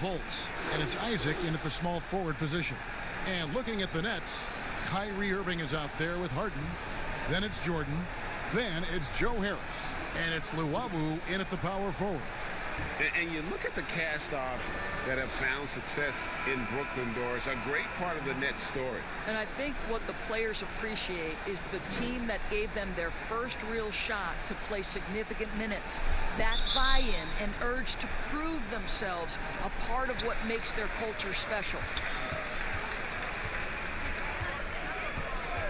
Markelle Fultz. And it's Isaac in at the small forward position. And looking at the Nets, Kyrie Irving is out there with Harden. Then it's Jordan. Then it's Joe Harris. And it's Luwawu in at the power forward. And you look at the cast-offs that have found success in Brooklyn, Doris, a great part of the Nets story. And I think what the players appreciate is the team that gave them their first real shot to play significant minutes. That buy-in and urge to prove themselves a part of what makes their culture special.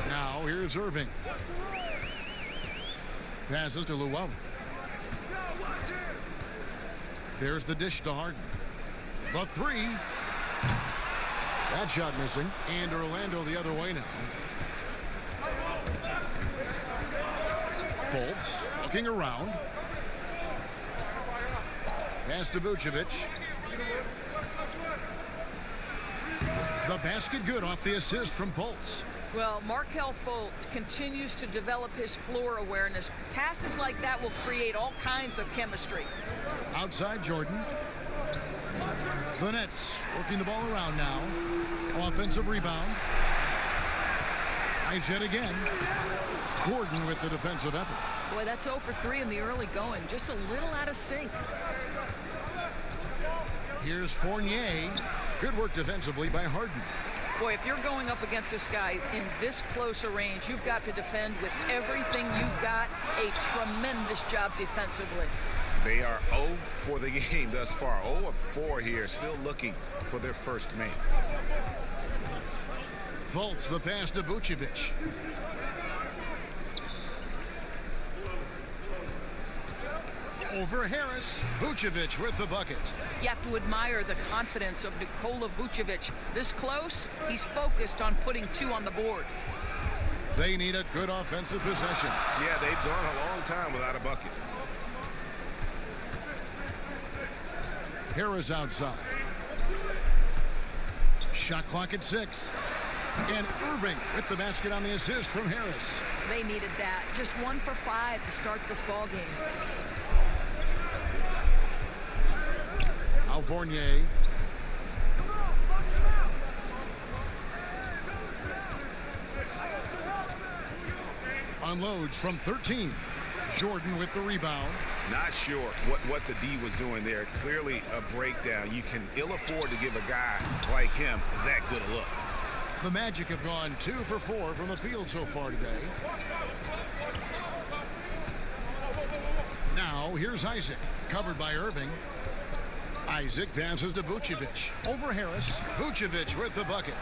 Now here's Irving. Passes to Luwawu. There's the dish to Harden. The three. That shot missing. And Orlando the other way now. Fultz looking around. Pass to Vucevic. The basket good off the assist from Fultz. Well, Markelle Fultz continues to develop his floor awareness. Passes like that will create all kinds of chemistry. Outside Jordan. The Nets working the ball around now. Offensive rebound. Nice hit again. Gordon with the defensive effort. Boy, that's 0 for 3 in the early going. Just a little out of sync. Here's Fournier. Good work defensively by Harden. Boy, if you're going up against this guy in this close a range, you've got to defend with everything you've got. A tremendous job defensively. They are 0 for the game thus far. 0 of 4 here, still looking for their first make. Fultz the pass to Vucevic. Over Harris. Vucevic with the bucket. You have to admire the confidence of Nikola Vucevic. This close, he's focused on putting 2 on the board. They need a good offensive possession. Yeah, they've gone a long time without a bucket. Harris outside. Shot clock at 6. And Irving with the basket on the assist from Harris. They needed that. Just 1 for 5 to start this ball game. Now Fournier. Unloads from 13. Jordan with the rebound. Not sure what the D was doing there. Clearly a breakdown. You can ill afford to give a guy like him that good a look. The Magic have gone 2 for 4 from the field so far today. Now here's Isaac. Covered by Irving. Isaac passes to Vucevic. Over Harris. Vucevic with the bucket.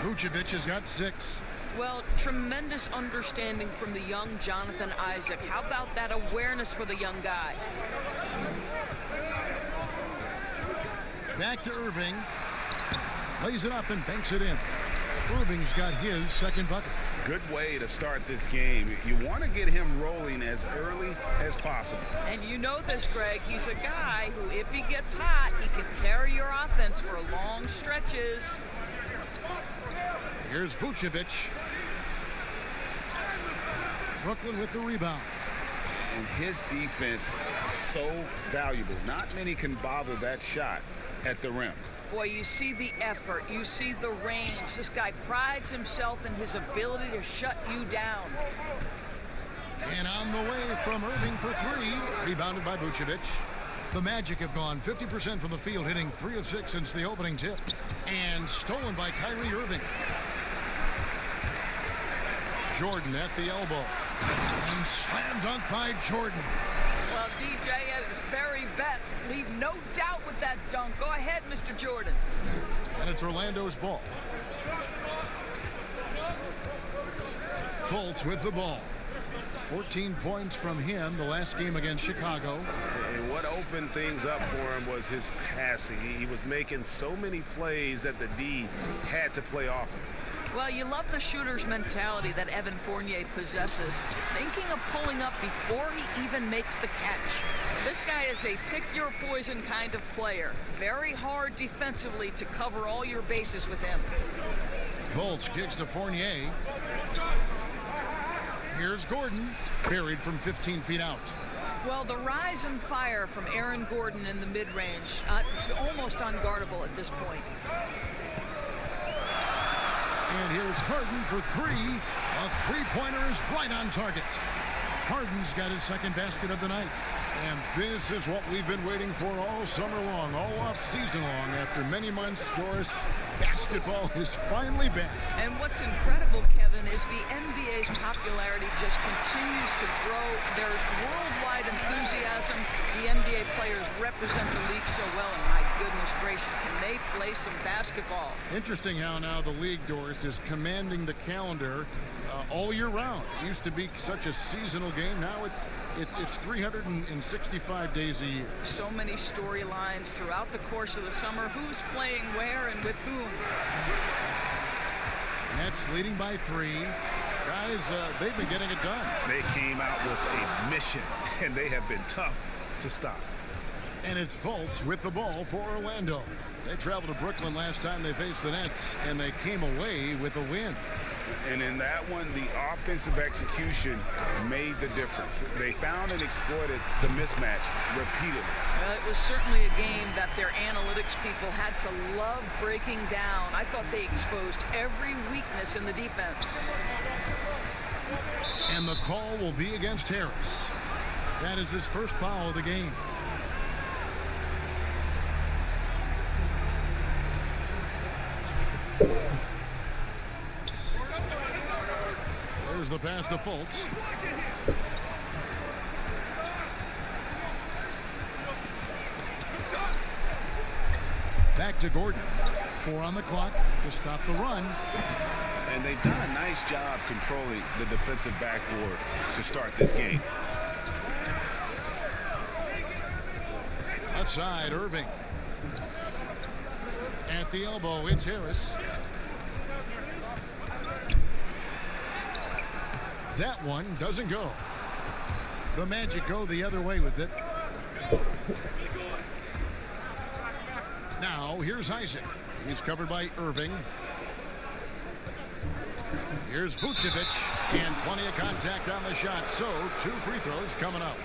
Vucevic has got 6. Well, tremendous understanding from the young Jonathan Isaac. How about that awareness for the young guy? Back to Irving. Lays it up and banks it in. Irving's got his second bucket. Good way to start this game. You want to get him rolling as early as possible. And you know this, Greg. He's a guy who, if he gets hot, he can carry your offense for long stretches. Here's Vucevic. Brooklyn with the rebound. And his defense so valuable. Not many can bother that shot at the rim. Boy, you see the effort. You see the range. This guy prides himself in his ability to shut you down. And on the way from Irving for 3. Rebounded by Vucevic. The Magic have gone 50% from the field, hitting 3 of 6 since the opening tip. And stolen by Kyrie Irving. Jordan at the elbow. And slam dunk by Jordan. Well, DJ at his very best. Leave no doubt with that dunk. Go ahead, Mr. Jordan. And it's Orlando's ball. Fultz with the ball. 14 points from him the last game against Chicago. And what opened things up for him was his passing. He was making so many plays that the D had to play off him. Well, you love the shooter's mentality that Evan Fournier possesses, thinking of pulling up before he even makes the catch. This guy is a pick-your-poison kind of player. Very hard defensively to cover all your bases with him. Fultz kicks to Fournier. Here's Gordon, buried from 15 feet out. Well, the rise and fire from Aaron Gordon in the mid-range, it's almost unguardable at this point. And here's Harden for three. A three-pointer is right on target. Harden's got his second basket of the night. And this is what we've been waiting for all summer long, all off-season long. After many months, Doris, basketball is finally back. And what's incredible, Kevin, is the NBA's popularity just continues to grow. There's worldwide enthusiasm. The NBA players represent the league so well, and my goodness gracious, can they play some basketball? Interesting how now the league, Doris, is commanding the calendar all year round. It used to be such a seasonal game. Now it's 365 days a year. So many storylines throughout the course of the summer. Who's playing where and with whom? Nets leading by 3. Guys, they've been getting it done. They came out with a mission, and they have been tough to stop. And it's Fultz with the ball for Orlando. They traveled to Brooklyn last time they faced the Nets, and they came away with a win. And in that one, the offensive execution made the difference. They found and exploited the mismatch repeatedly. It was certainly a game that their analytics people had to love breaking down. I thought they exposed every weakness in the defense. And the call will be against Harris. That is his first foul of the game. There's the pass to Fultz. Back to Gordon. 4 on the clock to stop the run. And they've done a nice job controlling the defensive backboard to start this game. Left side, Irving. At the elbow, it's Harris. That one doesn't go. The Magic go the other way with it. Now, here's Isaac. He's covered by Irving. Here's Vucevic, and plenty of contact on the shot. So, 2 free throws coming up.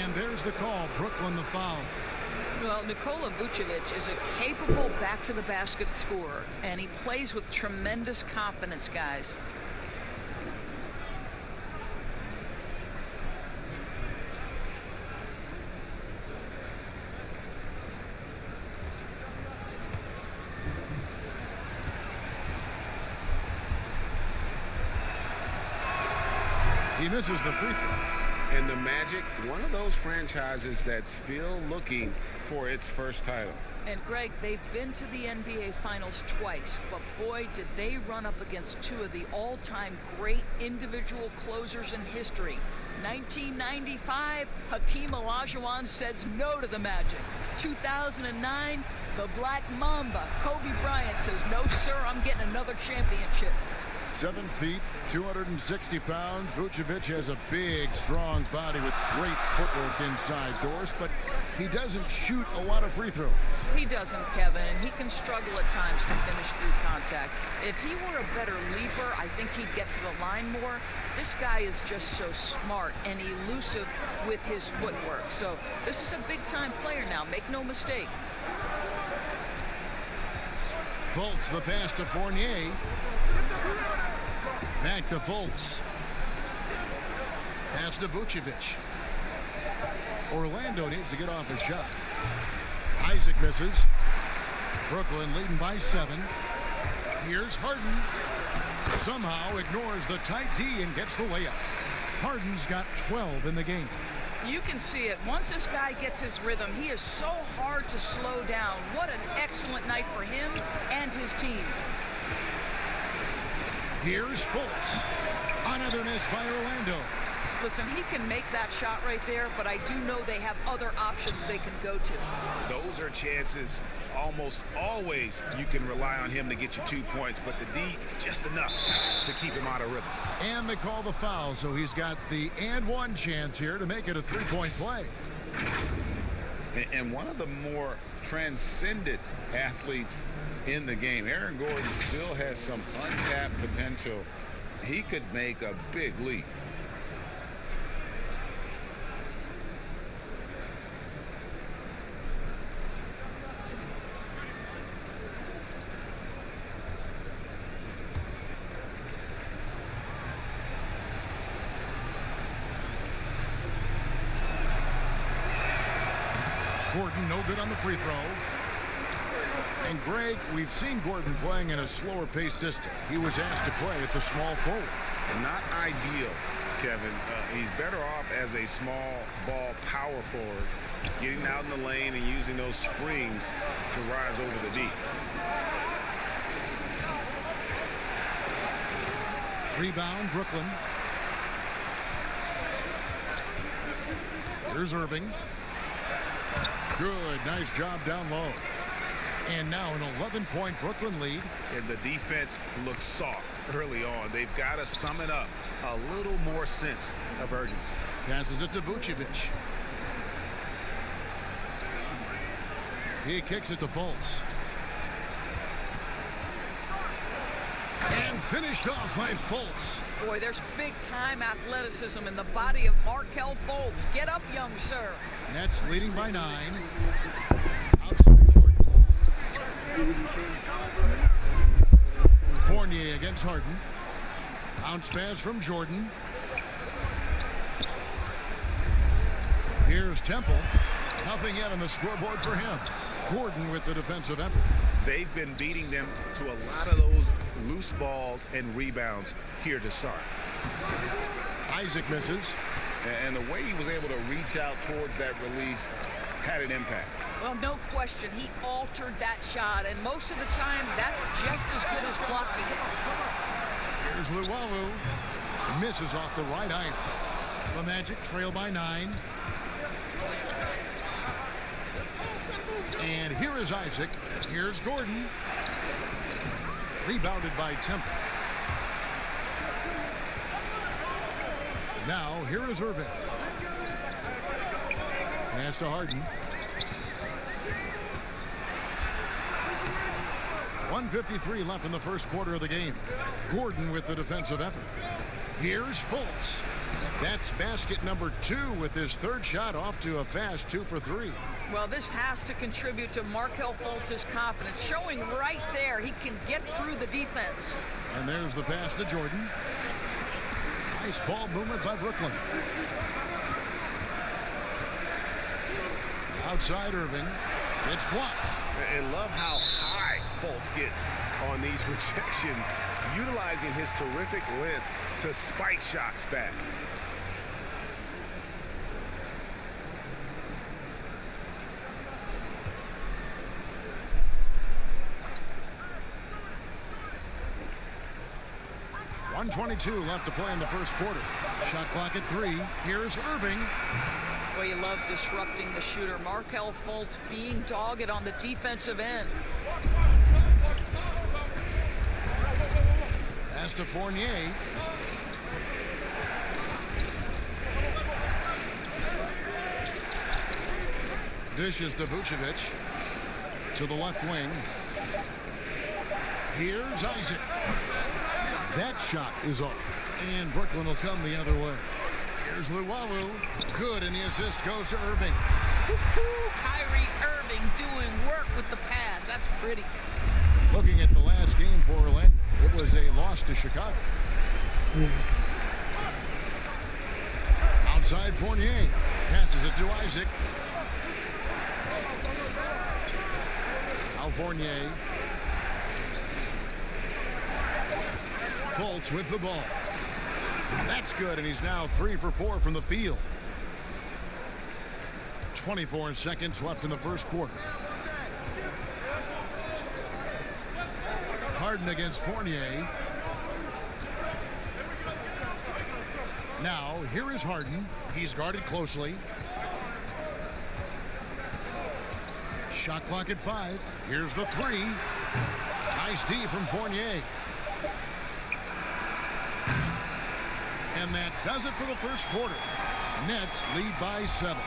And there's the call. Brooklyn the foul. Well, Nikola Vucevic is a capable back-to-the-basket scorer, and he plays with tremendous confidence, guys. He misses the free throw. And the Magic, one of those franchises that's still looking for its first title. And Greg, they've been to the NBA Finals twice, but boy, did they run up against 2 of the all-time great individual closers in history. 1995, Hakeem Olajuwon says no to the Magic. 2009, the Black Mamba, Kobe Bryant, says, no, sir, I'm getting another championship. 7 feet, 260 pounds. Vucevic has a big, strong body with great footwork inside, Doris, but he doesn't shoot a lot of free throws. He doesn't, Kevin, and he can struggle at times to finish through contact. If he were a better leaper, I think he'd get to the line more. This guy is just so smart and elusive with his footwork. So this is a big-time player now, make no mistake. Fultz, the pass to Fournier. Back to Fultz. Pass to Vucevic. Orlando needs to get off a shot. Isaac misses. Brooklyn leading by 7. Here's Harden. Somehow ignores the tight D and gets the layup. Harden's got 12 in the game. You can see it. Once this guy gets his rhythm, he is so hard to slow down. What an excellent night for him and his team. Here's Fultz. Another miss by Orlando. Listen, he can make that shot right there, but I do know they have other options they can go to. Those are chances almost always you can rely on him to get you 2 points, but the D, just enough to keep him out of rhythm. And they call the foul, so he's got the and one chance here to make it a 3-point play. And one of the more transcendent athletes in the game, Aaron Gordon, still has some untapped potential. He could make a big leap. Gordon, no good on the free throw. And Greg, we've seen Gordon playing in a slower pace system. He was asked to play at the small forward. Not ideal, Kevin. He's better off as a small ball power forward, getting out in the lane and using those springs to rise over the D. Rebound, Brooklyn. Here's Irving. Good, nice job down low. And now an 11-point Brooklyn lead. And the defense looks soft early on. They've got to sum it up. A little more sense of urgency. Passes it to Vucevic. He kicks it to Fultz. And finished off by Fultz. Boy, there's big-time athleticism in the body of Markelle Fultz. Get up, young sir. Nets leading by 9. Outside Jordan. Fournier against Harden. Bounce pass from Jordan. Here's Temple. Nothing yet on the scoreboard for him. Gordon with the defensive effort. They've been beating them to a lot of those loose balls and rebounds here to start. Isaac misses. And the way he was able to reach out towards that release had an impact. Well, no question. He altered that shot, and most of the time, that's just as good as blocking it. Here's Luwawu. Misses off the right iron. The Magic trail by 9. And here is Isaac. Here's Gordon. Rebounded by Temple. Now, here is Irving. Pass to Harden. 1:53 left in the first quarter of the game. Gordon with the defensive effort. Here's Fultz. That's basket number 2 with his third shot off to a fast 2 for 3. Well, this has to contribute to Markelle Fultz's confidence. Showing right there he can get through the defense. And there's the pass to Jordan. Nice ball movement by Brooklyn. Outside Irving. It's blocked. And love how high Fultz gets on these rejections, utilizing his terrific length to spike shots back. .122 left to play in the first quarter. Shot clock at 3. Here's Irving. Well, you love disrupting the shooter. Markelle Fultz being dogged on the defensive end. Pass to Fournier. Dishes to Vucevic. To the left wing. Here's Isaac. That shot is off. And Brooklyn will come the other way. Here's Luwawu. Good, and the assist goes to Irving. Kyrie Irving doing work with the pass. That's pretty. Looking at the last game for Orlando, it was a loss to Chicago. Outside Fournier. Passes it to Isaac. Now Fournier. Fultz with the ball. That's good, and he's now 3 for 4 from the field. 24 seconds left in the first quarter. Harden against Fournier. Now, here is Harden. He's guarded closely. Shot clock at 5. Here's the 3. Nice D from Fournier. And that does it for the first quarter. Nets lead by 7.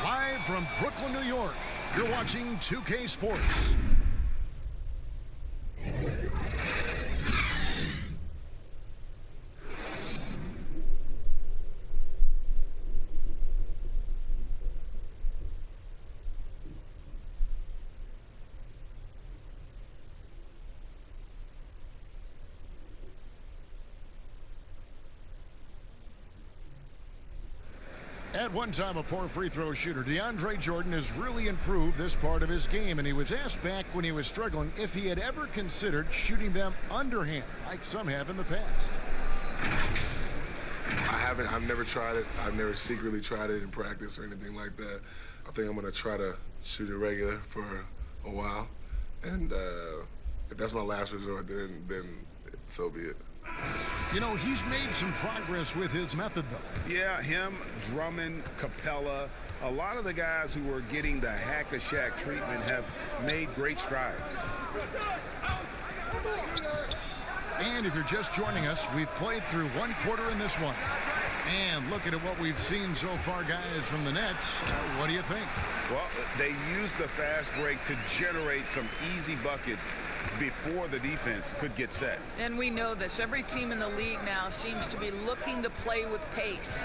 Live from Brooklyn, New York, you're watching 2K Sports. At one time a poor free throw shooter, DeAndre Jordan has really improved this part of his game, and he was asked back when he was struggling if he had ever considered shooting them underhand like some have in the past. I haven't. I've never tried it. I've never secretly tried it in practice or anything like that. I think I'm going to try to shoot it regular for a while, and if that's my last resort, then so be it. You know, he's made some progress with his method, though. Yeah, him, Drummond, Capella, a lot of the guys who were getting the hack-a-shack treatment have made great strides. And if you're just joining us, we've played through one quarter in this one. And looking at what we've seen so far, guys, from the Nets, what do you think? Well, they used the fast break to generate some easy buckets before the defense could get set. And we know this. Every team in the league now seems to be looking to play with pace.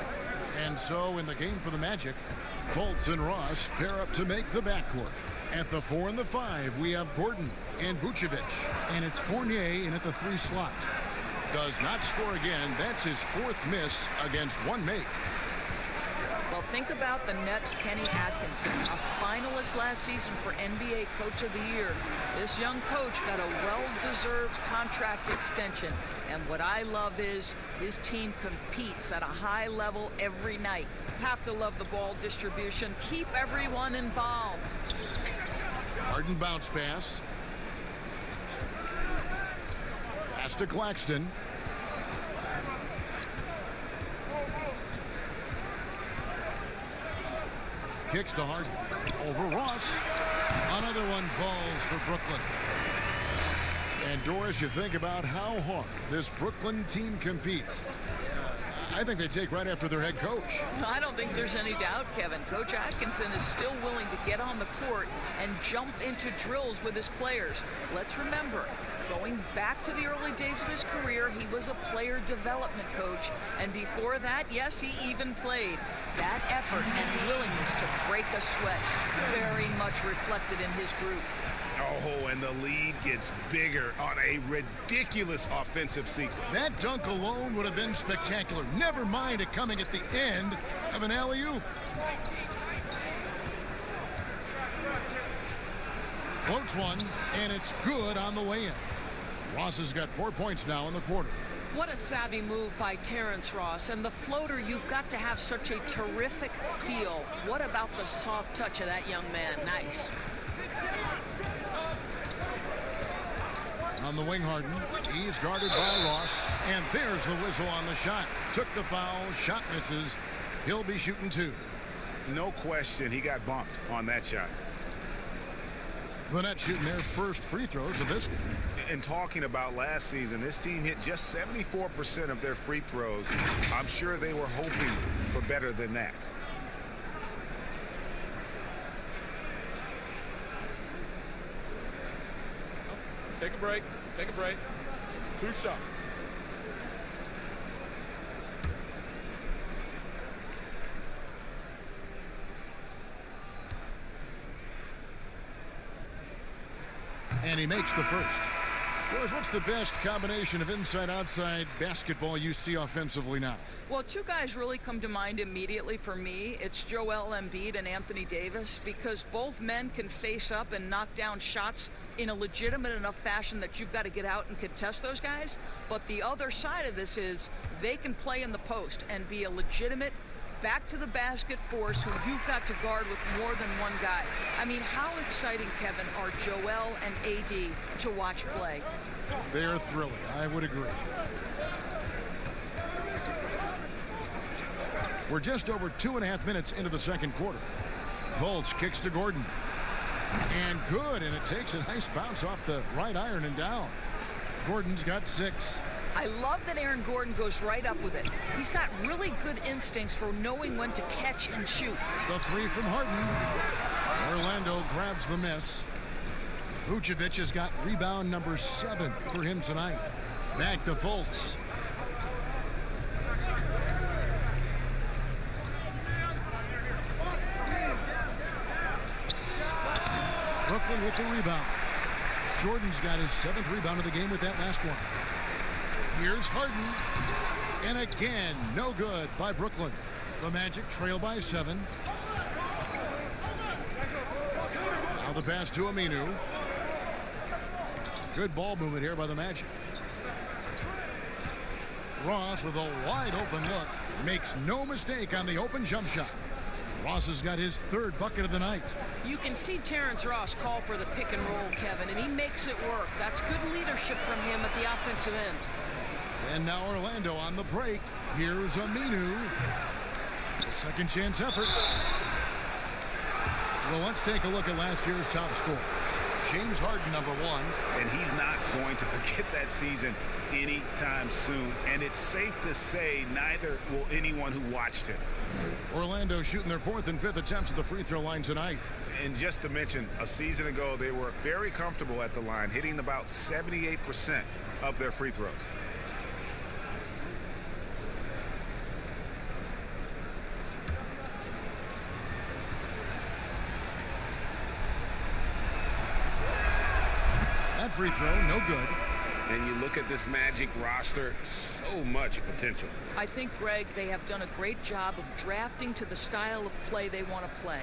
And so in the game for the Magic, Fultz and Ross pair up to make the backcourt. At the 4 and the 5, we have Gordon and Vucevic. And it's Fournier in at the 3 slot. Does not score again. That's his 4th miss against one make. Well, think about the Nets' Kenny Atkinson, a finalist last season for NBA Coach of the Year. This young coach got a well-deserved contract extension. And what I love is his team competes at a high level every night. Have to love the ball distribution. Keep everyone involved. Harden bounce pass. Pass to Claxton. Kicks to Harden. Over Ross. Another one falls for Brooklyn. And Doris, you think about how hard this Brooklyn team competes. I think they take right after their head coach. I don't think there's any doubt, Kevin. Coach Atkinson is still willing to get on the court and jump into drills with his players. Let's remember, going back to the early days of his career, he was a player development coach. And before that, yes, he even played. That effort and willingness to break a sweat very much reflected in his group. Oh, and the lead gets bigger on a ridiculous offensive sequence. That dunk alone would have been spectacular. Never mind it coming at the end of an alley-oop. Floats one, and it's good on the way in. Ross has got 4 points now in the quarter. What a savvy move by Terrence Ross. And the floater, you've got to have such a terrific feel. What about the soft touch of that young man? Nice. On the wing, Harden. He's guarded by Ross. And there's the whistle on the shot. Took the foul. Shot misses. He'll be shooting 2. No question, he got bumped on that shot. The Nets shooting their first free throws of this game. And talking about last season, this team hit just 74% of their free throws. I'm sure they were hoping for better than that. Take a break. Take a break. 2 shots. And he makes the first. Rose, what's the best combination of inside-outside basketball you see offensively now? Well, 2 guys really come to mind immediately for me. It's Joel Embiid and Anthony Davis, because both men can face up and knock down shots in a legitimate enough fashion that you've got to get out and contest those guys. But the other side of this is they can play in the post and be a legitimate back to the basket force who you've got to guard with more than one guy. I mean, how exciting, Kevin, are Joel and AD to watch play? They're thrilling. I would agree. We're just over 2.5 minutes into the second quarter. Fultz kicks to Gordon. And good, and it takes a nice bounce off the right iron and down. Gordon's got 6. I love that Aaron Gordon goes right up with it. He's got really good instincts for knowing when to catch and shoot. The 3 from Harden. Orlando grabs the miss. Vucevic has got rebound number 7 for him tonight. Back to Fultz. Brooklyn with the rebound. Jordan's got his 7th rebound of the game with that last one. Here's Harden. And again, no good by Brooklyn. The Magic trail by 7. Now the pass to Aminu. Good ball movement here by the Magic. Ross with a wide open look. Makes no mistake on the open jump shot. Ross has got his 3rd bucket of the night. You can see Terrence Ross call for the pick and roll, Kevin, and he makes it work. That's good leadership from him at the offensive end. And now Orlando on the break. Here's Aminu. A second chance effort. Well, let's take a look at last year's top scorers. James Harden, number 1. And he's not going to forget that season anytime soon. And it's safe to say neither will anyone who watched it. Orlando shooting their 4th and 5th attempts at the free throw line tonight. And just to mention, a season ago, they were very comfortable at the line, hitting about 78% of their free throws. That free throw, no good. And you look at this Magic roster, so much potential. I think, Greg, they have done a great job of drafting to the style of play they want to play.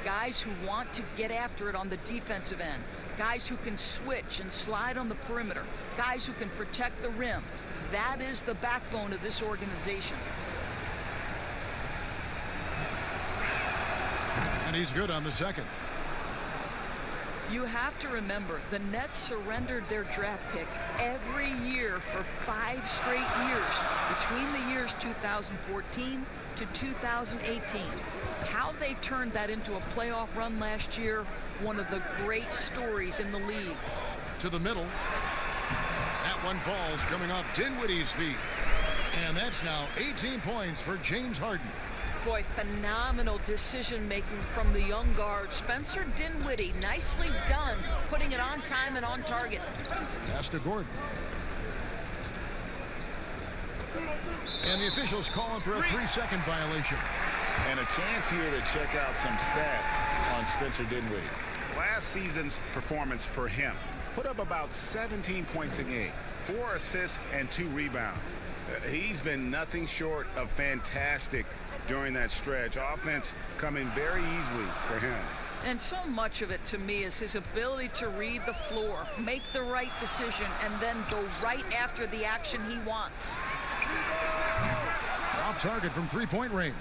Guys who want to get after it on the defensive end. Guys who can switch and slide on the perimeter. Guys who can protect the rim. That is the backbone of this organization. And he's good on the second. You have to remember, the Nets surrendered their draft pick every year for 5 straight years between the years 2014 to 2018. How they turned that into a playoff run last year, one of the great stories in the league. To the middle. That one falls coming off Dinwiddie's feet. And that's now 18 points for James Harden. Boy, phenomenal decision-making from the young guard, Spencer Dinwiddie. Nicely done, putting it on time and on target. Pass to Gordon. And the officials calling for a 3-second violation. And a chance here to check out some stats on Spencer Dinwiddie. Last season's performance for him put up about 17 points a game, 4 assists and 2 rebounds. He's been nothing short of fantastic during that stretch. Offense coming very easily for him. And so much of it to me is his ability to read the floor, make the right decision, and then go right after the action he wants. Off target from 3-point range.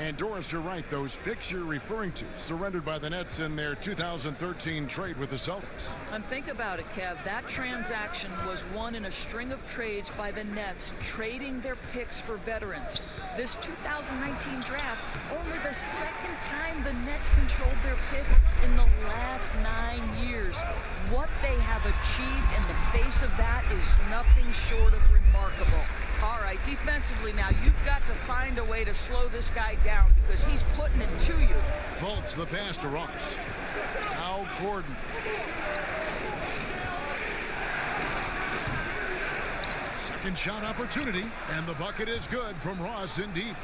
And Doris, you're right. Those picks you're referring to surrendered by the Nets in their 2013 trade with the Celtics. And think about it, Kev. That transaction was one in a string of trades by the Nets, trading their picks for veterans. This 2019 draft, only the 2nd time the Nets controlled their pick in the last 9 years. What they have achieved in the face of that is nothing short of remarkable. All right, defensively now, you've got to find a way to slow this guy down because he's putting it to you. Fultz the pass to Ross. Now Gordon. Second shot opportunity, and the bucket is good from Ross in deep.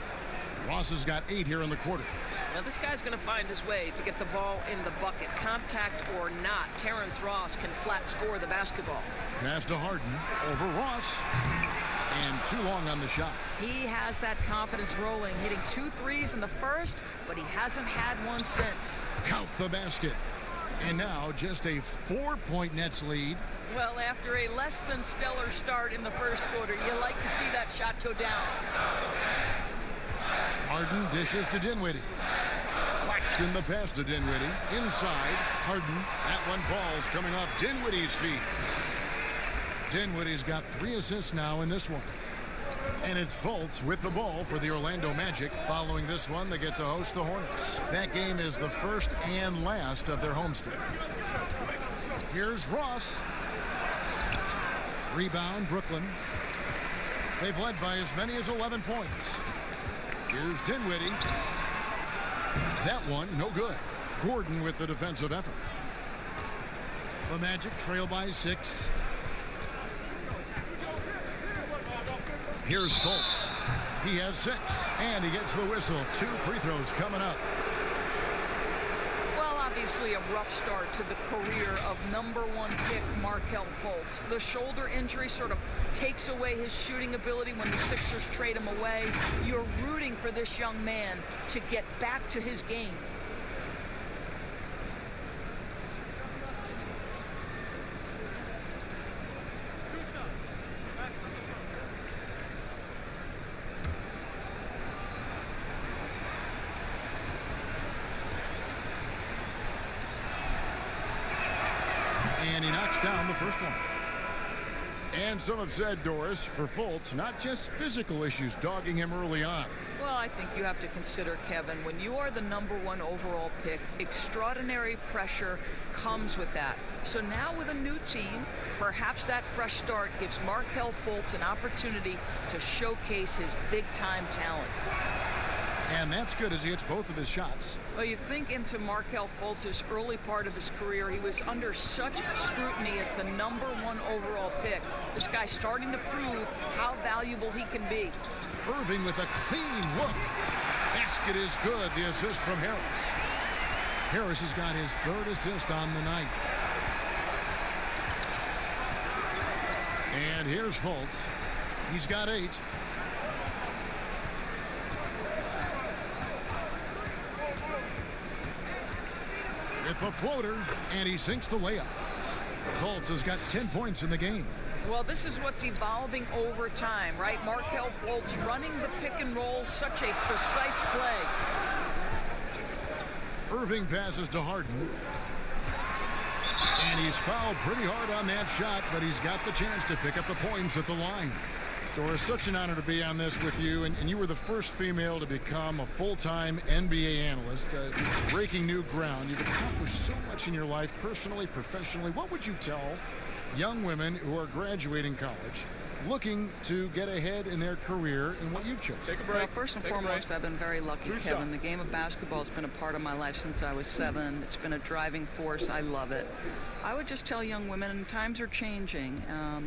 Ross has got 8 here in the quarter. Now this guy's going to find his way to get the ball in the bucket. Contact or not, Terrence Ross can flat score the basketball. Pass to Harden over Ross. And too long on the shot. He has that confidence rolling, hitting 2 threes in the first, but he hasn't had one since. Count the basket. And now just a 4-point Nets lead. Well, after a less than stellar start in the first quarter, you like to see that shot go down. Harden dishes to Dinwiddie. Claxton the pass to Dinwiddie. Inside, Harden. That one falls coming off Dinwiddie's feet. Dinwiddie's got 3 assists now in this one. And it's Fultz with the ball for the Orlando Magic. Following this one, they get to host the Hornets. That game is the first and last of their homestand. Here's Ross. Rebound, Brooklyn. They've led by as many as 11 points. Here's Dinwiddie. That one, no good. Gordon with the defensive effort. The Magic trail by 6. Here's Fultz. He has 6, and he gets the whistle. 2 free throws coming up. Well, obviously a rough start to the career of #1 pick Markelle Fultz. The shoulder injury sort of takes away his shooting ability when the Sixers trade him away. You're rooting for this young man to get back to his game. And he knocks down the first one. And some have said, Doris, for Fultz, not just physical issues dogging him early on. Well, I think you have to consider, Kevin, when you are the #1 overall pick, extraordinary pressure comes with that. So now with a new team, perhaps that fresh start gives Markelle Fultz an opportunity to showcase his big-time talent. And that's good as he hits both of his shots. Well, you think into Markelle Fultz's early part of his career, he was under such scrutiny as the #1 overall pick. This guy's starting to prove how valuable he can be. Irving with a clean look. Basket is good. The assist from Harris. Harris has got his 3rd assist on the night. And here's Fultz. He's got 8. With the floater, and he sinks the layup. Fultz has got 10 points in the game. Well, this is what's evolving over time, right? Markelle Fultz running the pick and roll, such a precise play. Irving passes to Harden. And he's fouled pretty hard on that shot, but he's got the chance to pick up the points at the line. Doris, such an honor to be on this with you, and you were the first female to become a full-time NBA analyst, breaking new ground. You've accomplished so much in your life, personally, professionally. What would you tell young women who are graduating college, looking to get ahead in their career in what you've chosen? Take a break. Well, first and foremost, I've been very lucky, Two Kevin. shots. The game of basketball has been a part of my life since I was 7. It's been a driving force. I love it. I would just tell young women, and times are changing,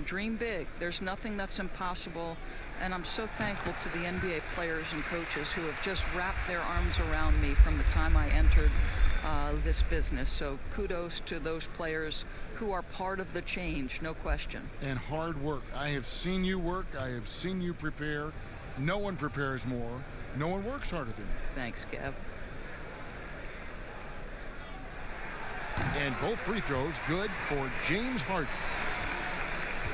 dream big. There's nothing that's impossible, and I'm so thankful to the NBA players and coaches who have just wrapped their arms around me from the time I entered this business. So kudos to those players who are part of the change, no question. And hard work. I have seen you work. I have seen you prepare. No one prepares more. No one works harder than you. Thanks, Kev. And both free throws good for James Harden.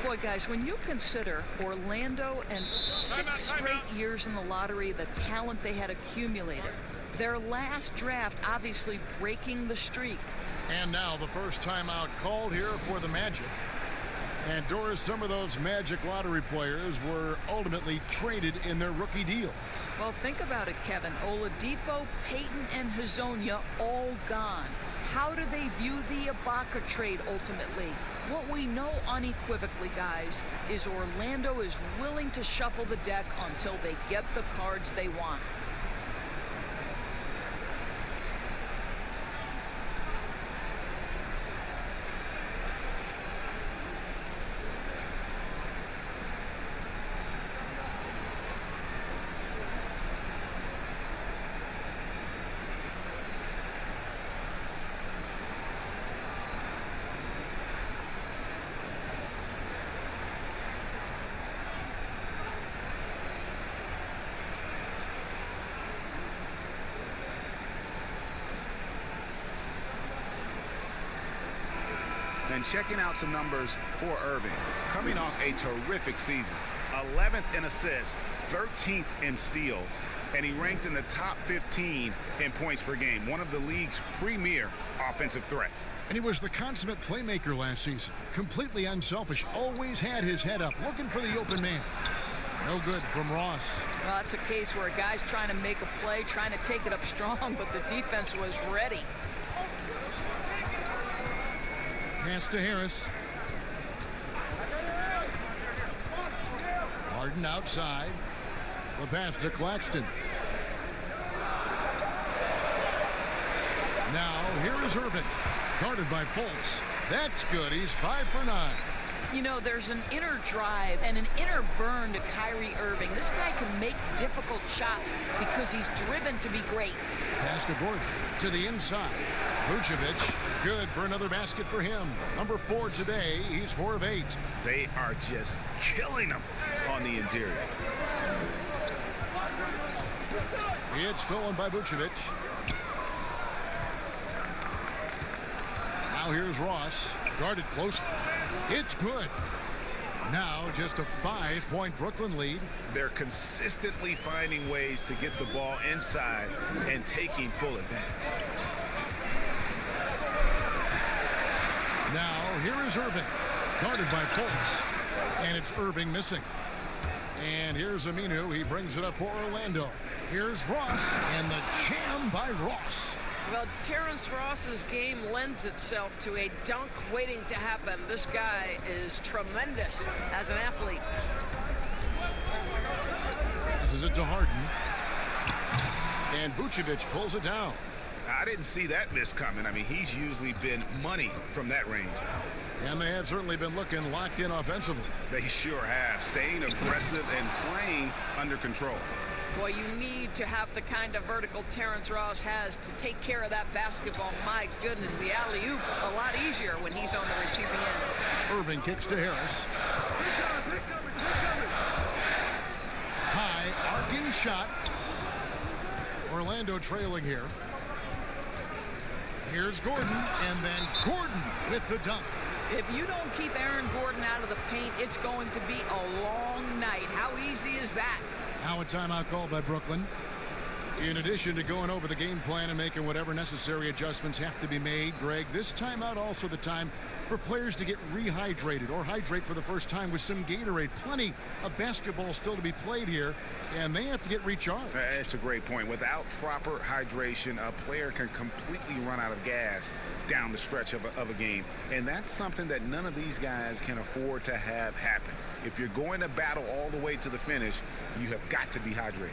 Boy, guys, when you consider Orlando and 6 straight years in the lottery, the talent they had accumulated, their last draft obviously breaking the streak. And now the first timeout called here for the Magic. And Doris, some of those Magic lottery players were ultimately traded in their rookie deal. Well, think about it, Kevin. Oladipo, Payton, and Hezonja all gone. How do they view the Ibaka trade ultimately? What we know unequivocally, guys, is Orlando is willing to shuffle the deck until they get the cards they want. And checking out some numbers for Irving. Coming off a terrific season. 11th in assists, 13th in steals, and he ranked in the top 15 in points per game. One of the league's premier offensive threats. And he was the consummate playmaker last season. Completely unselfish. Always had his head up, looking for the open man. No good from Ross. Well, that's a case where a guy's trying to make a play, trying to take it up strong, but the defense was ready. Pass to Harris. Harden outside. The pass to Claxton. Now, here is Irving. Guarded by Fultz. That's good. He's 5 for 9. You know, there's an inner drive and an inner burn to Kyrie Irving. This guy can make difficult shots because he's driven to be great. Pass to Gordon. To the inside. Vucevic, good for another basket for him. Number 4 today. He's 4 of 8. They are just killing him on the interior. It's stolen by Vucevic. Now here's Ross. Guarded close. It's good. Now just a 5-point Brooklyn lead. They're consistently finding ways to get the ball inside and taking full advantage. Now here is Irving. Guarded by Fultz. And it's Irving missing. And here's Aminu. He brings it up for Orlando. Here's Ross. And the jam by Ross. Well, Terrence Ross's game lends itself to a dunk waiting to happen. This guy is tremendous as an athlete. Passes it to Harden. And Vucevic pulls it down. I didn't see that miss coming. I mean, he's usually been money from that range. And they have certainly been looking locked in offensively. They sure have. Staying aggressive and playing under control. Boy, you need to have the kind of vertical Terrence Ross has to take care of that basketball. My goodness, the alley-oop a lot easier when he's on the receiving end. Irving kicks to Harris. High arcing shot. Orlando trailing here. Here's Gordon, and then Gordon with the dunk. If you don't keep Aaron Gordon out of the paint, it's going to be a long night. How easy is that? Now a timeout called by Brooklyn. In addition to going over the game plan and making whatever necessary adjustments have to be made, Greg, this timeout also the time for players to get rehydrated or hydrate for the first time with some Gatorade. Plenty of basketball still to be played here, and they have to get recharged. That's a great point. Without proper hydration, a player can completely run out of gas down the stretch of a game, and that's something that none of these guys can afford to have happen. If you're going to battle all the way to the finish, you have got to be hydrated.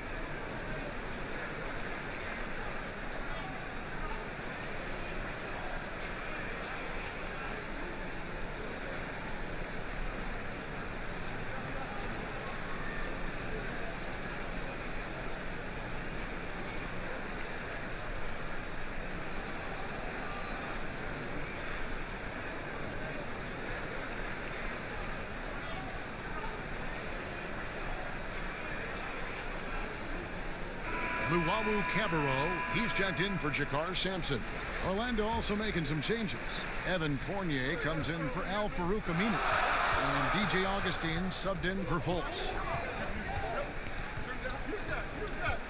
Luwawu Cabarro, he's checked in for Jakar Sampson. Orlando also making some changes. Evan Fournier comes in for Al-Farouq Aminu. And DJ Augustine subbed in for Fultz.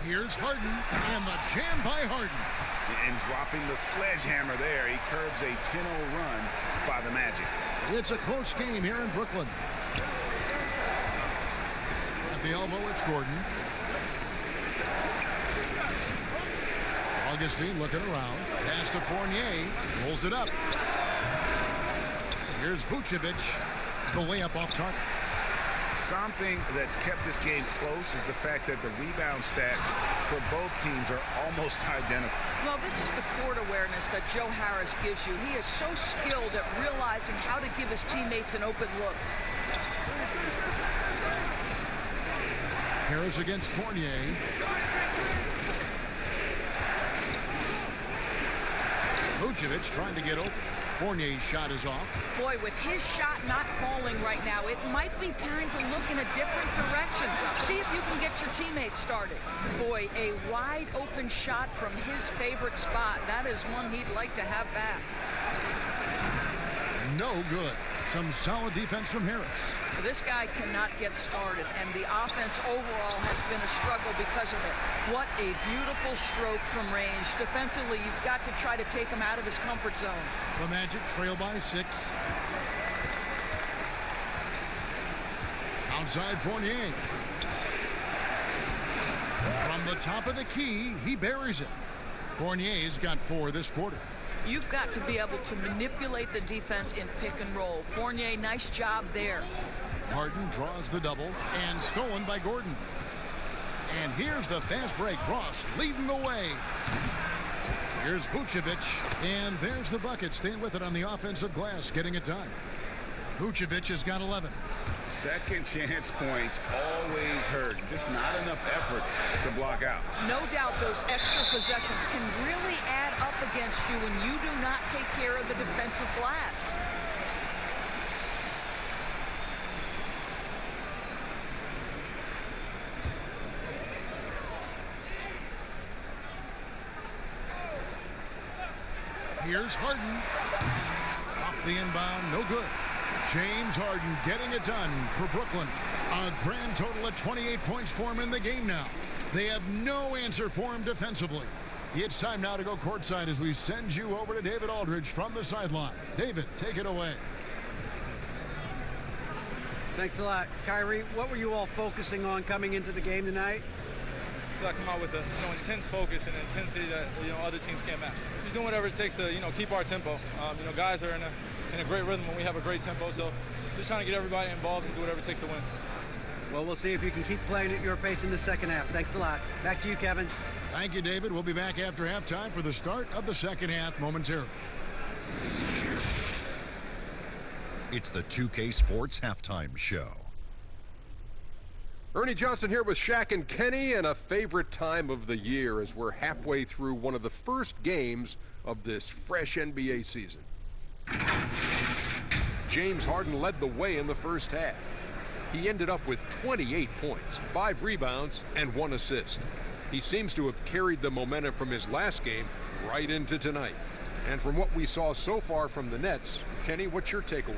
Here's Harden, and the jam by Harden. And dropping the sledgehammer there, he curbs a 10-0 run by the Magic. It's a close game here in Brooklyn. At the elbow, it's Gordon. Augustine looking around. Pass to Fournier. Pulls it up. Here's Vucevic. The layup off target. Something that's kept this game close is the fact that the rebound stats for both teams are almost identical. Well, this is the court awareness that Joe Harris gives you. He is so skilled at realizing how to give his teammates an open look. Harris against Fournier. Vucevic trying to get open. Fournier's shot is off. Boy, with his shot not falling right now, it might be time to look in a different direction. See if you can get your teammates started. Boy, a wide open shot from his favorite spot. That is one he'd like to have back. No good. Some solid defense from Harris. This guy cannot get started, and the offense overall has been a struggle because of it. What a beautiful stroke from range. Defensively, you've got to try to take him out of his comfort zone. The Magic trail by 6. Outside Fournier. From the top of the key, he buries it. Fournier's got 4 this quarter. You've got to be able to manipulate the defense in pick and roll. Fournier, nice job there. Harden draws the double and stolen by Gordon. And here's the fast break. Ross leading the way. Here's Vucevic, and there's the bucket. Staying with it on the offensive glass, getting it done. Vucevic has got 11. Second chance points always hurt. Just not enough effort to block out. No doubt those extra possessions can really add up against you when you do not take care of the defensive glass. Here's Harden. Off the inbound, no good. James Harden getting it done for Brooklyn. A grand total of 28 points for him in the game now. They have no answer for him defensively. It's time now to go courtside as we send you over to David Aldridge from the sideline. David, take it away. Thanks a lot. Kyrie, what were you all focusing on coming into the game tonight? So I come out with a intense focus and intensity that other teams can't match. Just doing whatever it takes to keep our tempo. Guys are in a great rhythm when we have a great tempo. So just trying to get everybody involved and do whatever it takes to win. Well, we'll see if you can keep playing at your pace in the second half. Thanks a lot. Back to you, Kevin. Thank you, David. We'll be back after halftime for the start of the second half momentarily. It's the 2K Sports Halftime Show. Ernie Johnson here with Shaq and Kenny, and a favorite time of the year as we're halfway through one of the first games of this fresh NBA season. James Harden led the way in the first half. He ended up with 28 points, 5 rebounds, and 1 assist. He seems to have carried the momentum from his last game right into tonight. And from what we saw so far from the Nets, Kenny, what's your takeaway?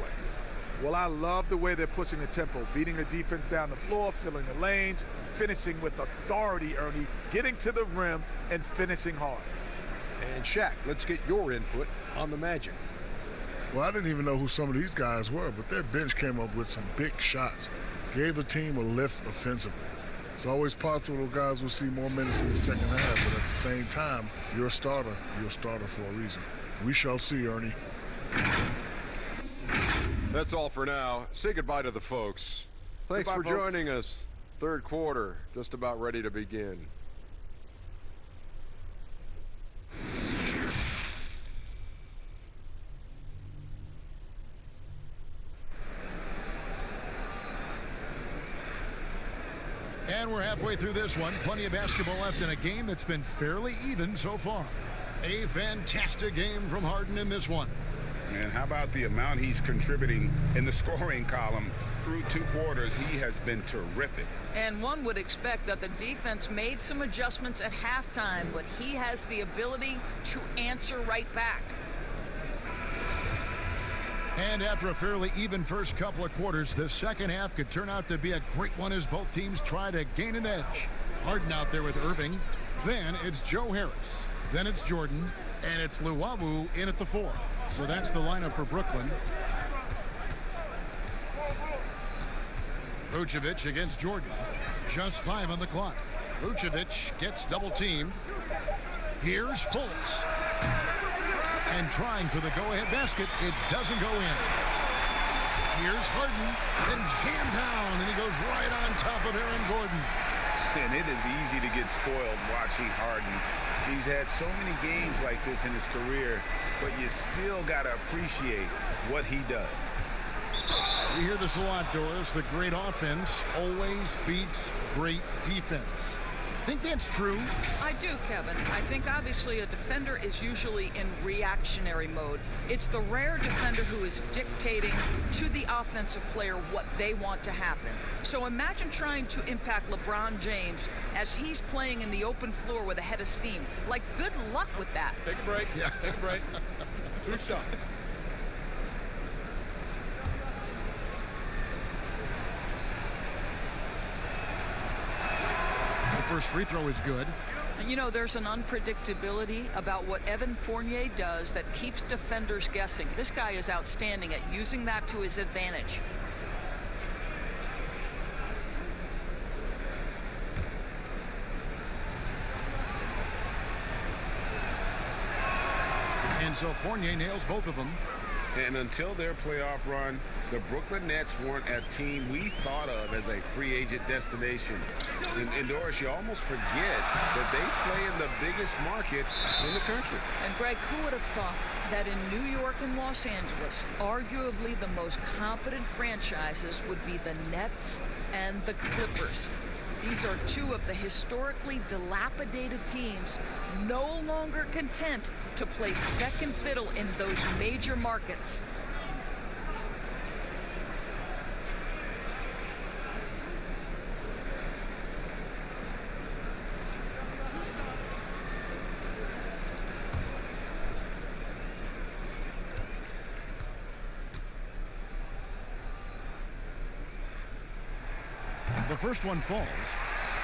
Well, I love the way they're pushing the tempo, beating the defense down the floor, filling the lanes, finishing with authority, Ernie, getting to the rim and finishing hard. And Shaq, let's get your input on the Magic. Well, I didn't even know who some of these guys were, but their bench came up with some big shots, gave the team a lift offensively. It's always possible those guys will see more minutes in the second half, but at the same time, you're a starter for a reason. We shall see, Ernie. That's all for now. Say goodbye to the folks. Thanks for joining us. Third quarter, just about ready to begin. And we're halfway through this one. Plenty of basketball left in a game that's been fairly even so far. A fantastic game from Harden in this one. And how about the amount he's contributing in the scoring column through 2 quarters? He has been terrific. And one would expect that the defense made some adjustments at halftime, but he has the ability to answer right back. And after a fairly even first couple of quarters, the second half could turn out to be a great one as both teams try to gain an edge. Harden out there with Irving. Then it's Joe Harris. Then it's Jordan. And it's Luwawu in at the 4. So that's the lineup for Brooklyn. Vucevic against Jordan. Just 5 on the clock. Vucevic gets double teamed. Here's Fultz. And trying for the go-ahead basket. It doesn't go in. Here's Harden. And jammed down. And he goes right on top of Aaron Gordon. And it is easy to get spoiled watching Harden. He's had so many games like this in his career, but you still got to appreciate what he does. You hear this a lot, Doris. The great offense always beats great defense. Think that's true? I do, Kevin. I think obviously a defender is usually in reactionary mode. It's the rare defender who is dictating to the offensive player what they want to happen. So imagine trying to impact LeBron James as he's playing in the open floor with a head of steam. Like, good luck with that. Take a break. Yeah. Take a break. 2 shots. First free throw is good. You know, there's an unpredictability about what Evan Fournier does that keeps defenders guessing. This guy is outstanding at using that to his advantage. And so Fournier nails both of them. And until their playoff run, the Brooklyn Nets weren't a team we thought of as a free agent destination. And Doris, you almost forget that they play in the biggest market in the country. And Greg, who would have thought that in New York and Los Angeles, arguably the most competent franchises would be the Nets and the Clippers? These are two of the historically dilapidated teams no longer content to play second fiddle in those major markets. The first one falls.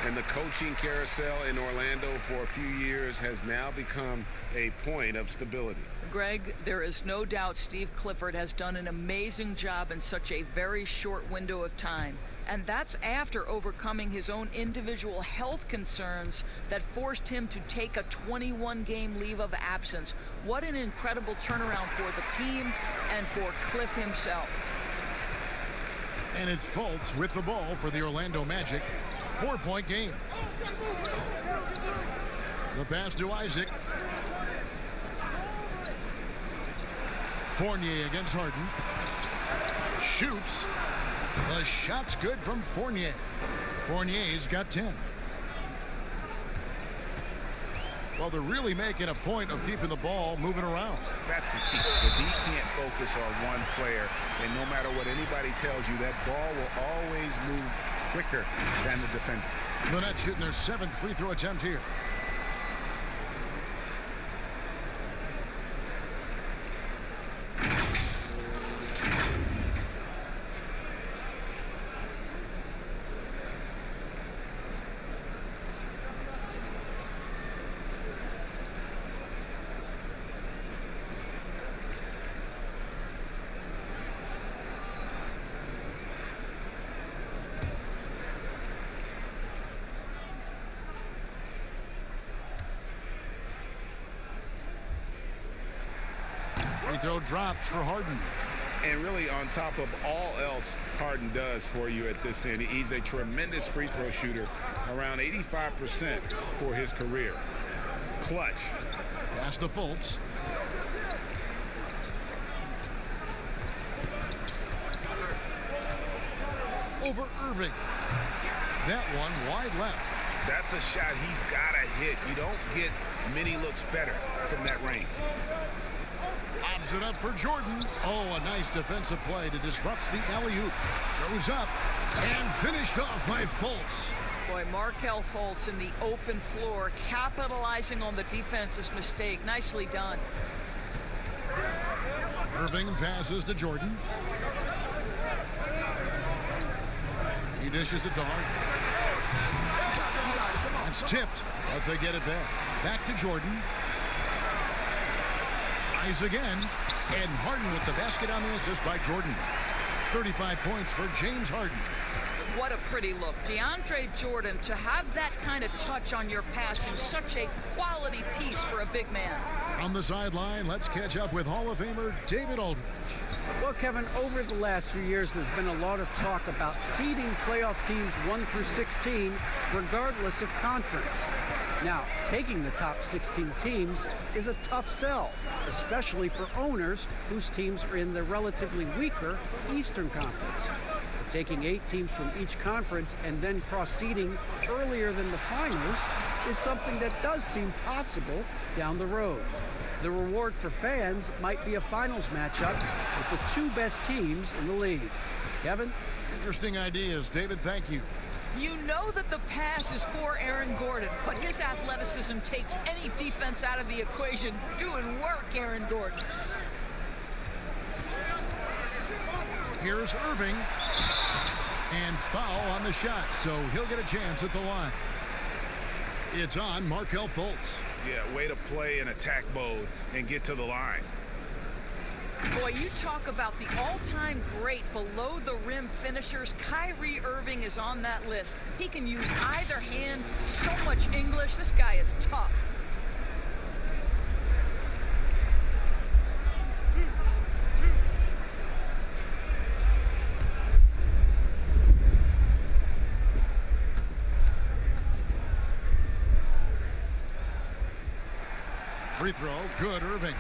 And the coaching carousel in Orlando for a few years has now become a point of stability. Greg, there is no doubt Steve Clifford has done an amazing job in such a very short window of time. And that's after overcoming his own individual health concerns that forced him to take a 21-game leave of absence. What an incredible turnaround for the team and for Cliff himself. And it's Fultz with the ball for the Orlando Magic. 4-point game. The pass to Isaac. Fournier against Harden. Shoots. The shot's good from Fournier. Fournier's got 10. Well, they're really making a point of keeping the ball moving around. That's the key. The D can't focus on one player, and no matter what anybody tells you, that ball will always move quicker than the defender. The Nets shooting their 7th free throw attempt here. Free throw dropped for Harden. And really, on top of all else Harden does for you at this end, he's a tremendous free throw shooter, around 85% for his career. Clutch. Pass to Fultz. Over Irving. That one wide left. That's a shot he's got to hit. You don't get many looks better from that range. Lobs it up for Jordan. Oh, a nice defensive play to disrupt the alley-oop. Goes up and finished off by Fultz. Boy, Markelle Fultz in the open floor, capitalizing on the defense's mistake. Nicely done. Irving passes to Jordan. He dishes it to Harden. It's tipped, but they get it back. Back to Jordan. Tries again, and Harden with the basket on the assist by Jordan. 35 points for James Harden. What a pretty look. DeAndre Jordan, to have that kind of touch on your passing, such a quality piece for a big man. On the sideline, let's catch up with Hall of Famer David Aldridge. Well, Kevin, over the last few years, there's been a lot of talk about seeding playoff teams 1 through 16, regardless of conference. Now, taking the top 16 teams is a tough sell, especially for owners whose teams are in the relatively weaker Eastern Conference. But taking 8 teams from each conference and then cross-seeding earlier than the finals is something that does seem possible down the road. The reward for fans might be a finals matchup with the 2 best teams in the league. Kevin? Interesting ideas. David, thank you. You know that the pass is for Aaron Gordon, but his athleticism takes any defense out of the equation. Doing work, Aaron Gordon. Here's Irving. And foul on the shot, so he'll get a chance at the line. It's on Markelle Fultz. Yeah, way to play in attack mode and get to the line. Boy, you talk about the all-time great below-the-rim finishers. Kyrie Irving is on that list. He can use either hand. So much English. This guy is tough. free throw. Good, Irving.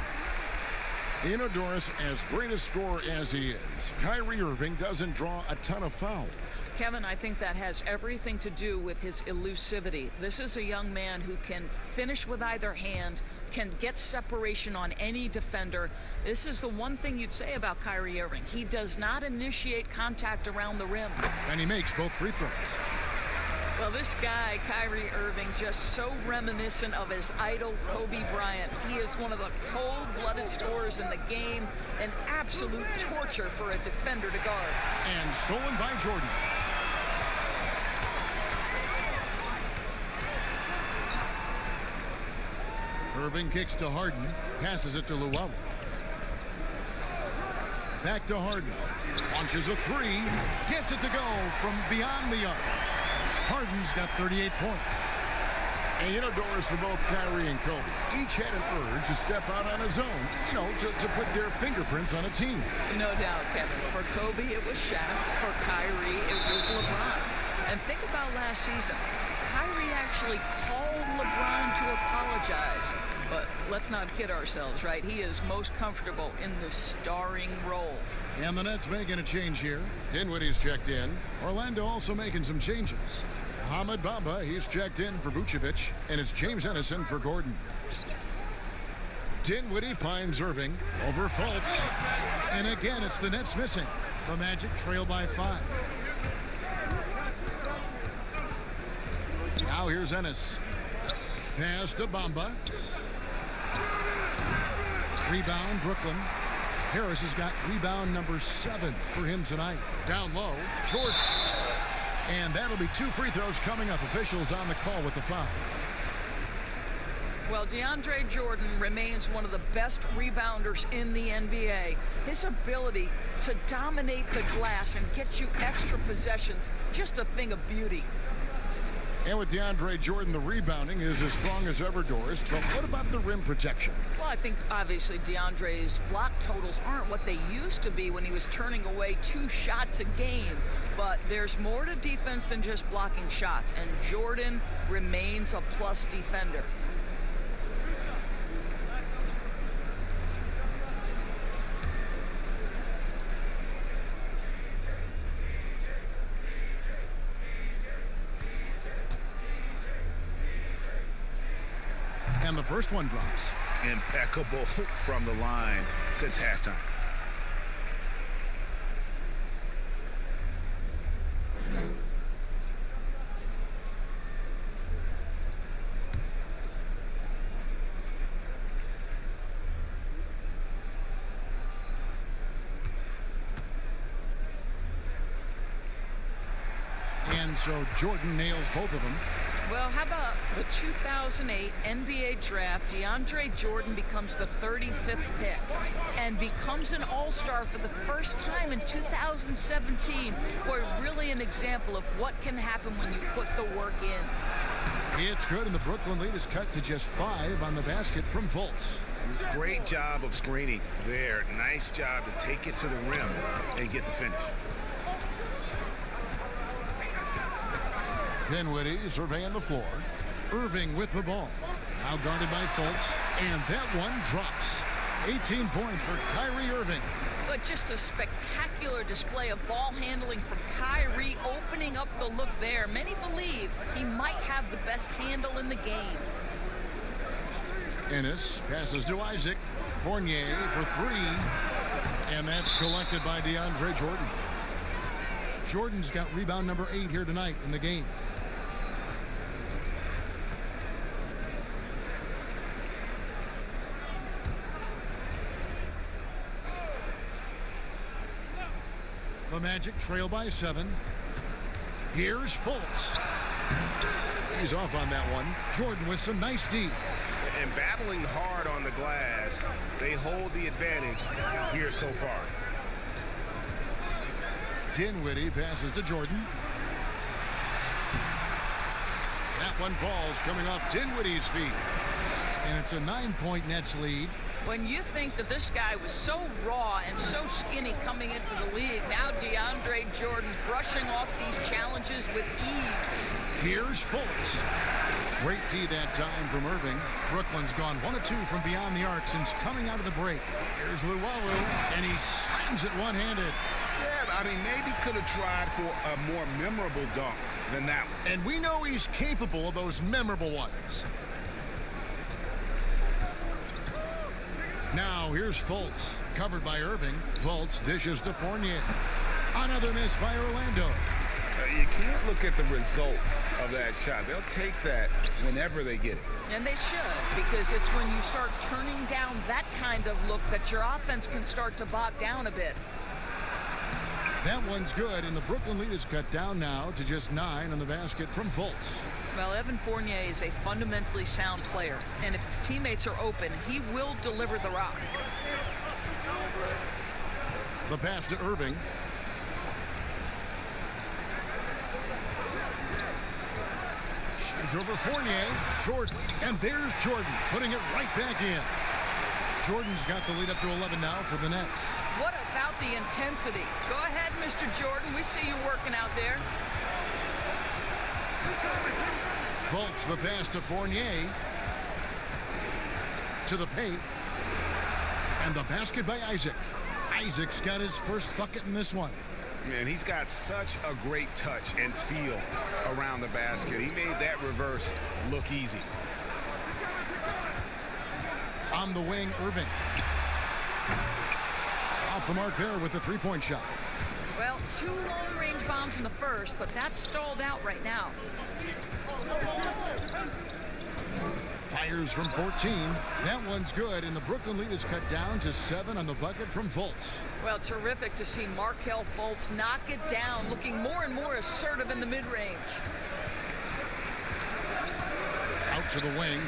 You know, Doris, as great a scorer as he is, Kyrie Irving doesn't draw a ton of fouls. Kevin, I think that has everything to do with his elusivity. This is a young man who can finish with either hand, can get separation on any defender. This is the one thing you'd say about Kyrie Irving. He does not initiate contact around the rim. And he makes both free throws. Well, this guy, Kyrie Irving, just so reminiscent of his idol, Kobe Bryant. He is one of the cold-blooded scorers in the game, an absolute torture for a defender to guard. And stolen by Jordan. Irving kicks to Harden, passes it to Luau. Back to Harden. Launches a three, gets it to go from beyond the arc. Harden's got 38 points. And you know, Doris, for both Kyrie and Kobe, each had an urge to step out on his own, you know, to put their fingerprints on a team. No doubt, Kevin. For Kobe, it was Shaq. For Kyrie, it was LeBron. And think about last season. Kyrie actually called LeBron to apologize. But let's not kid ourselves, right? He is most comfortable in the starring role. And the Nets making a change here. Dinwiddie's checked in. Orlando also making some changes. Mohamed Bamba, he's checked in for Vucevic, and it's James Ennison for Gordon. Dinwiddie finds Irving over Fultz. And again, it's the Nets missing. The Magic trail by 5. Now here's Ennis. Pass to Bamba. Rebound, Brooklyn. Harris has got rebound number 7 for him tonight. Down low, Jordan. And that'll be 2 free throws coming up. Officials on the call with the foul. Well, DeAndre Jordan remains one of the best rebounders in the NBA. His ability to dominate the glass and get you extra possessions, just a thing of beauty. And with DeAndre Jordan, the rebounding is as strong as ever, Doris. But what about the rim protection? Well, I think obviously DeAndre's block totals aren't what they used to be when he was turning away 2 shots a game. But there's more to defense than just blocking shots. And Jordan remains a plus defender. And the first one drops. Impeccable from the line since halftime. And so Jordan nails both of them. Well, how about the 2008 NBA draft? DeAndre Jordan becomes the 35th pick and becomes an all-star for the first time in 2017. Boy, really an example of what can happen when you put the work in. It's good, and the Brooklyn lead is cut to just 5 on the basket from Fultz. Great job of screening there. Nice job to take it to the rim and get the finish. Dinwiddie surveying the floor. Irving with the ball. Now guarded by Fultz. And that one drops. 18 points for Kyrie Irving. But just a spectacular display of ball handling from Kyrie, opening up the look there. Many believe he might have the best handle in the game. Ennis passes to Isaac. Fournier for 3. And that's collected by DeAndre Jordan. Jordan's got rebound number 8 here tonight in the game. The Magic trail by 7. Here's Fultz. He's off on that one. Jordan with some nice D. And battling hard on the glass, they hold the advantage here so far. Dinwiddie passes to Jordan. Now one falls coming off Dinwiddie's feet. And it's a 9-point Nets lead. When you think that this guy was so raw and so skinny coming into the league, now DeAndre Jordan brushing off these challenges with ease. Here's Fultz. Great D that time from Irving. Brooklyn's gone 1 of 2 from beyond the arc since coming out of the break. Here's Luwawu, and he slams it one-handed. Yeah, I mean, maybe could have tried for a more memorable dunk than that one. And we know he's capable of those memorable ones. Now here's Fultz, covered by Irving. Fultz dishes to Fournier. Another miss by Orlando. You can't look at the result of that shot. They'll take that whenever they get it. And they should, because it's when you start turning down that kind of look that your offense can start to bog down a bit. That one's good, and the Brooklyn lead is cut down now to just 9 on the basket from Fultz. Well, Evan Fournier is a fundamentally sound player, and if his teammates are open, he will deliver the rock. The pass to Irving. Shades over Fournier. Jordan. And there's Jordan putting it right back in. Jordan's got the lead up to 11 now for the Nets. What about the intensity? Go ahead, Mr. Jordan. We see you working out there. Fultz, the pass to Fournier. To the paint. And the basket by Isaac. Isaac's got his first bucket in this one. Man, he's got such a great touch and feel around the basket. He made that reverse look easy. On the wing, Irving. Off the mark there with the three-point shot. Well, 2 long-range bombs in the first, but that's stalled out right now. Fires from 14. That one's good, and the Brooklyn lead is cut down to 7 on the bucket from Fultz. Well, terrific to see Markelle Fultz knock it down, looking more and more assertive in the mid-range. Out to the wing.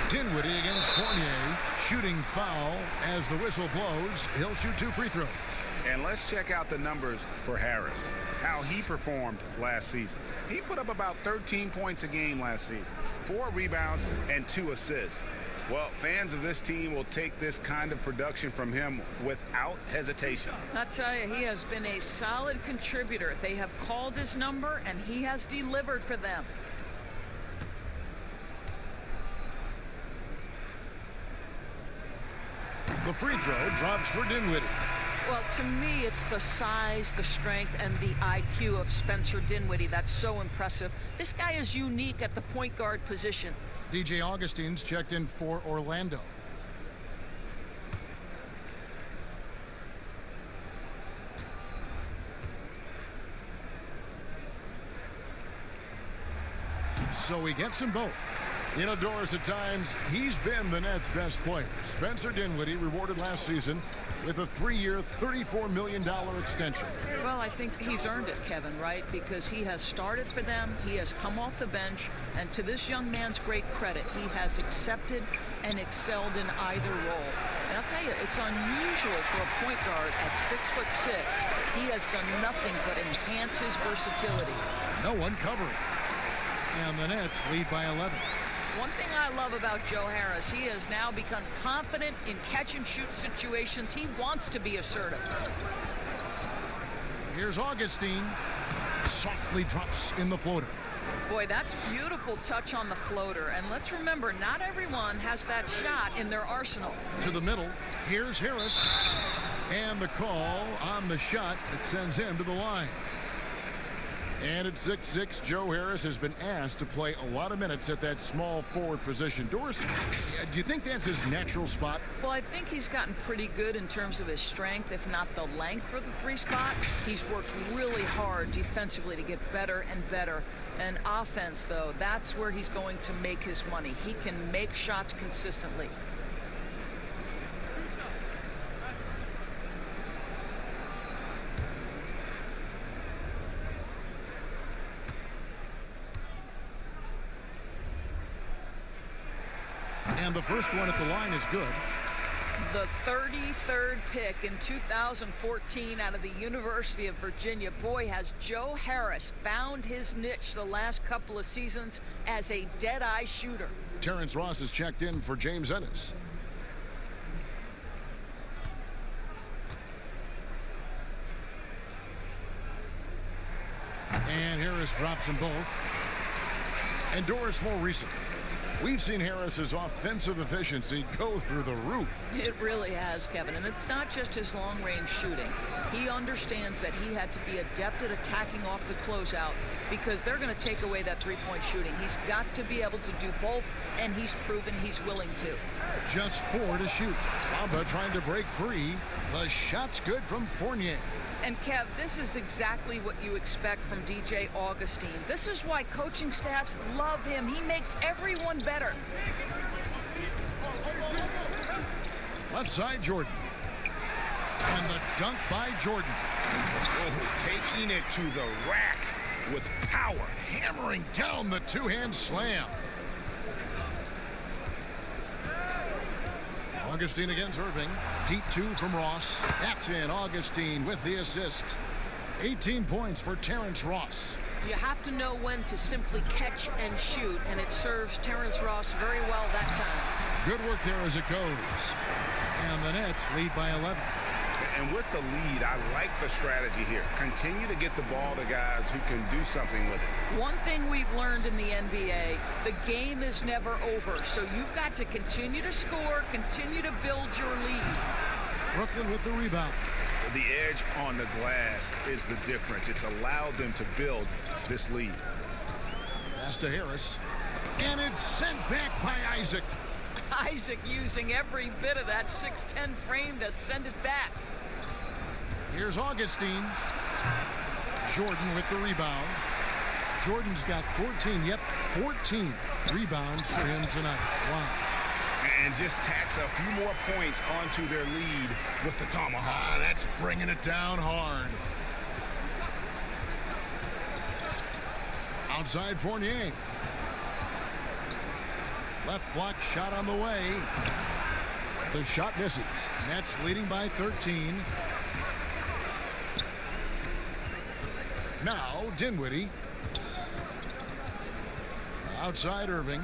Dinwiddie against Fournier. Shooting foul as the whistle blows. He'll shoot 2 free throws. And let's check out the numbers for Harris, how he performed last season. He put up about 13 points a game last season, 4 rebounds and 2 assists. Well, fans of this team will take this kind of production from him without hesitation. I tell you, he has been a solid contributor. They have called his number, and he has delivered for them. The free throw drops for Dinwiddie. Well, to me, it's the size, the strength, and the IQ of Spencer Dinwiddie that's so impressive. This guy is unique at the point guard position. DJ Augustine's checked in for Orlando. So he gets them both. Indoors at times, he's been the Nets' best player. Spencer Dinwiddie rewarded last season with a 3-year, $34 million extension. Well, I think he's earned it, Kevin, right? Because he has started for them, he has come off the bench, and to this young man's great credit, he has accepted and excelled in either role. And I'll tell you, it's unusual for a point guard at 6'6". He has done nothing but enhance his versatility. No one covering. And the Nets lead by 11. One thing I love about Joe Harris, he has now become confident in catch-and-shoot situations. He wants to be assertive. Here's Augustine. Softly drops in the floater. Boy, that's beautiful touch on the floater. And let's remember, not everyone has that shot in their arsenal. To the middle. Here's Harris. And the call on the shot that sends him to the line. And at 6'6", Joe Harris has been asked to play a lot of minutes at that small forward position. Dorsey, do you think that's his natural spot? Well, I think he's gotten pretty good in terms of his strength, if not the length for the 3 spot. He's worked really hard defensively to get better and better. And offense, though, that's where he's going to make his money. He can make shots consistently. And the first one at the line is good. The 33rd pick in 2014 out of the University of Virginia. Boy, has Joe Harris found his niche the last couple of seasons as a dead-eye shooter. Terrence Ross is checked in for James Ennis. And Harris drops them both. And Doris, more recent. We've seen Harris's offensive efficiency go through the roof. It really has, Kevin, and it's not just his long-range shooting. He understands that he had to be adept at attacking off the closeout because they're going to take away that three-point shooting. He's got to be able to do both, and he's proven he's willing to. Just 4 to shoot. Bamba trying to break free. The shot's good from Fournier. And Kev, this is exactly what you expect from DJ Augustine. This is why coaching staffs love him. He makes everyone better. Left side, Jordan. And the dunk by Jordan. Oh, taking it to the rack with power. Hammering down the two-hand slam. Augustine against Irving. Deep 2 from Ross. That's in. Augustine with the assist. 18 points for Terrence Ross. You have to know when to simply catch and shoot, and it serves Terrence Ross very well that time. Good work there as it goes. And the Nets lead by 11. And with the lead, I like the strategy here. Continue to get the ball to guys who can do something with it. One thing we've learned in the NBA, the game is never over. So you've got to continue to score, continue to build your lead. Brooklyn with the rebound. The edge on the glass is the difference. It's allowed them to build this lead. Pass to Harris. And it's sent back by Isaac. Isaac using every bit of that 6'10" frame to send it back. Here's Augustine. Jordan with the rebound. Jordan's got 14 rebounds for him tonight. Wow. And just tacks a few more points onto their lead with the tomahawk. That's bringing it down hard. Outside Fournier. Left block shot on the way. The shot misses. Nets leading by 13. Now Dinwiddie. Outside Irving.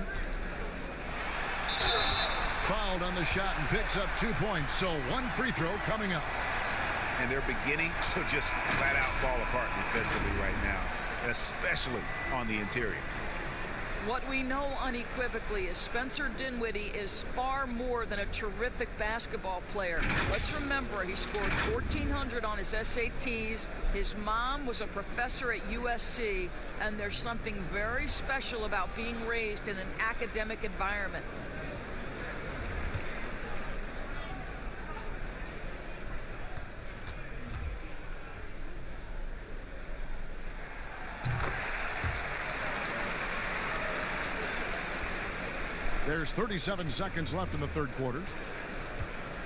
Fouled on the shot and picks up 2 points. So 1 free throw coming up. And they're beginning to just flat out fall apart defensively right now, especially on the interior. What we know unequivocally is Spencer Dinwiddie is far more than a terrific basketball player. Let's remember, he scored 1,400 on his SATs. His mom was a professor at USC, and there's something very special about being raised in an academic environment. There's 37 seconds left in the third quarter.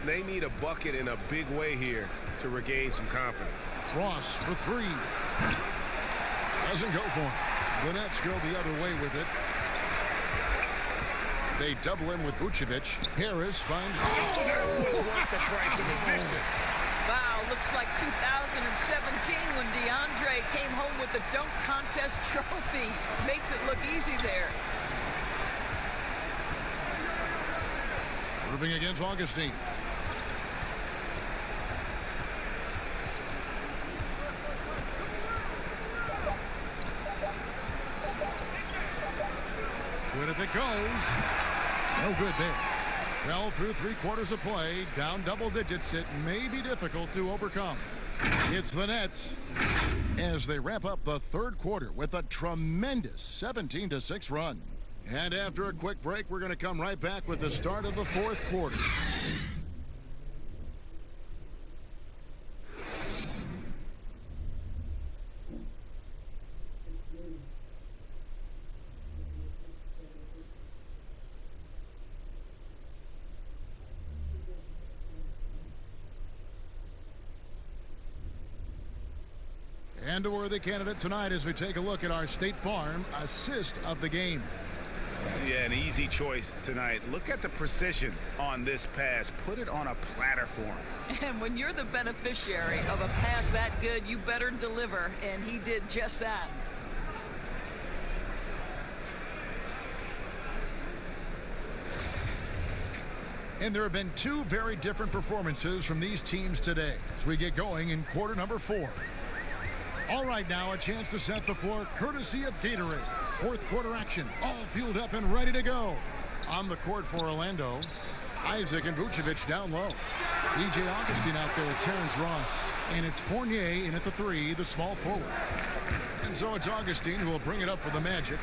They need a bucket in a big way here to regain some confidence. Ross for 3. Doesn't go for him. The Nets go the other way with it. They double him with Vucevic. Harris finds... What's the price of admission? Wow, looks like 2017 when DeAndre came home with the dunk contest trophy. Makes it look easy there. Irving against Augustine. Good if it goes. No good there. Well, through 3 quarters of play, down double digits, it may be difficult to overcome. It's the Nets as they wrap up the third quarter with a tremendous 17-6 run. And after a quick break, we're going to come right back with the start of the fourth quarter. And a worthy candidate tonight as we take a look at our State Farm assist of the game. Yeah, an easy choice tonight. Look at the precision on this pass. Put it on a platter for him. And when you're the beneficiary of a pass that good, you better deliver, and he did just that. And there have been two very different performances from these teams today as we get going in quarter number 4. All right, now a chance to set the floor courtesy of Gatorade. Fourth quarter action, all fueled up and ready to go. On the court for Orlando, Isaac and Vucevic down low. DJ Augustin out there with Terrence Ross. And it's Fournier in at the 3, the small forward. And so it's Augustin who will bring it up for the Magic.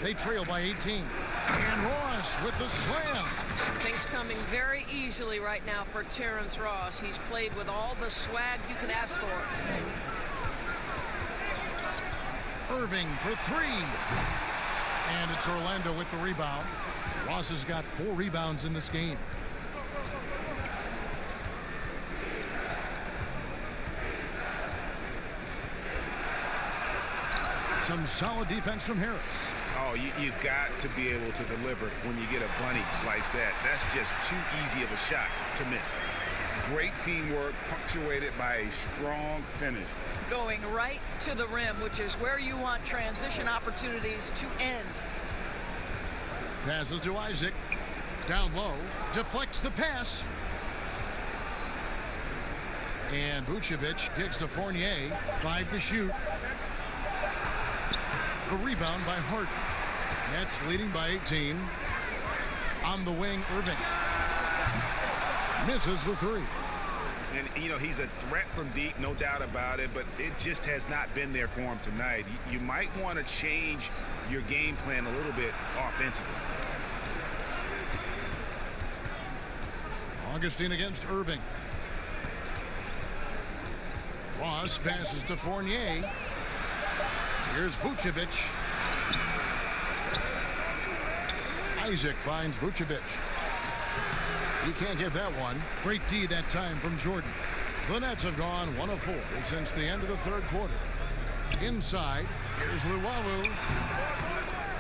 They trail by 18. And Ross with the slam. Things coming very easily right now for Terrence Ross. He's played with all the swag you can ask for. Irving for 3. And it's Orlando with the rebound. Ross has got 4 rebounds in this game. Some solid defense from Harris. Oh, you've got to be able to deliver when you get a bunny like that. That's just too easy of a shot to miss. Great teamwork punctuated by a strong finish. Going right to the rim, which is where you want transition opportunities to end. Passes to Isaac. Down low. Deflects the pass. And Vucevic kicks to Fournier. 5 to shoot. The rebound by Harden. Nets leading by 18. On the wing, Irving. Misses the 3. And, you know, he's a threat from deep, no doubt about it, but it just has not been there for him tonight. You might want to change your game plan a little bit offensively. Augustin against Irving. Ross passes to Fournier. Here's Vucevic. Isaac finds Vucevic. He can't get that one. Great D that time from Jordan. The Nets have gone 1 of 4 since the end of the third quarter. Inside, here's Luwawu.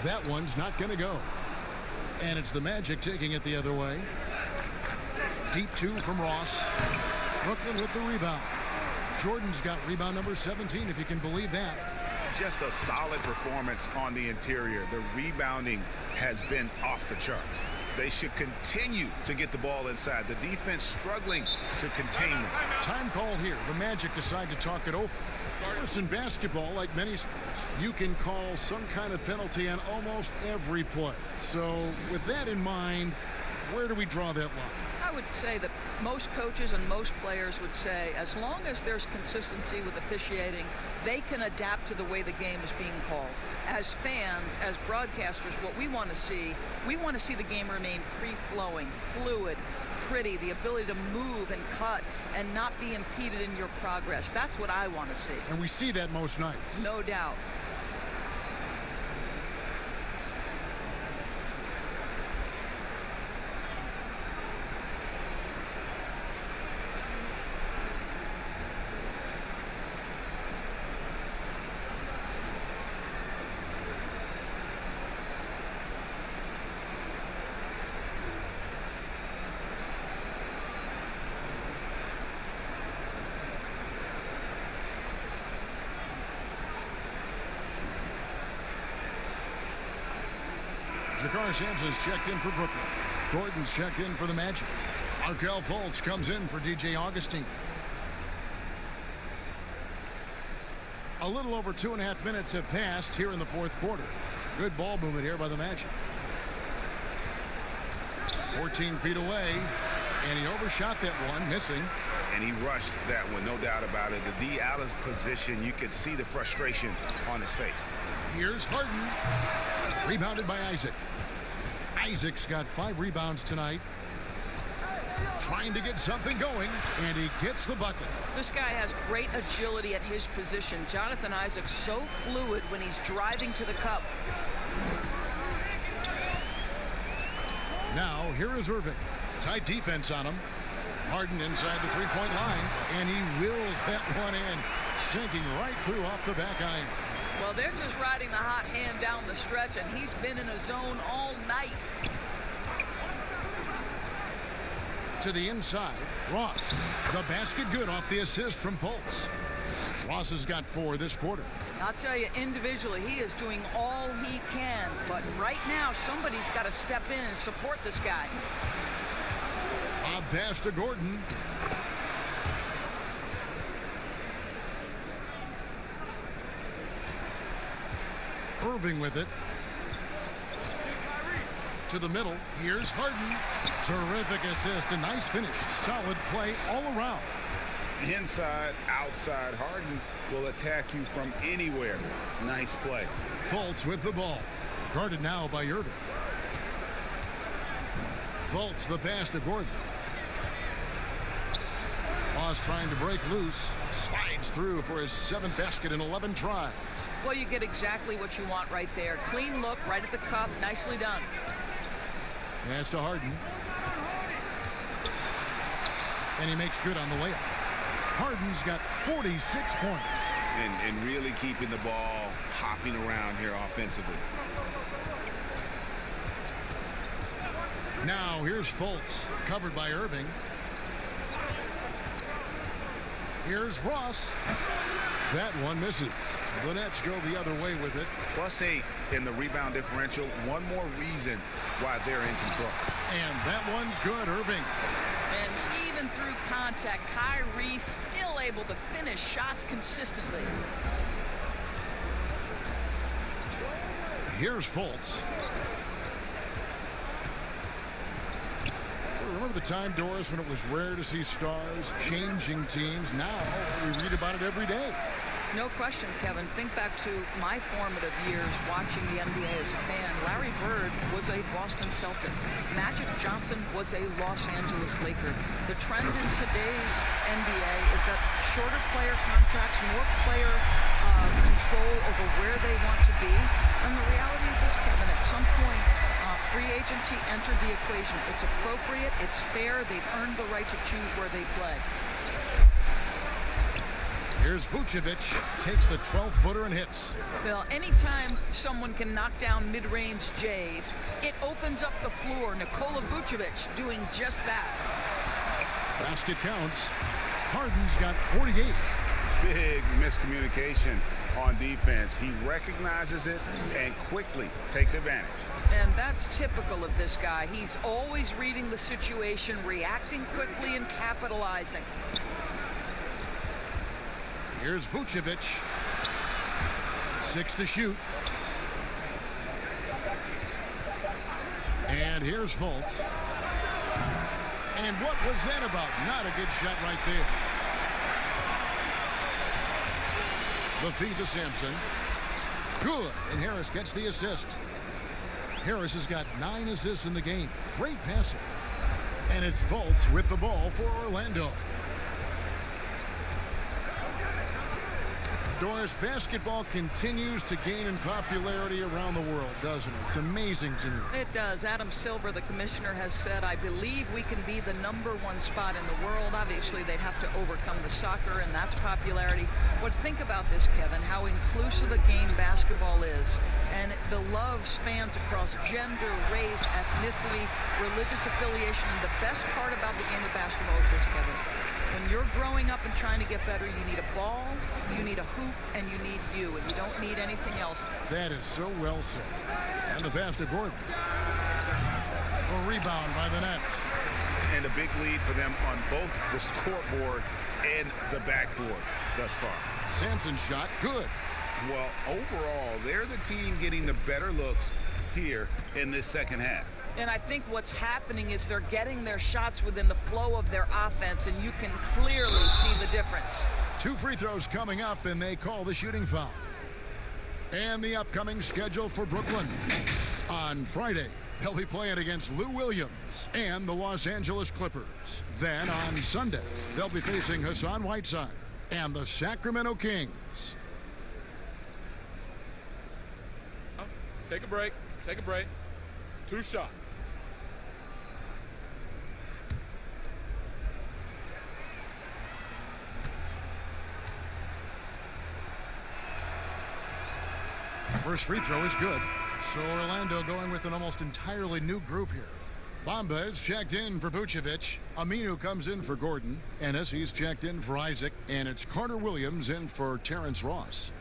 That one's not going to go. And it's the Magic taking it the other way. Deep 2 from Ross. Brooklyn with the rebound. Jordan's got rebound number 17, if you can believe that. Just a solid performance on the interior. The rebounding has been off the charts. They should continue to get the ball inside. The defense struggling to contain them. Time call here. The Magic decide to talk it over. First, in basketball, like many sports, you can call some kind of penalty on almost every play. So with that in mind, where do we draw that line? I would say that most coaches and most players would say as long as there's consistency with officiating, they can adapt to the way the game is being called. As fans, as broadcasters, what we want to see the game remain free-flowing, fluid, pretty, the ability to move and cut and not be impeded in your progress. That's what I want to see. And we see that most nights. No doubt. Jakar Sampson's checked in for Brooklyn. Gordon's checked in for the Magic. Markelle Fultz comes in for DJ Augustin. A little over 2.5 minutes have passed here in the fourth quarter. Good ball movement here by the Magic. 14 feet away, and he overshot that one, missing. And he rushed that one, no doubt about it. The D out of position, you could see the frustration on his face. Here's Harden. Rebounded by Isaac. Isaac's got 5 rebounds tonight. Trying to get something going, and he gets the bucket. This guy has great agility at his position. Jonathan Isaac's so fluid when he's driving to the cup. Now, here is Irving. Tight defense on him. Harden inside the three-point line, and he wills that one in, sinking right through off the back iron. Well, they're just riding the hot hand down the stretch, and he's been in a zone all night. To the inside, Ross. The basket good off the assist from Fultz. Ross has got 4 this quarter. I'll tell you, individually, he is doing all he can. But right now, somebody's got to step in and support this guy. A pass to Gordon. Irving with it. To the middle. Here's Harden. Terrific assist. A nice finish. Solid play all around. Inside, outside, Harden will attack you from anywhere. Nice play. Fultz with the ball. Guarded now by Irving. Fultz the pass to Gordon. Ross trying to break loose. Slides through for his 7th basket in 11 tries. Well, you get exactly what you want right there. Clean look, right at the cup. Nicely done. Pass to Harden. And he makes good on the layup. Harden's got 46 points. And really keeping the ball hopping around here offensively. Now here's Fultz, covered by Irving. Here's Ross. That one misses. The Nets go the other way with it. +8 in the rebound differential. One more reason why they're in control. And that one's good, Irving. And even through contact, Kyrie still able to finish shots consistently. Here's Fultz. Remember the time, Doris, when it was rare to see stars changing teams? Now we read about it every day. No question, Kevin. Think back to my formative years watching the NBA as a fan. Larry Bird was a Boston Celtic. Magic Johnson was a Los Angeles Laker. The trend in today's NBA is that shorter player contracts, more player control over where they want to be. And the reality is this, Kevin, at some point, free agency entered the equation. It's appropriate, it's fair, they've earned the right to choose where they play. Here's Vucevic, takes the 12-footer and hits. Well, anytime someone can knock down mid-range Jays, it opens up the floor. Nikola Vucevic doing just that. Basket counts. Harden's got 48. Big miscommunication on defense. He recognizes it and quickly takes advantage. And that's typical of this guy. He's always reading the situation, reacting quickly and capitalizing. Here's Vucevic. 6 to shoot. And here's Fultz. And what was that about? Not a good shot right there. The feed to Sampson. Good. And Harris gets the assist. Harris has got 9 assists in the game. Great passing. And it's Fultz with the ball for Orlando. Doris, basketball continues to gain in popularity around the world, doesn't it? It's amazing to me. It does. Adam Silver, the commissioner, has said, I believe we can be the #1 spot in the world. Obviously, they'd have to overcome the soccer, and that's popularity. But think about this, Kevin, how inclusive a game basketball is. And the love spans across gender, race, ethnicity, religious affiliation. And the best part about the game of basketball is this, Kevin. When you're growing up and trying to get better, you need a ball, you need a hoop, and you need you, and you don't need anything else. That is so well said. And the pass to Gordon. A rebound by the Nets. And a big lead for them on both the scoreboard and the backboard thus far. Sampson's shot, good. Well, overall, they're the team getting the better looks here in this second half. And I think what's happening is they're getting their shots within the flow of their offense, and you can clearly see the difference. 2 free throws coming up, and they call the shooting foul. And the upcoming schedule for Brooklyn. On Friday, they'll be playing against Lou Williams and the Los Angeles Clippers. Then on Sunday, they'll be facing Hassan Whiteside and the Sacramento Kings. Take a break. Take a break. 2 shots. First free throw is good. So Orlando going with an almost entirely new group here. Bamba is checked in for Vucevic. Aminu comes in for Gordon. Ennis, he's checked in for Isaac. And it's Carter Williams in for Terrence Ross.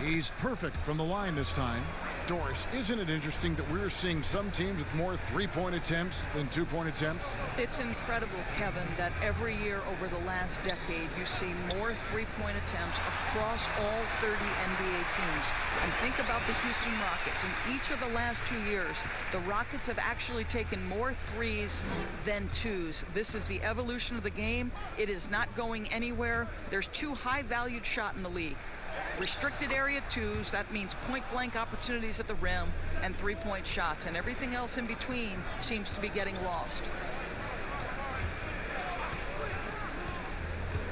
He's perfect from the line this time. Doris, isn't it interesting that we're seeing some teams with more three-point attempts than two-point attempts? It's incredible, Kevin, that every year over the last decade you see more three-point attempts across all 30 NBA teams. And think about the Houston Rockets. In each of the last 2 years, the Rockets have actually taken more threes than twos. This is the evolution of the game. It is not going anywhere. There's two high-valued shots in the league. Restricted area twos, that means point-blank opportunities at the rim, and three-point shots, and everything else in between seems to be getting lost.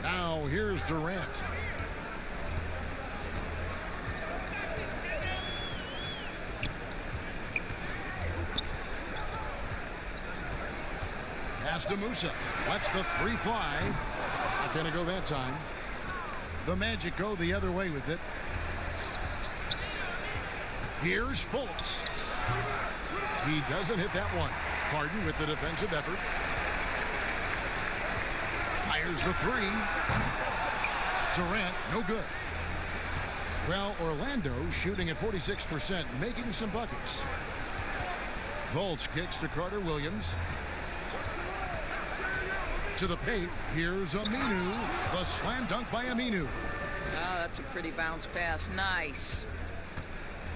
Now here's Durant. Pass to Musa. Lets the three fly. Not going to go that time. The Magic go the other way with it. Here's Fultz. He doesn't hit that one. Harden with the defensive effort. Fires the three. Durant, no good. Well, Orlando shooting at 46%, making some buckets. Fultz kicks to Carter Williams. To the paint. Here's Aminu. The slam dunk by Aminu. Oh, that's a pretty bounce pass. Nice.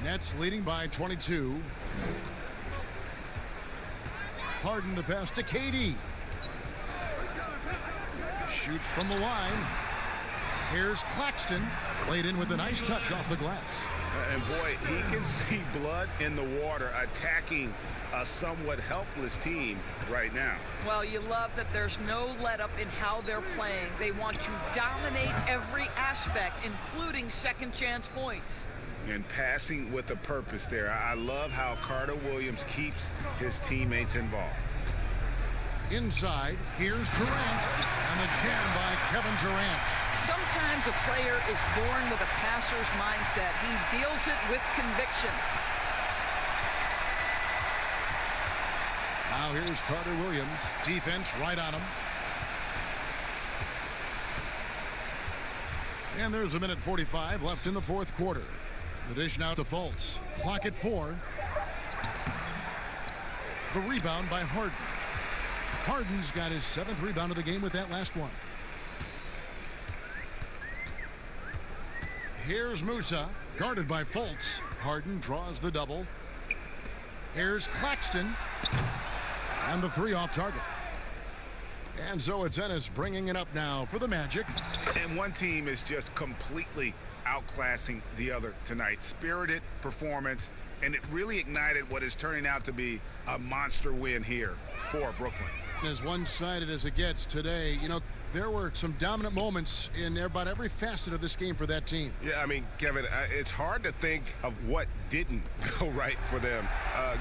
Nets leading by 22. Harden the pass to KD. Shoots from the line. Here's Claxton. Laid in with a nice touch off the glass. And boy, he can see blood in the water attacking a somewhat helpless team right now. Well, you love that there's no let up in how they're playing. They want to dominate every aspect, including second chance points. And passing with a purpose there. I love how Carter Williams keeps his teammates involved. Inside, here's Durant, and the jam by Kevin Durant. Sometimes a player is born with a passer's mindset. He deals it with conviction. Now here's Carter Williams. Defense right on him. And there's a minute 45 left in the fourth quarter. The dish now to Fultz. Clock at 4. The rebound by Harden. Harden's got his 7th rebound of the game with that last one. Here's Musa, guarded by Fultz. Harden draws the double. Here's Claxton. And the three off target. And so it's Ennis bringing it up now for the Magic. And one team is just completely outclassing the other tonight. Spirited performance, and it really ignited what is turning out to be a monster win here for Brooklyn. As one-sided as it gets today, you know, there were some dominant moments in about every facet of this game for that team. Yeah, I mean, Kevin, it's hard to think of what didn't go right for them.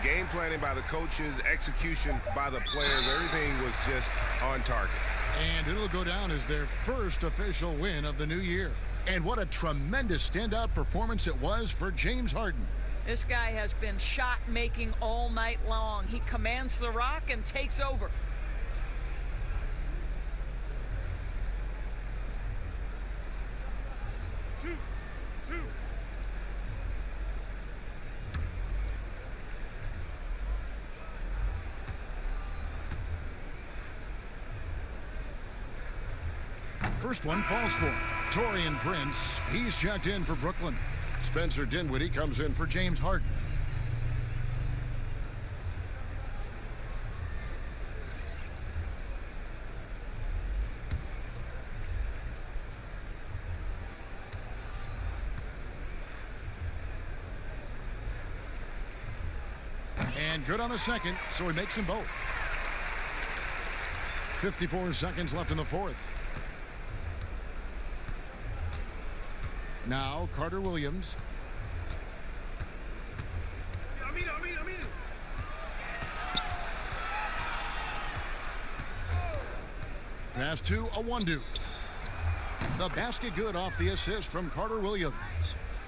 Game planning by the coaches, execution by the players, everything was just on target. And it'll go down as their first official win of the new year. And what a tremendous standout performance it was for James Harden. This guy has been shot-making all night long. He commands the rock and takes over. First one falls for Taurean Prince. He's checked in for Brooklyn. Spencer Dinwiddie comes in for James Harden. And good on the second, so he makes them both. 54 seconds left in the fourth. Now Carter Williams. Pass to Awandu. The basket good off the assist from Carter Williams.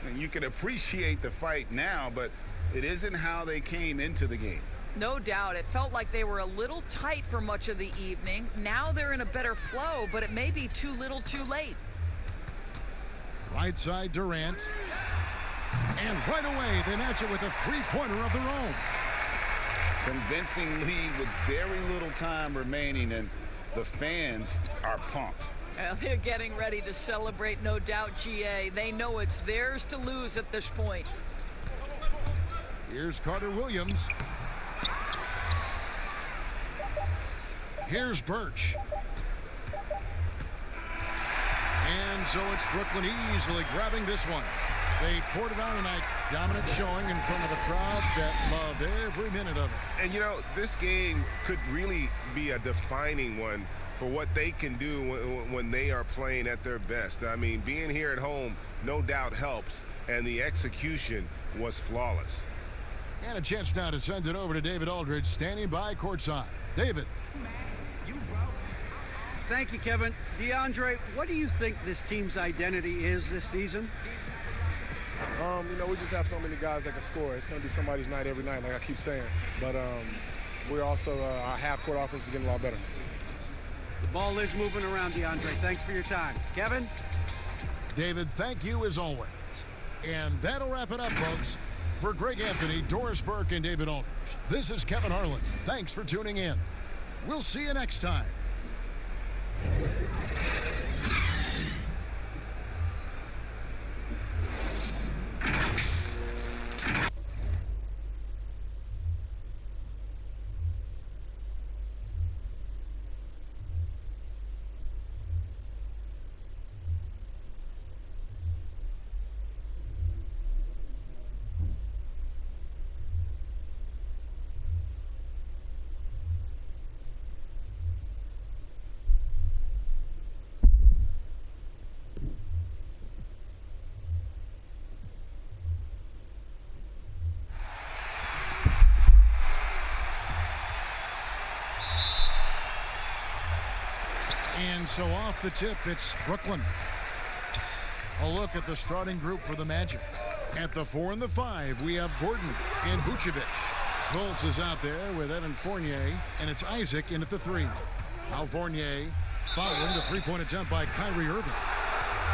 And you can appreciate the fight now, but it isn't how they came into the game. No doubt. It felt like they were a little tight for much of the evening. Now they're in a better flow, but it may be too little too late. Right side Durant. And right away they match it with a three-pointer of their own. Convincing lead with very little time remaining, and the fans are pumped. Well, they're getting ready to celebrate, no doubt, GA. They know it's theirs to lose at this point. Here's Carter Williams. Here's Birch. And so it's Brooklyn easily grabbing this one. They poured it on tonight. Dominant showing in front of a crowd that loved every minute of it. And, you know, this game could really be a defining one for what they can do when they are playing at their best. I mean, being here at home no doubt helps, and the execution was flawless. And a chance now to send it over to David Aldridge, standing by courtside. David. Thank you, Kevin. DeAndre, what do you think this team's identity is this season? You know, we just have so many guys that can score. It's going to be somebody's night every night, like I keep saying. But we're also, our half-court offense is getting a lot better. The ball is moving around, DeAndre. Thanks for your time. Kevin? David, thank you as always. And that'll wrap it up, folks. For Greg Anthony, Doris Burke, and David Aldridge, this is Kevin Harlan. Thanks for tuning in. We'll see you next time. And so off the tip, it's Brooklyn. A look at the starting group for the Magic. At the 4 and the 5, we have Gordon and Vucevic. Fultz is out there with Evan Fournier, and it's Isaac in at the 3. Now Fournier following the three-point attempt by Kyrie Irving.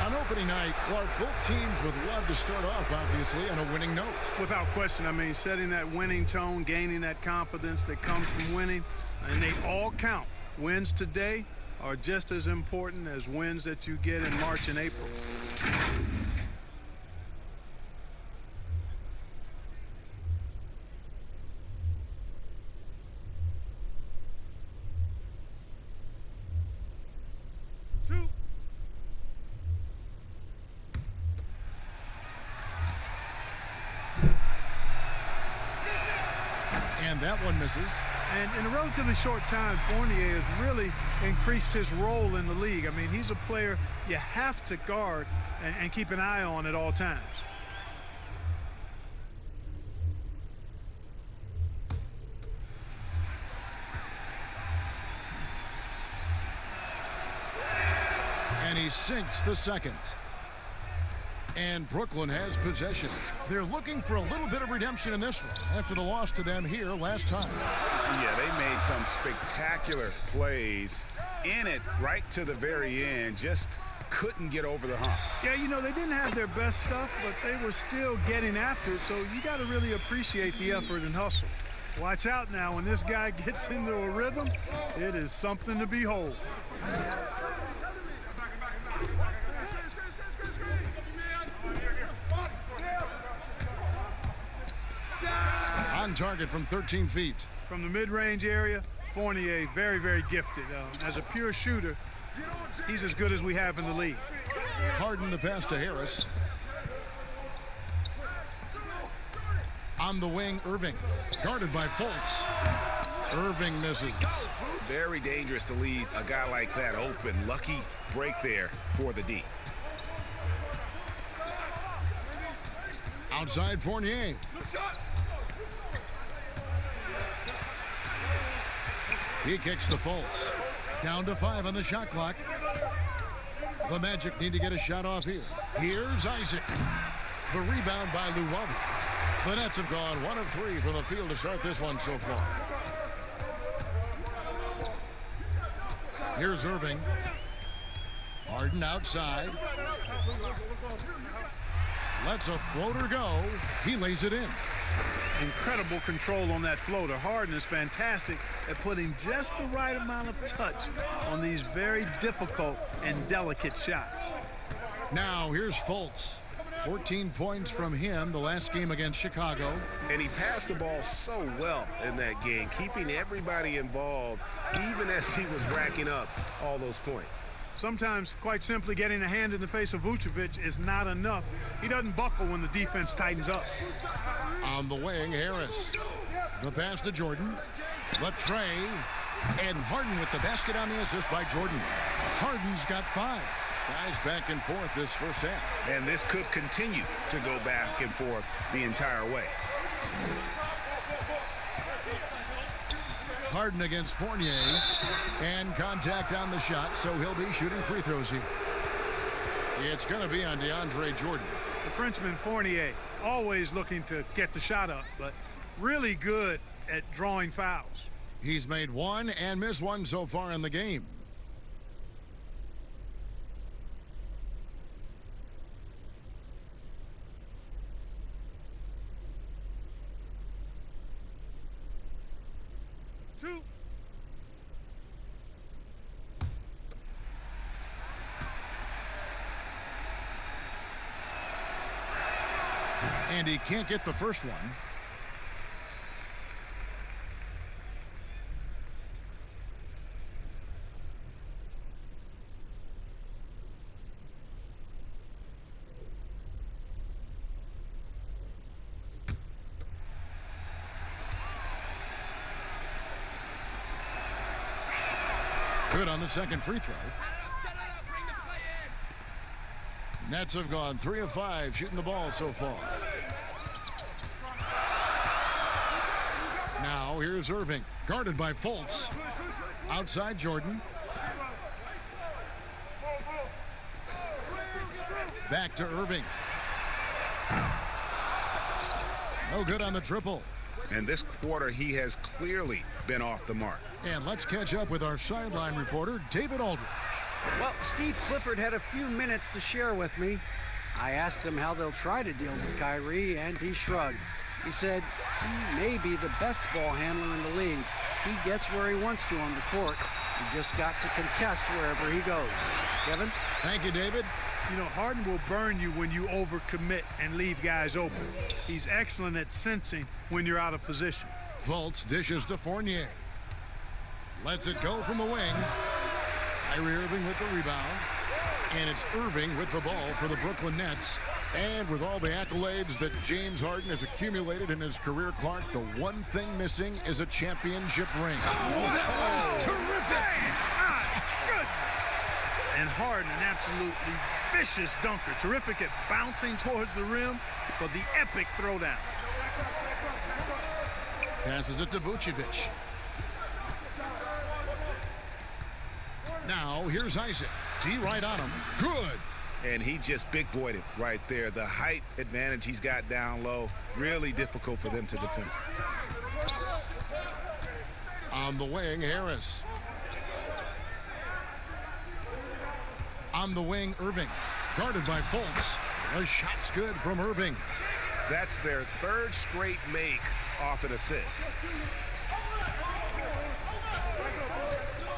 On opening night, Clark, both teams would love to start off, obviously, on a winning note. Without question. I mean, setting that winning tone, gaining that confidence that comes from winning, and they all count. Wins today are just as important as wins that you get in March and April. And that one misses. And in a relatively short time, Fournier has really increased his role in the league. I mean, he's a player you have to guard and keep an eye on at all times. And he sinks the second. And Brooklyn has possession. They're looking for a little bit of redemption in this one after the loss to them here last time. Yeah, they made some spectacular plays in it right to the very end. Just couldn't get over the hump. Yeah, you know, they didn't have their best stuff, but they were still getting after it. So you got to really appreciate the effort and hustle. Watch out now. When this guy gets into a rhythm, it is something to behold. On target from 13 feet. From the mid-range area, Fournier, very, very gifted. As a pure shooter, he's as good as we have in the league. Harden the pass to Harris. On the wing, Irving. Guarded by Fultz. Irving misses. Very dangerous to leave a guy like that open. Lucky break there for the D. Outside Fournier. He kicks to Fultz. Down to 5 on the shot clock. The Magic need to get a shot off here. Here's Isaac. The rebound by Luwawu. The Nets have gone 1 of 3 from the field to start this one so far. Here's Irving. Harden outside. Lets a floater go. He lays it in. Incredible control on that floater. Harden is fantastic at putting just the right amount of touch on these very difficult and delicate shots. Now here's Fultz. 14 points from him the last game against Chicago. And he passed the ball so well in that game, keeping everybody involved, even as he was racking up all those points. Sometimes, quite simply, getting a hand in the face of Vucevic is not enough. He doesn't buckle when the defense tightens up. On the wing, Harris. The pass to Jordan. The tray. And Harden with the basket on the assist by Jordan. Harden's got 5. Guys back and forth this first half. And this could continue to go back and forth the entire way. Harden against Fournier, and contact on the shot, so he'll be shooting free throws here. It's going to be on DeAndre Jordan. The Frenchman Fournier, always looking to get the shot up, but really good at drawing fouls. He's made 1 and missed 1 so far in the game. And he can't get the first one. Good on the second free throw. Nets have gone 3 of 5 shooting the ball so far. Now here's Irving, guarded by Fultz. Outside Jordan. Back to Irving. No good on the triple. And this quarter, he has clearly been off the mark. And let's catch up with our sideline reporter, David Aldridge. Well, Steve Clifford had a few minutes to share with me. I asked him how they'll try to deal with Kyrie, and he shrugged. He said he may be the best ball handler in the league. He gets where he wants to on the court. He just got to contest wherever he goes. Kevin? Thank you, David. You know, Harden will burn you when you overcommit and leave guys open. He's excellent at sensing when you're out of position. Fultz dishes to Fournier. Lets it go from the wing. Kyrie Irving with the rebound. And it's Irving with the ball for the Brooklyn Nets. And with all the accolades that James Harden has accumulated in his career, Clark, the one thing missing is a championship ring. Oh, that was terrific! Good. And Harden, an absolutely vicious dunker. Terrific at bouncing towards the rim, but the epic throwdown. Passes it to Vucevic. Now, here's Isaac. D right on him. Good. And he just big boyed it right there. The height advantage he's got down low, really difficult for them to defend. On the wing, Harris. On the wing, Irving. Guarded by Fultz. The shot's good from Irving. That's their 3rd straight make off an assist.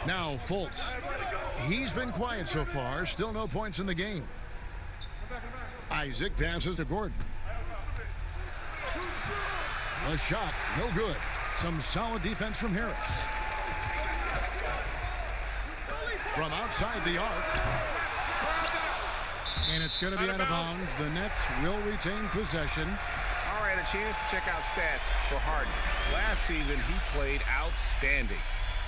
Now Fultz. He's been quiet so far. Still no points in the game. Isaac passes to Gordon. A shot, no good. Some solid defense from Harris. From outside the arc. And it's going to be out of bounds. The Nets will retain possession. All right, a chance to check out stats for Harden. Last season, he played outstanding.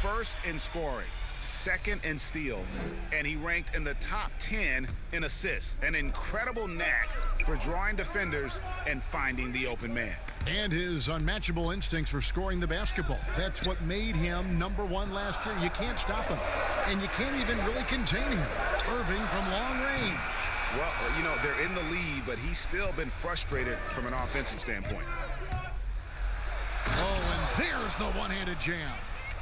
1st in scoring, second in steals, and he ranked in the top 10 in assists. An incredible knack for drawing defenders and finding the open man. And his unmatchable instincts for scoring the basketball. That's what made him #1 last year. You can't stop him, and you can't even really contain him. Irving from long range. Well, you know, they're in the lead, but he's still been frustrated from an offensive standpoint. Oh, and there's the one-handed jam.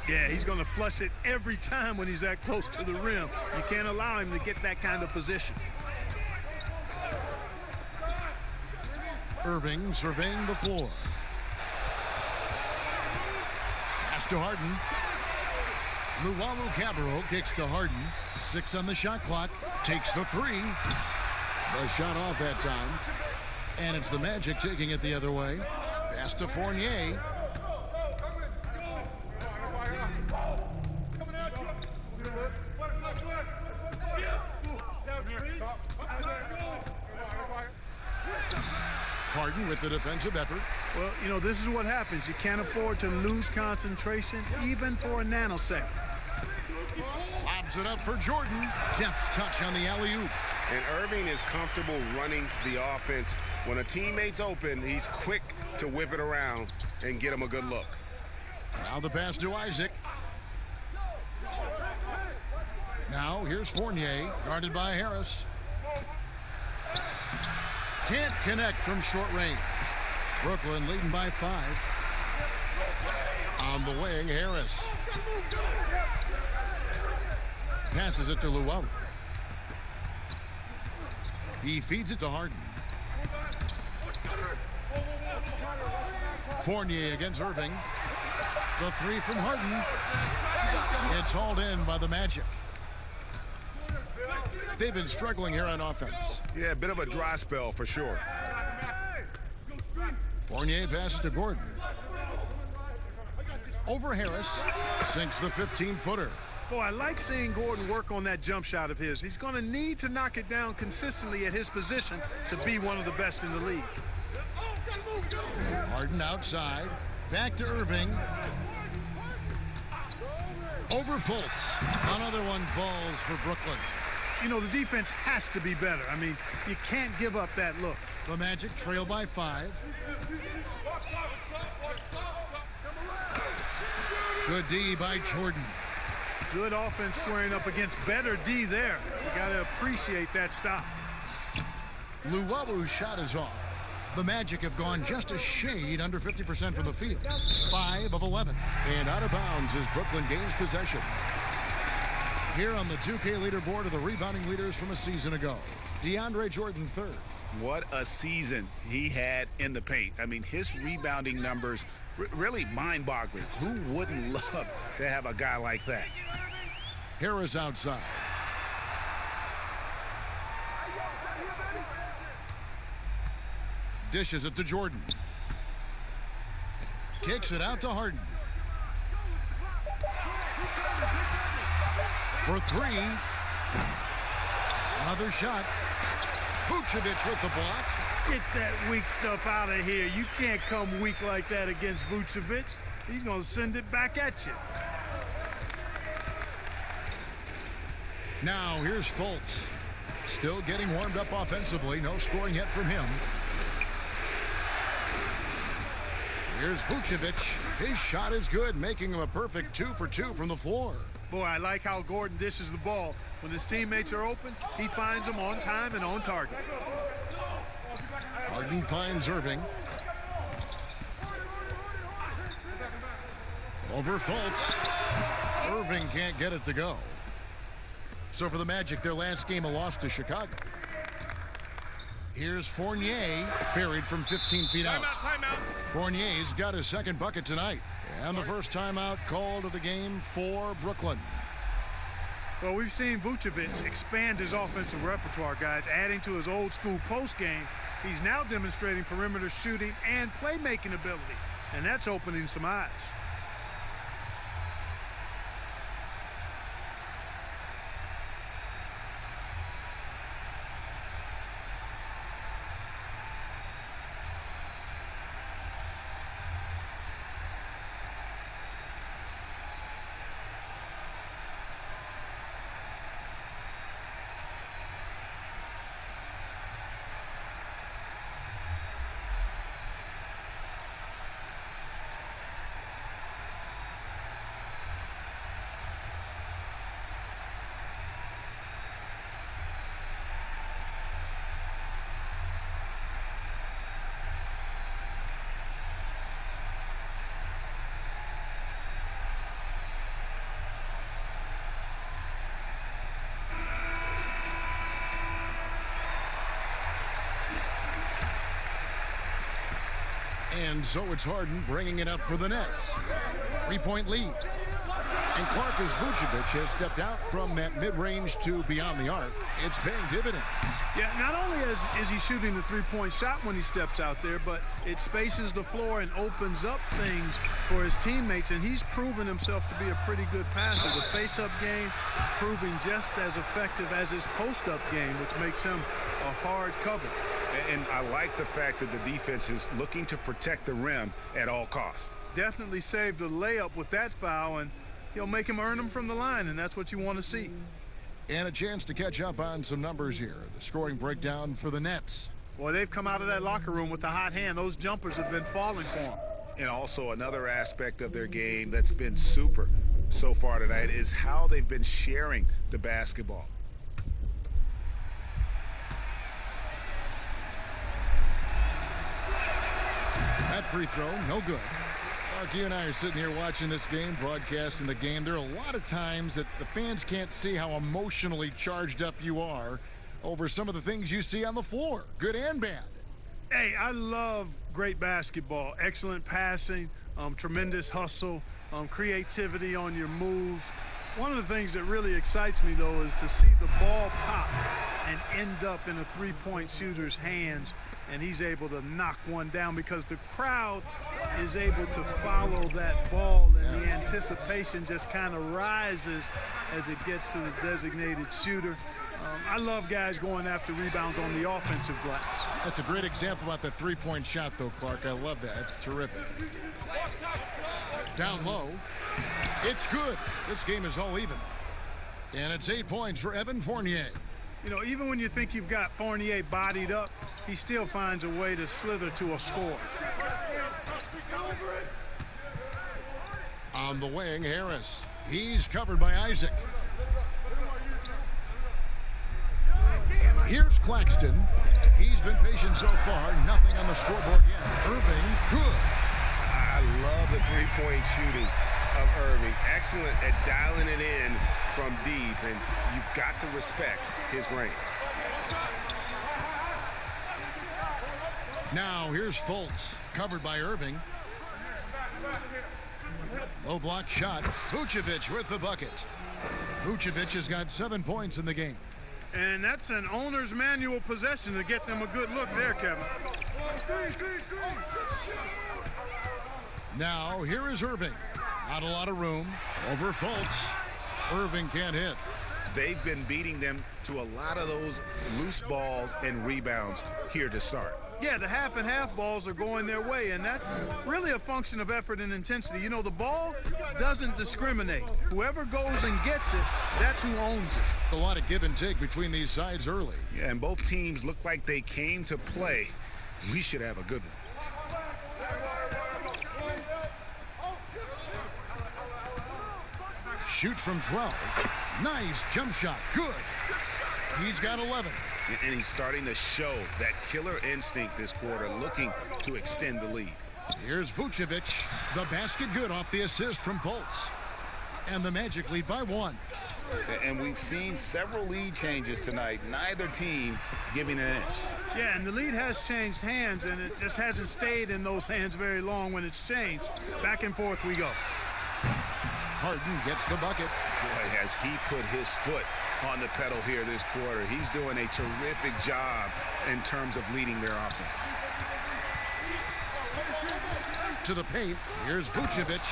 Yeah, he's going to flush it every time when he's that close to the rim. You can't allow him to get that kind of position. Irving surveying the floor. Pass to Harden. Luwawu-Cabarrot kicks to Harden. 6 on the shot clock. Takes the 3. The shot off that time. And it's the Magic taking it the other way. Pass to Fournier. Harden with the defensive effort. Well, you know, this is what happens. You can't afford to lose concentration even for a nanosecond. Lobs it up for Jordan. Deft touch on the alley-oop. And Irving is comfortable running the offense. When a teammate's open, he's quick to whip it around and get him a good look. Now the pass to Isaac. Now here's Fournier, guarded by Harris. Can't connect from short range. Brooklyn leading by 5. On the way, Harris. Passes it to Luwawu. He feeds it to Harden. Fournier against Irving. The 3 from Harden. It's hauled in by the Magic. They've been struggling here on offense. Yeah, a bit of a dry spell for sure. Fournier passes to Gordon. Over Harris. Sinks the 15-footer. Boy, I like seeing Gordon work on that jump shot of his. He's going to need to knock it down consistently at his position to be one of the best in the league. Harden outside. Back to Irving. Over Fultz. Another one falls for Brooklyn. You know, the defense has to be better. I mean, you can't give up that look. The Magic trail by 5. Good D by Jordan. Good offense squaring up against better D there. You got to appreciate that stop. Luwabu's shot is off. The Magic have gone just a shade under 50% from the field. 5 of 11. And out of bounds as Brooklyn gains possession. Here on the 2K leaderboard are the rebounding leaders from a season ago. DeAndre Jordan 3rd. What a season he had in the paint. I mean, his rebounding numbers really mind-boggling. Who wouldn't love to have a guy like that? Harris outside. Dishes it to Jordan. Kicks it out to Harden. For 3. Another shot. Vucevic with the block. Get that weak stuff out of here. You can't come weak like that against Vucevic. He's going to send it back at you. Now here's Fultz. Still getting warmed up offensively. No scoring yet from him. Here's Vucevic. His shot is good, making him a perfect 2 for 2 from the floor. Boy, I like how Gordon dishes the ball. When his teammates are open, he finds them on time and on target. Harden finds Irving. Over Fultz. Irving can't get it to go. So for the Magic, their last game a loss to Chicago. Here's Fournier, buried from 15 feet out. Timeout. Fournier's got his second bucket tonight. And the first timeout called of the game for Brooklyn. Well, we've seen Vucevic expand his offensive repertoire, guys, adding to his old school post game. He's now demonstrating perimeter shooting and playmaking ability, and that's opening some eyes. And so it's Harden bringing it up for the Nets. 3-point lead. And Clark, as Vucevic has stepped out from that mid-range to beyond the arc, it's paying dividends. Yeah, not only is he shooting the three-point shot when he steps out there, but it spaces the floor and opens up things for his teammates, and he's proven himself to be a pretty good passer. The face-up game proving just as effective as his post-up game, which makes him a hard cover. And I like the fact that the defense is looking to protect the rim at all costs. Definitely saved the layup with that foul, and he'll make him earn them from the line, and that's what you want to see. And a chance to catch up on some numbers here. The scoring breakdown for the Nets. Boy, they've come out of that locker room with the hot hand. Those jumpers have been falling for them. And also another aspect of their game that's been super so far tonight is how they've been sharing the basketball. That free throw, no good. Mark, you and I are sitting here watching this game, broadcasting the game. There are a lot of times that the fans can't see how emotionally charged up you are over some of the things you see on the floor, good and bad. Hey, I love great basketball. Excellent passing, tremendous hustle, creativity on your moves. One of the things that really excites me, though, is to see the ball pop and end up in a three-point shooter's hands, and he's able to knock one down because the crowd is able to follow that ball, and the anticipation just kind of rises as it gets to the designated shooter. I love guys going after rebounds on the offensive glass. That's a great example about that three-point shot, though, Clark. I love that. It's terrific. Down low. It's good. This game is all even. And it's 8 points for Evan Fournier. You know, even when you think you've got Fournier bodied up, he still finds a way to slither to a score. On the wing, Harris. He's covered by Isaac. Here's Claxton. He's been patient so far. Nothing on the scoreboard yet. Irving, good. I love the three-point shooting of Irving. Excellent at dialing it in from deep, and you've got to respect his range. Now here's Fultz, covered by Irving. Low block shot. Vucevic with the bucket. Vucevic has got 7 points in the game. And that's an owner's manual possession to get them a good look there, Kevin. Now here is Irving. Not a lot of room. Over Fultz. Irving can't hit. They've been beating them to a lot of those loose balls and rebounds here to start. Yeah, the half and half balls are going their way, and that's really a function of effort and intensity. You know, the ball doesn't discriminate. Whoever goes and gets it, that's who owns it. A lot of give and take between these sides early. Yeah, and both teams look like they came to play. We should have a good one. Shoots from 12. Nice jump shot. Good. He's got 11. And he's starting to show that killer instinct this quarter, looking to extend the lead. Here's Vucevic. The basket good off the assist from Fultz. And the Magic lead by 1. And we've seen several lead changes tonight. Neither team giving an inch. Yeah, and the lead has changed hands, and it just hasn't stayed in those hands very long when it's changed. Back and forth we go. Harden gets the bucket. Boy, has he put his foot on the pedal here this quarter. He's doing a terrific job in terms of leading their offense. To the paint, here's Vucevic,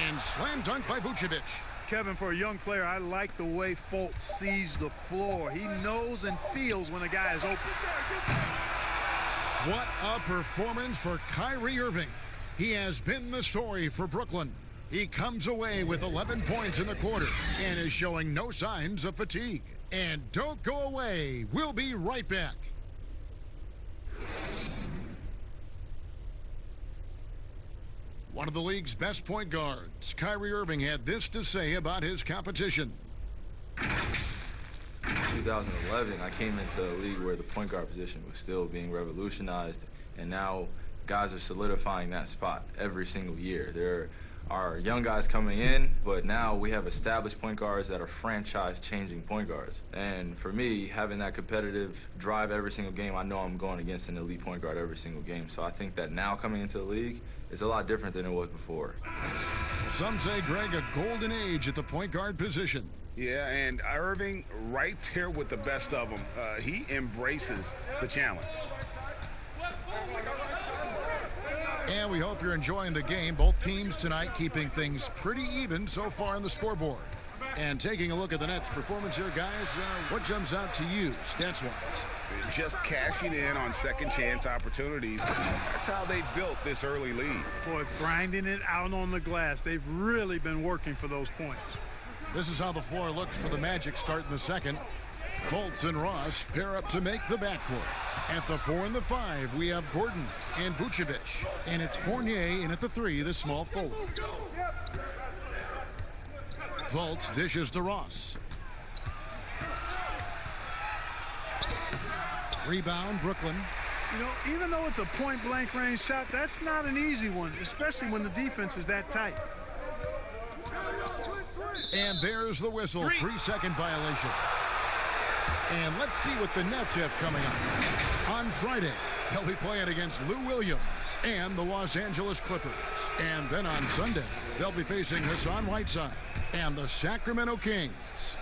and slam dunk by Vucevic. Kevin, for a young player, I like the way Fultz sees the floor. He knows and feels when a guy is open. What a performance for Kyrie Irving. He has been the story for Brooklyn. He comes away with 11 points in the quarter and is showing no signs of fatigue. And don't go away. We'll be right back. One of the league's best point guards, Kyrie Irving, had this to say about his competition. In 2011, I came into a league where the point guard position was still being revolutionized, and now guys are solidifying that spot every single year. There are our young guys coming in, but now we have established point guards that are franchise-changing point guards. And for me, having that competitive drive every single game, I know I'm going against an elite point guard every single game. So I think that now coming into the league, it's a lot different than it was before. Some say, Greg, a golden age at the point guard position. Yeah, and Irving right there with the best of them. He embraces the challenge. And we hope you're enjoying the game. Both teams tonight keeping things pretty even so far on the scoreboard. And taking a look at the Nets' performance here, guys, what jumps out to you, stats-wise? Just cashing in on second-chance opportunities. That's how they built this early lead. Boy, grinding it out on the glass. They've really been working for those points. This is how the floor looks for the Magic start in the second. Fultz and Ross pair up to make the backcourt. At the 4 and the 5, we have Gordon and Vucevic. And it's Fournier in at the 3, the small forward. Fultz dishes to Ross. Rebound, Brooklyn. You know, even though it's a point-blank range shot, that's not an easy one, especially when the defense is that tight. And there's the whistle, 3-second violation. And let's see what the Nets have coming up. On Friday, they'll be playing against Lou Williams and the Los Angeles Clippers. And then on Sunday, they'll be facing Hassan Whiteside and the Sacramento Kings.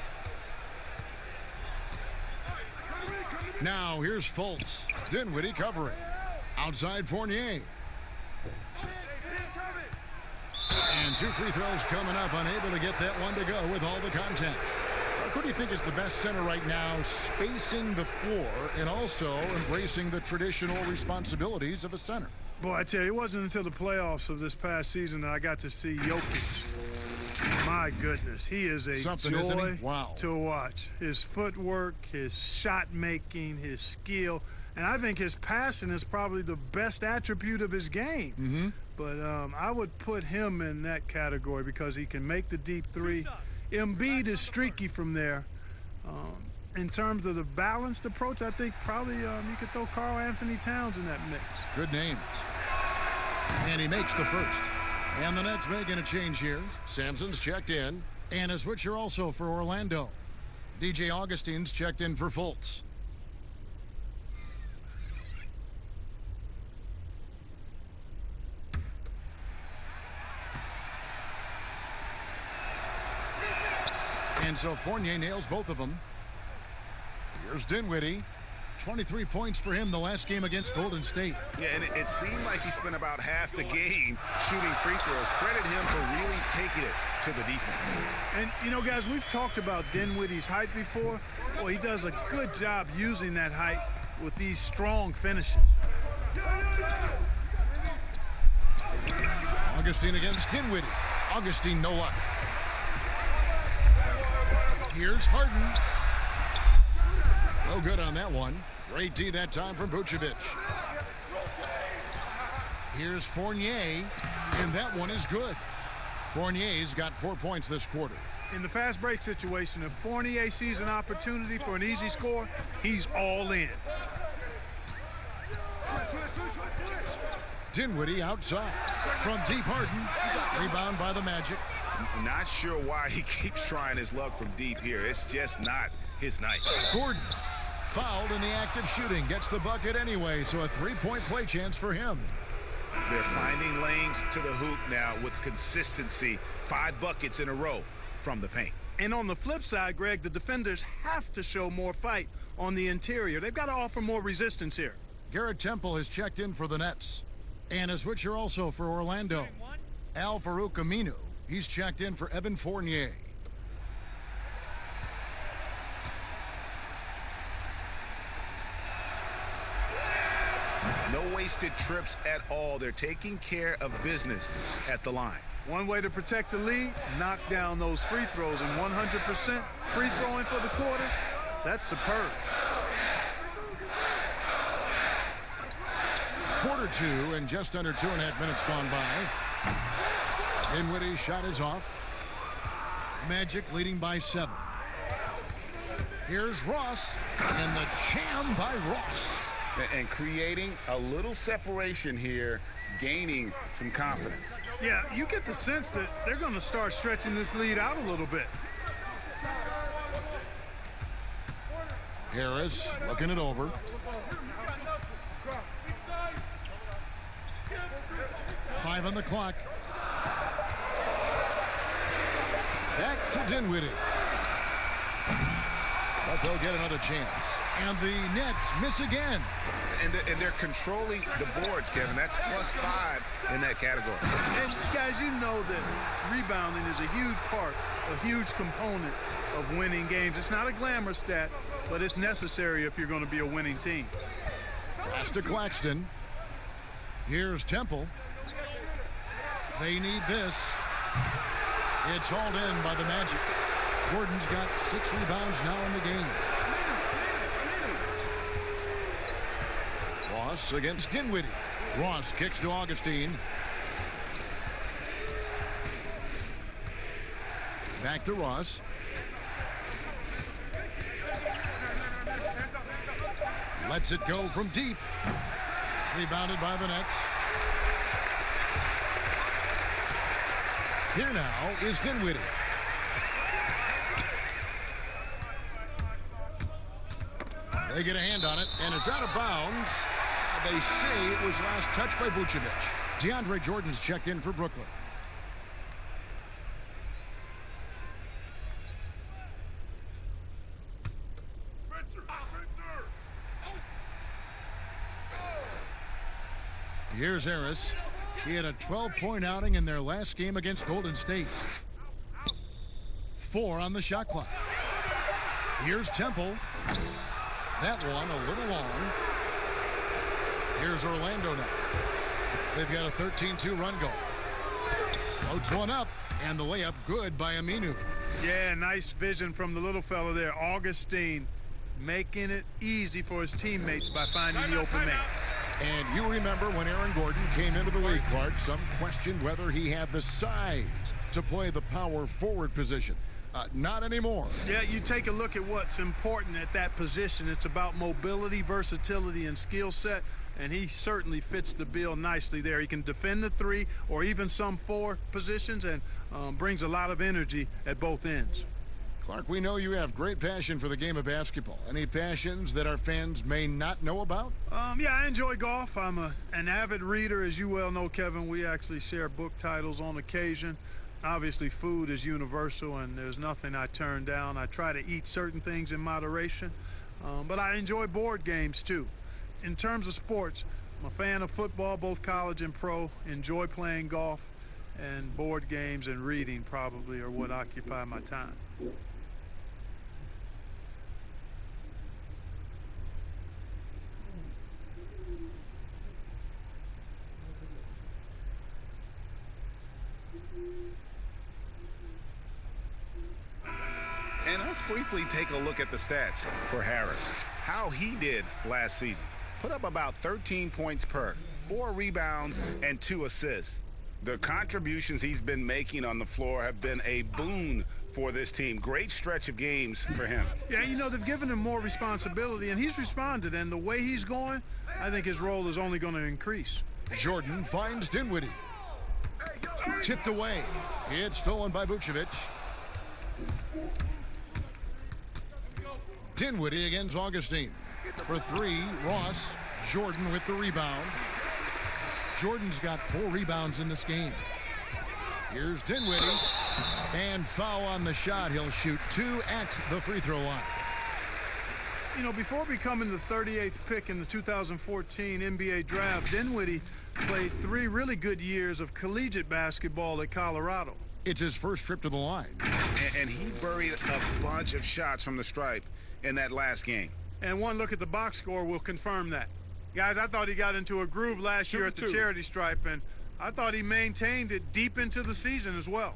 Now here's Fultz. Dinwiddie covering. Outside Fournier. And 2 free throws coming up, unable to get that one to go with all the contact. Who do you think is the best center right now, spacing the floor and also embracing the traditional responsibilities of a center? Boy, I tell you, it wasn't until the playoffs of this past season that I got to see Jokic. My goodness, he is a joy to watch. His footwork, his shot making, his skill, and I think his passing is probably the best attribute of his game. But I would put him in that category because he can make the deep three. Embiid is streaky from there. In terms of the balanced approach, I think probably you could throw Karl Anthony Towns in that mix. Good names. And he makes the first. And the Nets making a change here. Sampson's checked in. And a switcher also for Orlando. DJ Augustine's checked in for Fultz. And so Fournier nails both of them. Here's Dinwiddie. 23 points for him the last game against Golden State. Yeah, and it seemed like he spent about half the game shooting free throws. Credit him for really taking it to the defense. And, you know, guys, we've talked about Dinwiddie's height before. Well, he does a good job using that height with these strong finishes. Augustine against Dinwiddie. Augustine, no luck. Here's Harden. No good on that one. Great D that time from Vucevic. Here's Fournier, and that one is good. Fournier's got 4 points this quarter. In the fast break situation, if Fournier sees an opportunity for an easy score, he's all in. Dinwiddie outside. From deep, Harden. Rebound by the Magic. Not sure why he keeps trying his luck from deep here. It's just not his night. Gordon fouled in the act of shooting. Gets the bucket anyway, so a 3-point play chance for him. They're finding lanes to the hoop now with consistency. 5 buckets in a row from the paint. And on the flip side, Greg, the defenders have to show more fight on the interior. They've got to offer more resistance here. Garrett Temple has checked in for the Nets. And a switcher also for Orlando. Al-Farouq Aminu. He's checked in for Evan Fournier. No wasted trips at all. They're taking care of business at the line. One way to protect the lead, knock down those free throws, and 100% free throwing for the quarter. That's superb. Quarter 2 and just under 2.5 minutes gone by. Dinwiddie's shot is off. Magic leading by 7. Here's Ross, and the jam by Ross. and creating a little separation here, gaining some confidence. Yeah, you get the sense that they're going to start stretching this lead out a little bit. Harris looking it over. Five on the clock. Back to Dinwiddie. But they'll get another chance. And the Nets miss again. And they're controlling the boards, Kevin. That's +5 in that category. And guys, you know that rebounding is a huge part, a huge component of winning games. It's not a glamour stat, but it's necessary if you're going to be a winning team. Pass to Claxton. Here's Temple. They need this. It's hauled in by the Magic. Gordon's got 6 rebounds now in the game. Ross against Dinwiddie. Ross kicks to Augustine. Back to Ross. Lets it go from deep. Rebounded by the Nets. Here now is Dinwiddie. They get a hand on it, and it's out of bounds. They say it was last touched by Vucevic. DeAndre Jordan's checked in for Brooklyn. Here's Harris. He had a 12-point outing in their last game against Golden State. 4 on the shot clock. Here's Temple. That one a little long. Here's Orlando now. They've got a 13-2 run going. Floats one up, and the layup good by Aminu. Yeah, nice vision from the little fella there, Augustine, making it easy for his teammates by finding the open man. And you remember when Aaron Gordon came into the league, Clark, some questioned whether he had the size to play the power forward position. Not anymore. Yeah, you take a look at what's important at that position. It's about mobility, versatility, and skill set, and he certainly fits the bill nicely there. He can defend the 3 or even some 4 positions and brings a lot of energy at both ends. Clark, we know you have great passion for the game of basketball. Any passions that our fans may not know about? Yeah, I enjoy golf. I'm an avid reader. As you well know, Kevin, we actually share book titles on occasion. Obviously, food is universal, and there's nothing I turn down. I try to eat certain things in moderation, but I enjoy board games, too. In terms of sports, I'm a fan of football, both college and pro. Enjoy playing golf, and board games and reading probably are what occupy my time. And let's briefly take a look at the stats for Harris. How he did last season. Put up about 13 points per, 4 rebounds, and 2 assists. The contributions he's been making on the floor have been a boon for this team. Great stretch of games for him. Yeah, you know, they've given him more responsibility, and he's responded. And the way he's going, I think his role is only going to increase. Jordan finds Dinwiddie. Tipped away. It's stolen by Vucevic. Dinwiddie against Augustine. For 3, Ross. Jordan with the rebound. Jordan's got 4 rebounds in this game. Here's Dinwiddie. And foul on the shot. He'll shoot 2 at the free throw line. You know, before becoming the 38th pick in the 2014 NBA draft, Dinwiddie played 3 really good years of collegiate basketball at Colorado. It's his first trip to the line. And he buried a bunch of shots from the stripe in that last game. And one look at the box score will confirm that. Guys, I thought he got into a groove last year at the charity stripe, and I thought he maintained it deep into the season as well.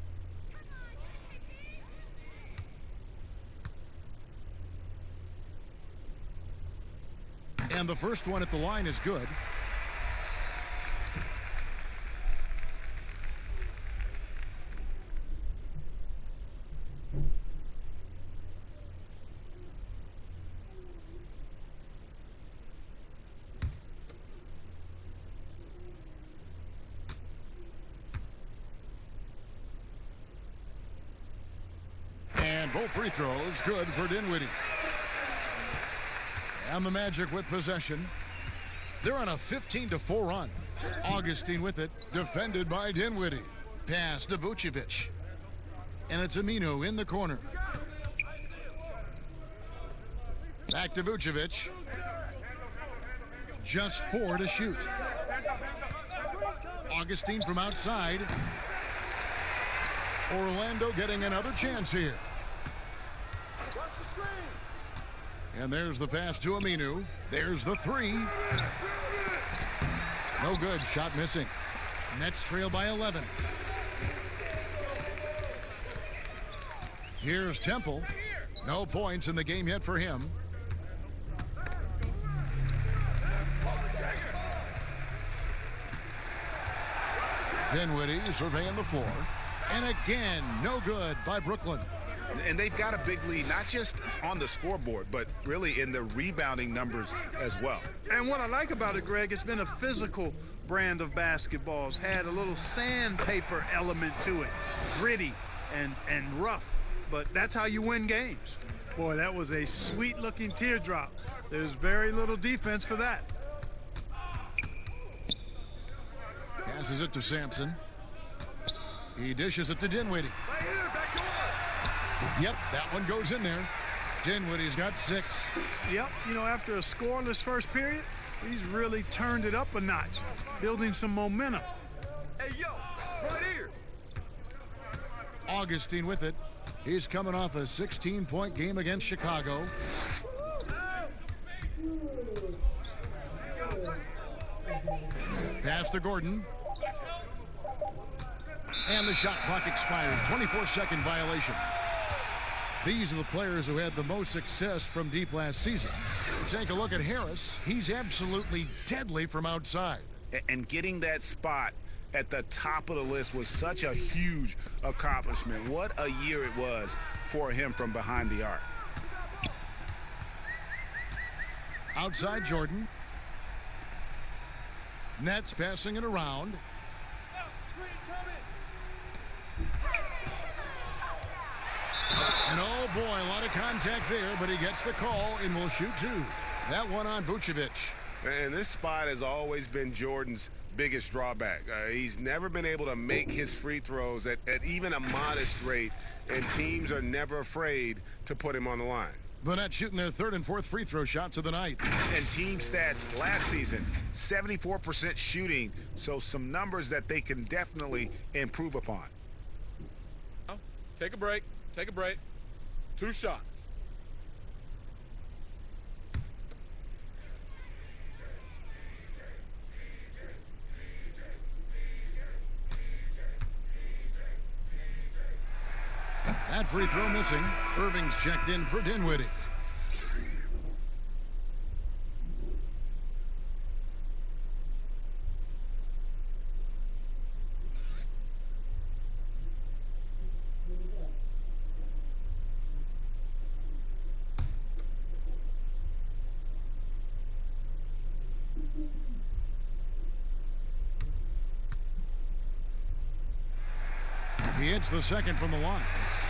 And the first one at the line is good. And both free throws good for Dinwiddie. And the Magic with possession. They're on a 15-4 run. Augustine with it, defended by Dinwiddie. Pass to Vucevic. And it's Aminu in the corner. Back to Vucevic. Just 4 to shoot. Augustine from outside. Orlando getting another chance here. And there's the pass to Aminu. There's the 3. No good. Shot missing. Nets trail by 11. Here's Temple. No points in the game yet for him. Dinwiddie surveying the floor. And again, no good by Brooklyn. And they've got a big lead, not just on the scoreboard, but really in the rebounding numbers as well. And what I like about it, Greg, it's been a physical brand of basketball. It's had a little sandpaper element to it. Gritty and rough. But that's how you win games. Boy, that was a sweet-looking teardrop. There's very little defense for that. Passes it to Sampson. He dishes it to Dinwiddie. Yep, that one goes in there. Dinwiddie's got 6. Yep, you know, after a scoreless first period, he's really turned it up a notch, building some momentum. Hey, yo, right here. Augustine with it. He's coming off a 16-point game against Chicago. Pass to Gordon. And the shot clock expires. 24-second violation. These are the players who had the most success from deep last season. Take a look at Harris. He's absolutely deadly from outside. And getting that spot at the top of the list was such a huge accomplishment. What a year it was for him from behind the arc. Outside Jordan. Nets passing it around. And oh boy, a lot of contact there, but he gets the call and will shoot 2. That one on Vucevic. And this spot has always been Jordan's biggest drawback. He's never been able to make his free throws at even a modest rate, and teams are never afraid to put him on the line. The Nets shooting their 3rd and 4th free throw shots of the night. And team stats last season, 74% shooting, so some numbers that they can definitely improve upon. Take a break. Take a break. 2 shots. That free throw missing. Irving's checked in for Dinwiddie. He hits the second from the line.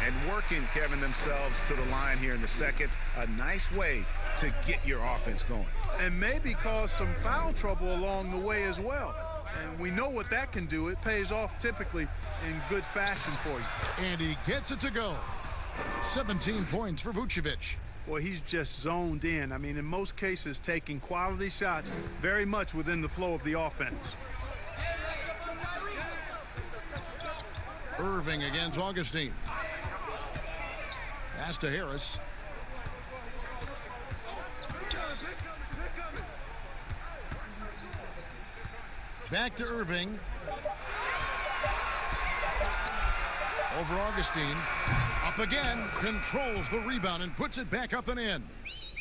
And working, Kevin, themselves to the line here in the second. A nice way to get your offense going. And maybe cause some foul trouble along the way as well. And we know what that can do. It pays off typically in good fashion for you. And he gets it to go. 17 points for Vucevic. Well, he's just zoned in. I mean, in most cases, taking quality shots very much within the flow of the offense. Irving against Augustine. Pass to Harris. Back to Irving. Over Augustine. Up again. Controls the rebound and puts it back up and in.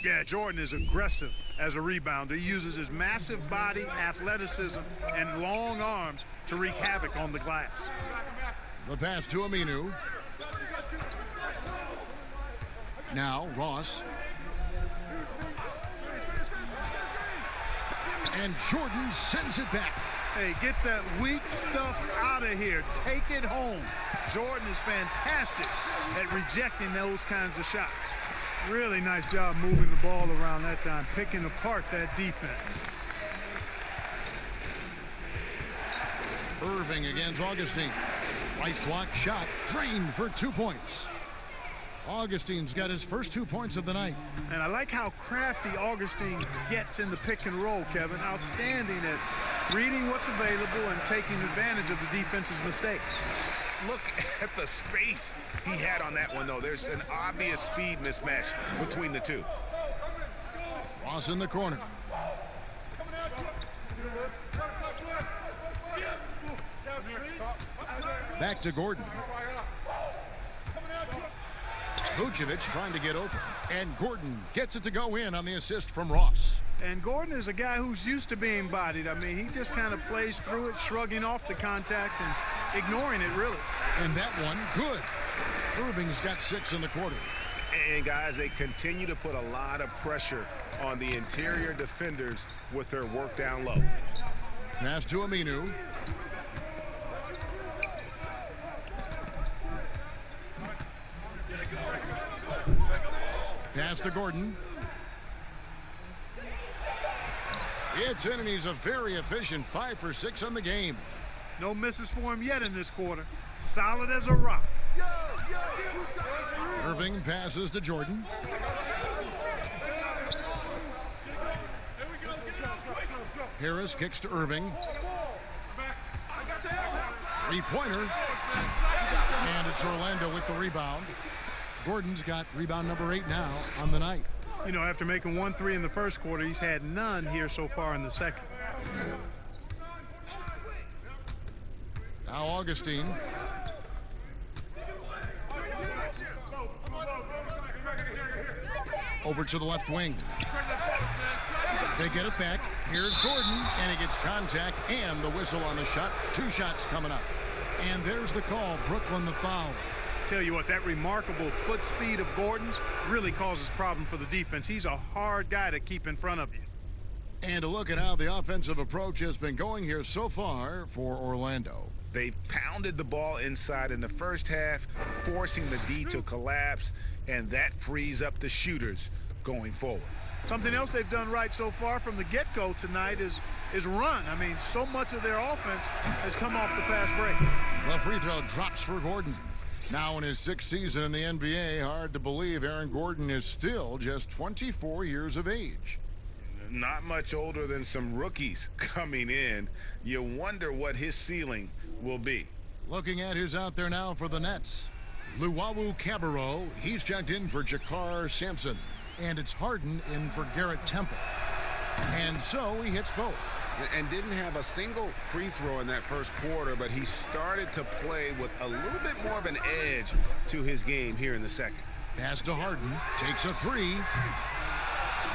Yeah, Jordan is aggressive as a rebounder. He uses his massive body, athleticism, and long arms to wreak havoc on the glass. The pass to Aminu. Now Ross. And Jordan sends it back. Hey, get that weak stuff out of here. Take it home. Jordan is fantastic at rejecting those kinds of shots. Really nice job moving the ball around that time, picking apart that defense. Irving against Augustine. Right block shot, drained for 2 points. Augustine's got his first 2 points of the night. And I like how crafty Augustine gets in the pick and roll, Kevin. Outstanding at reading what's available and taking advantage of the defense's mistakes. Look at the space he had on that one, though. There's an obvious speed mismatch between the two. Ross in the corner. Back to Gordon. Vucevic trying to get open, and Gordon gets it to go in on the assist from Ross. And Gordon is a guy who's used to being bodied. I mean, he just kind of plays through it, shrugging off the contact and ignoring it, really. And that one, good. Irving's got 6 in the quarter. And, guys, they continue to put a lot of pressure on the interior defenders with their work down low. Pass to Aminu. Pass to Gordon. It's in, and he's a very efficient 5 for 6 on the game. No misses for him yet in this quarter. Solid as a rock. Irving passes to Jordan. Harris kicks to Irving. Three-pointer. And it's Orlando with the rebound. Gordon's got rebound number 8 now on the night. You know, after making 1 3 in the first quarter, he's had none here so far in the second. Now Augustine. Over to the left wing. They get it back. Here's Gordon, and he gets contact and the whistle on the shot. 2 shots coming up. And there's the call. Brooklyn the foul. Tell you what, that remarkable foot speed of Gordon's really causes problem for the defense. He's a hard guy to keep in front of you. And to look at how the offensive approach has been going here so far for Orlando. They've pounded the ball inside in the first half, forcing the D to collapse, and that frees up the shooters going forward. Something else they've done right so far from the get-go tonight is run. I mean, so much of their offense has come off the fast break. The free throw drops for Gordon. Now in his 6th season in the NBA, hard to believe Aaron Gordon is still just 24 years of age. Not much older than some rookies coming in. You wonder what his ceiling will be. Looking at who's out there now for the Nets. Luwawu Cabarrot, he's checked in for Jakar Sampson. And it's Harden in for Garrett Temple. And so he hits both. And didn't have a single free throw in that first quarter, but he started to play with a little bit more of an edge to his game here in the second. Pass to Harden, takes a 3,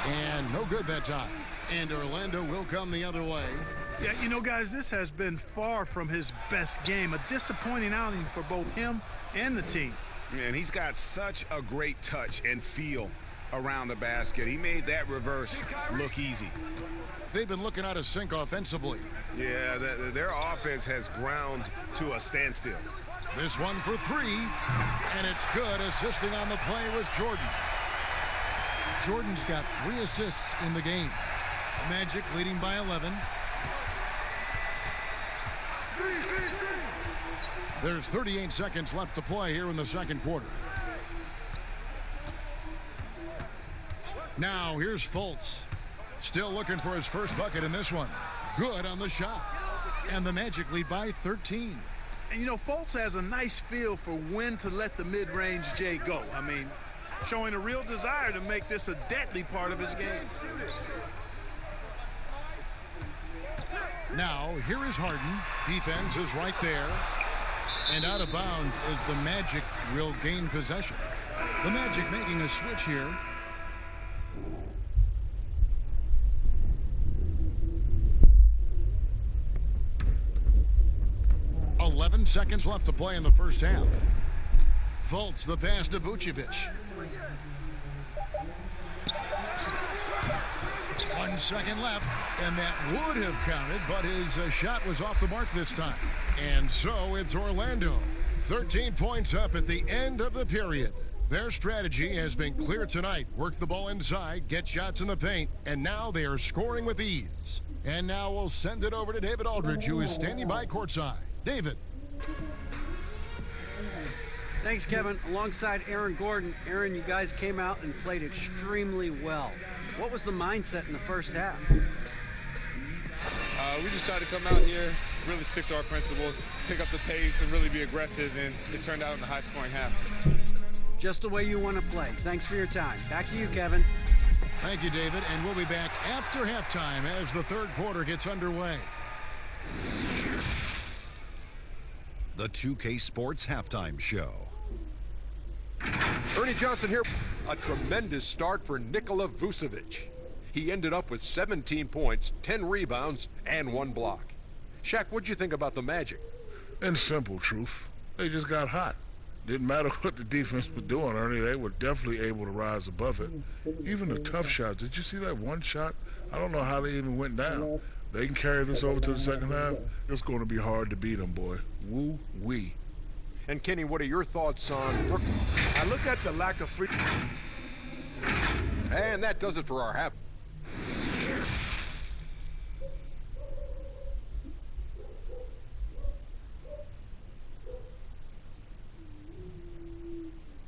and no good that time. And Orlando will come the other way. Yeah, you know, guys, this has been far from his best game. A disappointing outing for both him and the team. And he's got such a great touch and feel around the basket. He made that reverse look easy. They've been looking out of sync offensively. Yeah, their offense has ground to a standstill. This one for 3, and it's good. Assisting on the play was Jordan. Jordan's got 3 assists in the game. Magic leading by 11. There's 38 seconds left to play here in the second quarter. Now here's Fultz. Still looking for his first bucket in this one. Good on the shot. And the Magic lead by 13. And, you know, Fultz has a nice feel for when to let the mid-range J go. I mean, showing a real desire to make this a deadly part of his game. Now, here is Harden. Defense is right there. And out of bounds as the Magic will gain possession. The Magic making a switch here. 11 seconds left to play in the first half. Fultz, the pass to Vucevic. 1 second left, and that would have counted, but his shot was off the mark this time. And so it's Orlando. 13 points up at the end of the period. Their strategy has been clear tonight. Work the ball inside, get shots in the paint, and now they are scoring with ease. And now we'll send it over to David Aldridge, who is standing by courtside. David. Thanks, Kevin. Alongside Aaron Gordon. Aaron, you guys came out and played extremely well. What was the mindset in the first half? We just tried to come out here, really stick to our principles, pick up the pace, and really be aggressive, and it turned out in a high-scoring half. Just the way you want to play. Thanks for your time. Back to you, Kevin. Thank you, David, and we'll be back after halftime as the third quarter gets underway. The 2K Sports Halftime Show. Ernie Johnson here. A tremendous start for Nikola Vucevic. He ended up with 17 points, 10 rebounds, and 1 block. Shaq, what'd you think about the Magic? In simple truth, they just got hot. Didn't matter what the defense was doing, Ernie. They were definitely able to rise above it. Even the tough shots. Did you see that one shot? I don't know how they even went down. They can carry this over to the second half. It's going to be hard to beat them, boy. Woo-wee. And Kenny, what are your thoughts on Brooklyn? I look at the lack of free. And that does it for our half.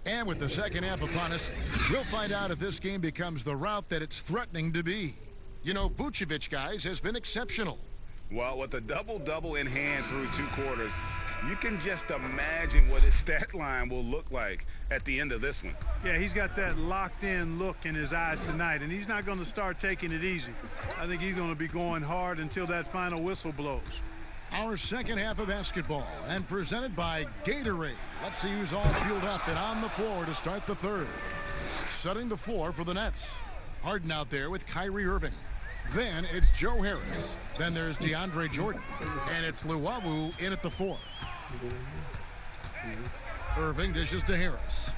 And with the second half upon us, we'll find out if this game becomes the route that it's threatening to be. You know, Vucevic, guys, has been exceptional. Well, with a double-double in hand through 2 quarters, you can just imagine what his stat line will look like at the end of this one. Yeah, he's got that locked-in look in his eyes tonight, and he's not going to start taking it easy. I think he's going to be going hard until that final whistle blows. Our second half of basketball, and presented by Gatorade. Let's see who's all fueled up and on the floor to start the third. Setting the floor for the Nets. Harden out there with Kyrie Irving. Then it's Joe Harris. Then there's DeAndre Jordan. And it's Luwawu in at the 4. Irving dishes to Harris.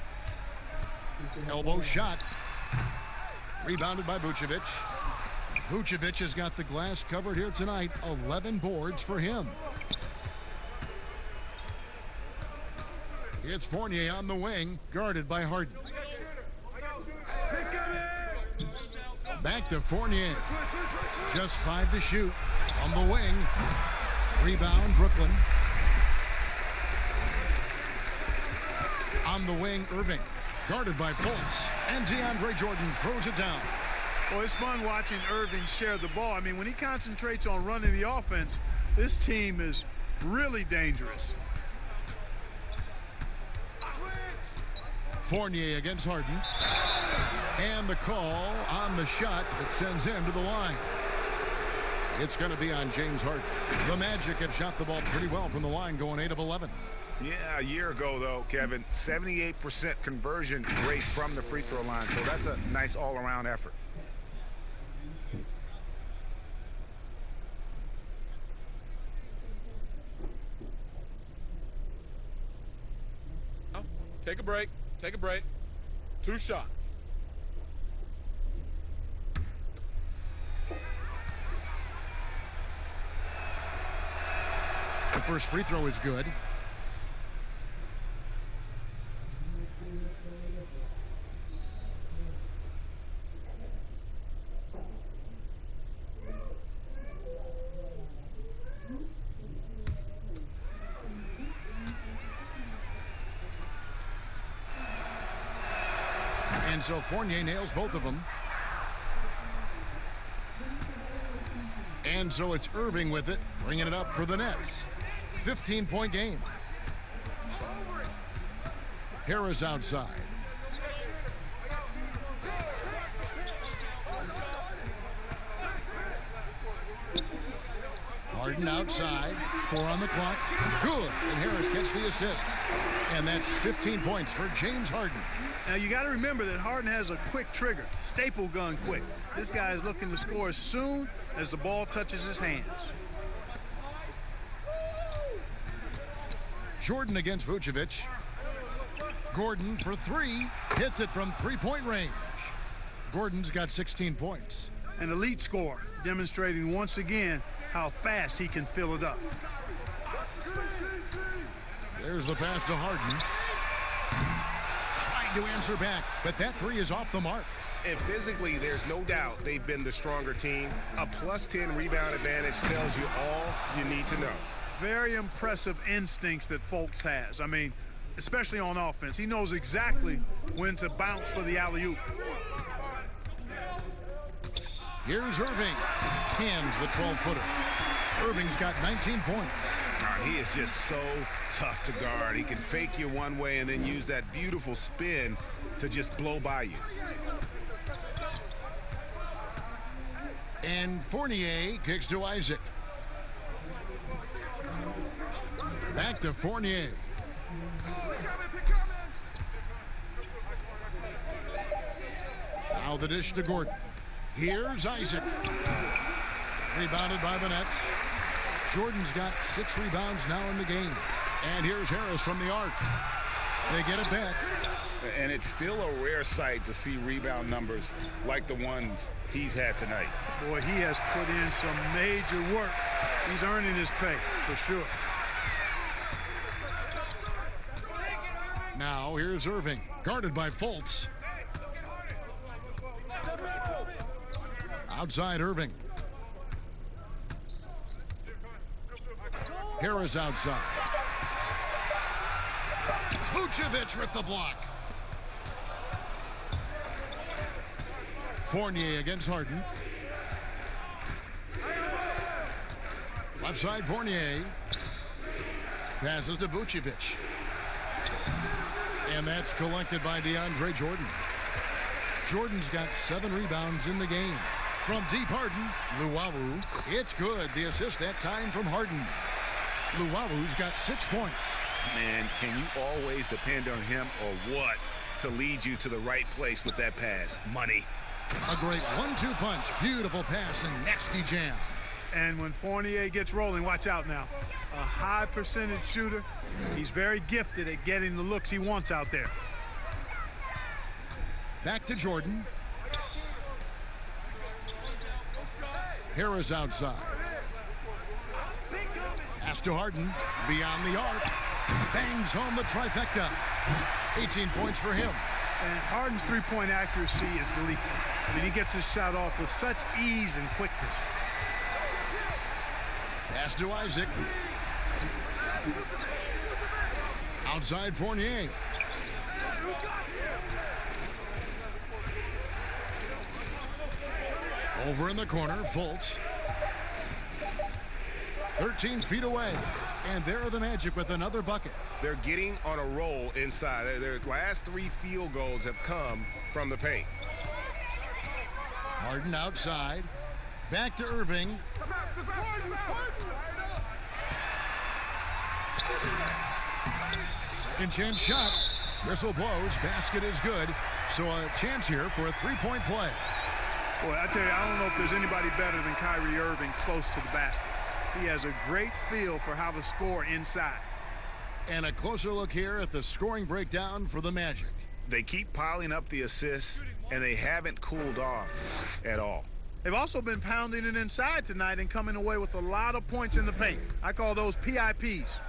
Elbow shot. Rebounded by Vucevic. Vucevic has got the glass covered here tonight. 11 boards for him. It's Fournier on the wing, guarded by Harden. Back to Fournier. Just 5 to shoot. On the wing. Rebound, Brooklyn. On the wing, Irving. Guarded by Fultz. And DeAndre Jordan throws it down. Well, it's fun watching Irving share the ball. I mean, when he concentrates on running the offense, this team is really dangerous. Fournier against Harden. And the call on the shot that sends him to the line. It's going to be on James Harden. The Magic have shot the ball pretty well from the line, going 8 of 11. Yeah, a year ago, though, Kevin, 78% conversion rate from the free throw line. So that's a nice all-around effort. Take a break. Take a break. 2 shots. The first free throw is good. And so Fournier nails both of them. And so it's Irving with it, bringing it up for the Nets. 15-point game. Harris outside. Harden outside. 4 on the clock. Good. And Harris gets the assist. And that's 15 points for James Harden. Now, you got to remember that Harden has a quick trigger, staple gun quick. This guy is looking to score as soon as the ball touches his hands. Jordan against Vucevic. Gordon for 3. Hits it from 3-point range. Gordon's got 16 points. An elite scorer, demonstrating once again how fast he can fill it up. There's the pass to Harden. Trying to answer back, but that three is off the mark. And physically, there's no doubt they've been the stronger team. A +10 rebound advantage tells you all you need to know. Very impressive instincts that Fultz has. I mean, especially on offense. He knows exactly when to bounce for the alley-oop. Here's Irving. Cans the 12-footer. Irving's got 19 points. He is just so tough to guard. He can fake you one way and then use that beautiful spin to just blow by you. And Fournier kicks to Isaac. Back to Fournier. Now the dish to Gordon. Here's Isaac. Rebounded by the Nets. Jordan's got 6 rebounds now in the game. And here's Harris from the arc. They get it back. And it's still a rare sight to see rebound numbers like the ones he's had tonight. Boy, he has put in some major work. He's earning his pay, for sure. Now here's Irving, guarded by Fultz. Outside Irving. Harris outside. Vucevic with the block. Fournier against Harden. Left side Fournier. Passes to Vucevic. And that's collected by DeAndre Jordan. Jordan's got 7 rebounds in the game. From deep Harden, Luwawu. It's good. The assist that time from Harden. Luwawu's got 6 points. Man, can you always depend on him or what to lead you to the right place with that pass? Money. A great 1-2 punch. Beautiful pass and nasty jam. And when Fournier gets rolling, watch out now. A high percentage shooter. He's very gifted at getting the looks he wants out there. Back to Jordan. Harris outside. Pass to Harden. Beyond the arc. Bangs home the trifecta. 18 points for him. And Harden's three-point accuracy is lethal. I mean, he gets his shot off with such ease and quickness. Pass to Isaac. Outside Fournier. Over in the corner, Fultz. 13 feet away. And there are the Magic with another bucket. They're getting on a roll inside. Their last 3 field goals have come from the paint. Harden outside. Back to Irving. Second chance shot. Whistle blows. Basket is good. So a chance here for a 3-point play. Boy, I tell you, I don't know if there's anybody better than Kyrie Irving close to the basket. He has a great feel for how to score inside. And a closer look here at the scoring breakdown for the Magic. They keep piling up the assists, and they haven't cooled off at all. They've also been pounding it inside tonight and coming away with a lot of points in the paint. I call those PIPs.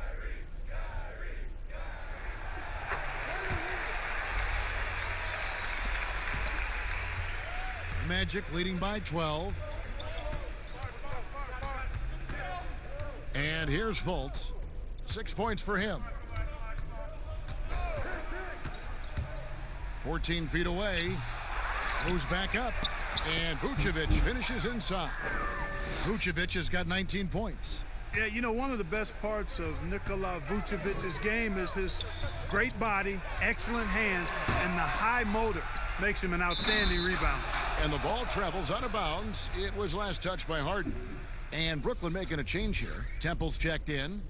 Magic leading by 12. And here's Fultz. 6 points for him. 14 feet away. Moves back up. And Vucevic finishes inside. Vucevic has got 19 points. Yeah, you know, one of the best parts of Nikola Vucevic's game is his great body, excellent hands, and the high motor makes him an outstanding rebounder. And the ball travels out of bounds. It was last touched by Harden. And Brooklyn making a change here. Temple's checked in.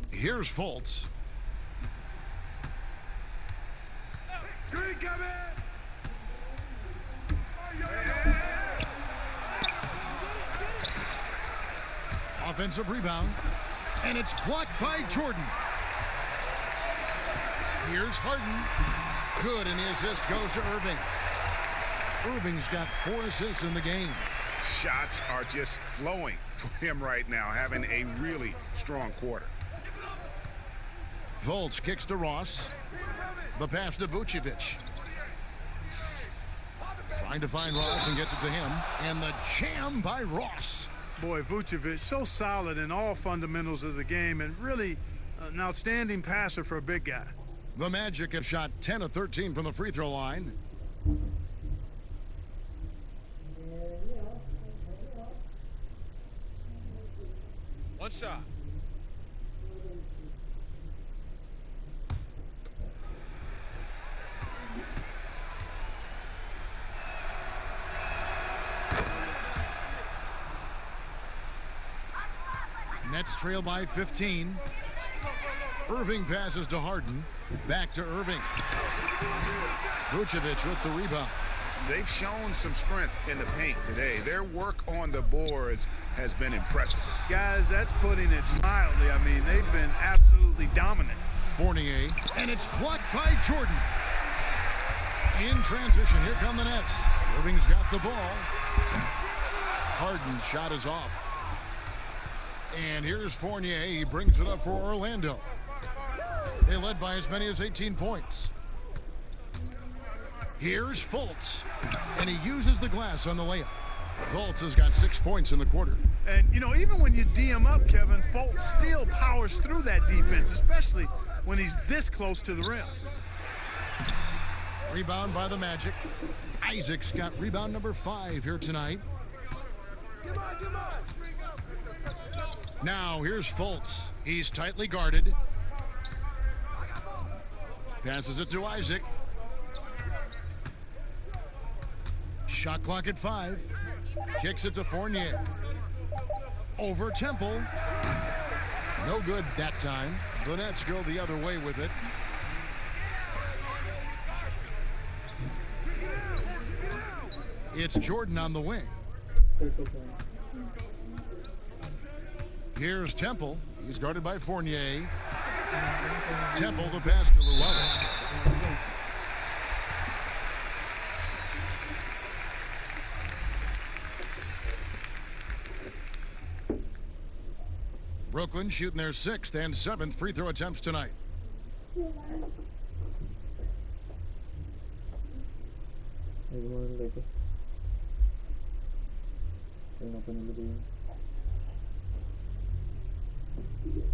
Here's Fultz. Offensive rebound. And it's blocked by Jordan. Here's Harden. Good, and the assist goes to Irving. Irving's got 4 assists in the game. Shots are just flowing for him right now, having a really strong quarter. Fultz kicks to Ross. The pass to Vucevic. Trying to find Ross and gets it to him. And the jam by Ross. Boy, Vucevic, so solid in all fundamentals of the game and really an outstanding passer for a big guy. The Magic have shot 10 of 13 from the free throw line. One shot. Nets trail by 15. Irving passes to Harden. Back to Irving. Vucevic with the rebound. They've shown some strength in the paint today. Their work on the boards has been impressive. Guys, that's putting it mildly. I mean, they've been absolutely dominant. Fournier, and it's blocked by Jordan. In transition, here come the Nets. Irving's got the ball. Harden's shot is off. And here's Fournier. He brings it up for Orlando. They led by as many as 18 points. Here's Fultz. And he uses the glass on the layup. Fultz has got 6 points in the quarter. And, you know, even when you D him up, Kevin, Fultz still powers through that defense, especially when he's this close to the rim. Rebound by the Magic. Isaac's got rebound number 5 here tonight. Now here's Fultz. He's tightly guarded. Passes it to Isaac. Shot clock at 5. Kicks it to Fournier. Over Temple. No good that time. The Nets go the other way with it. It's Jordan on the wing. Here's Temple. He's guarded by Fournier. Temple, the pass to Llewellyn. Brooklyn shooting their 6th and 7th free throw attempts tonight.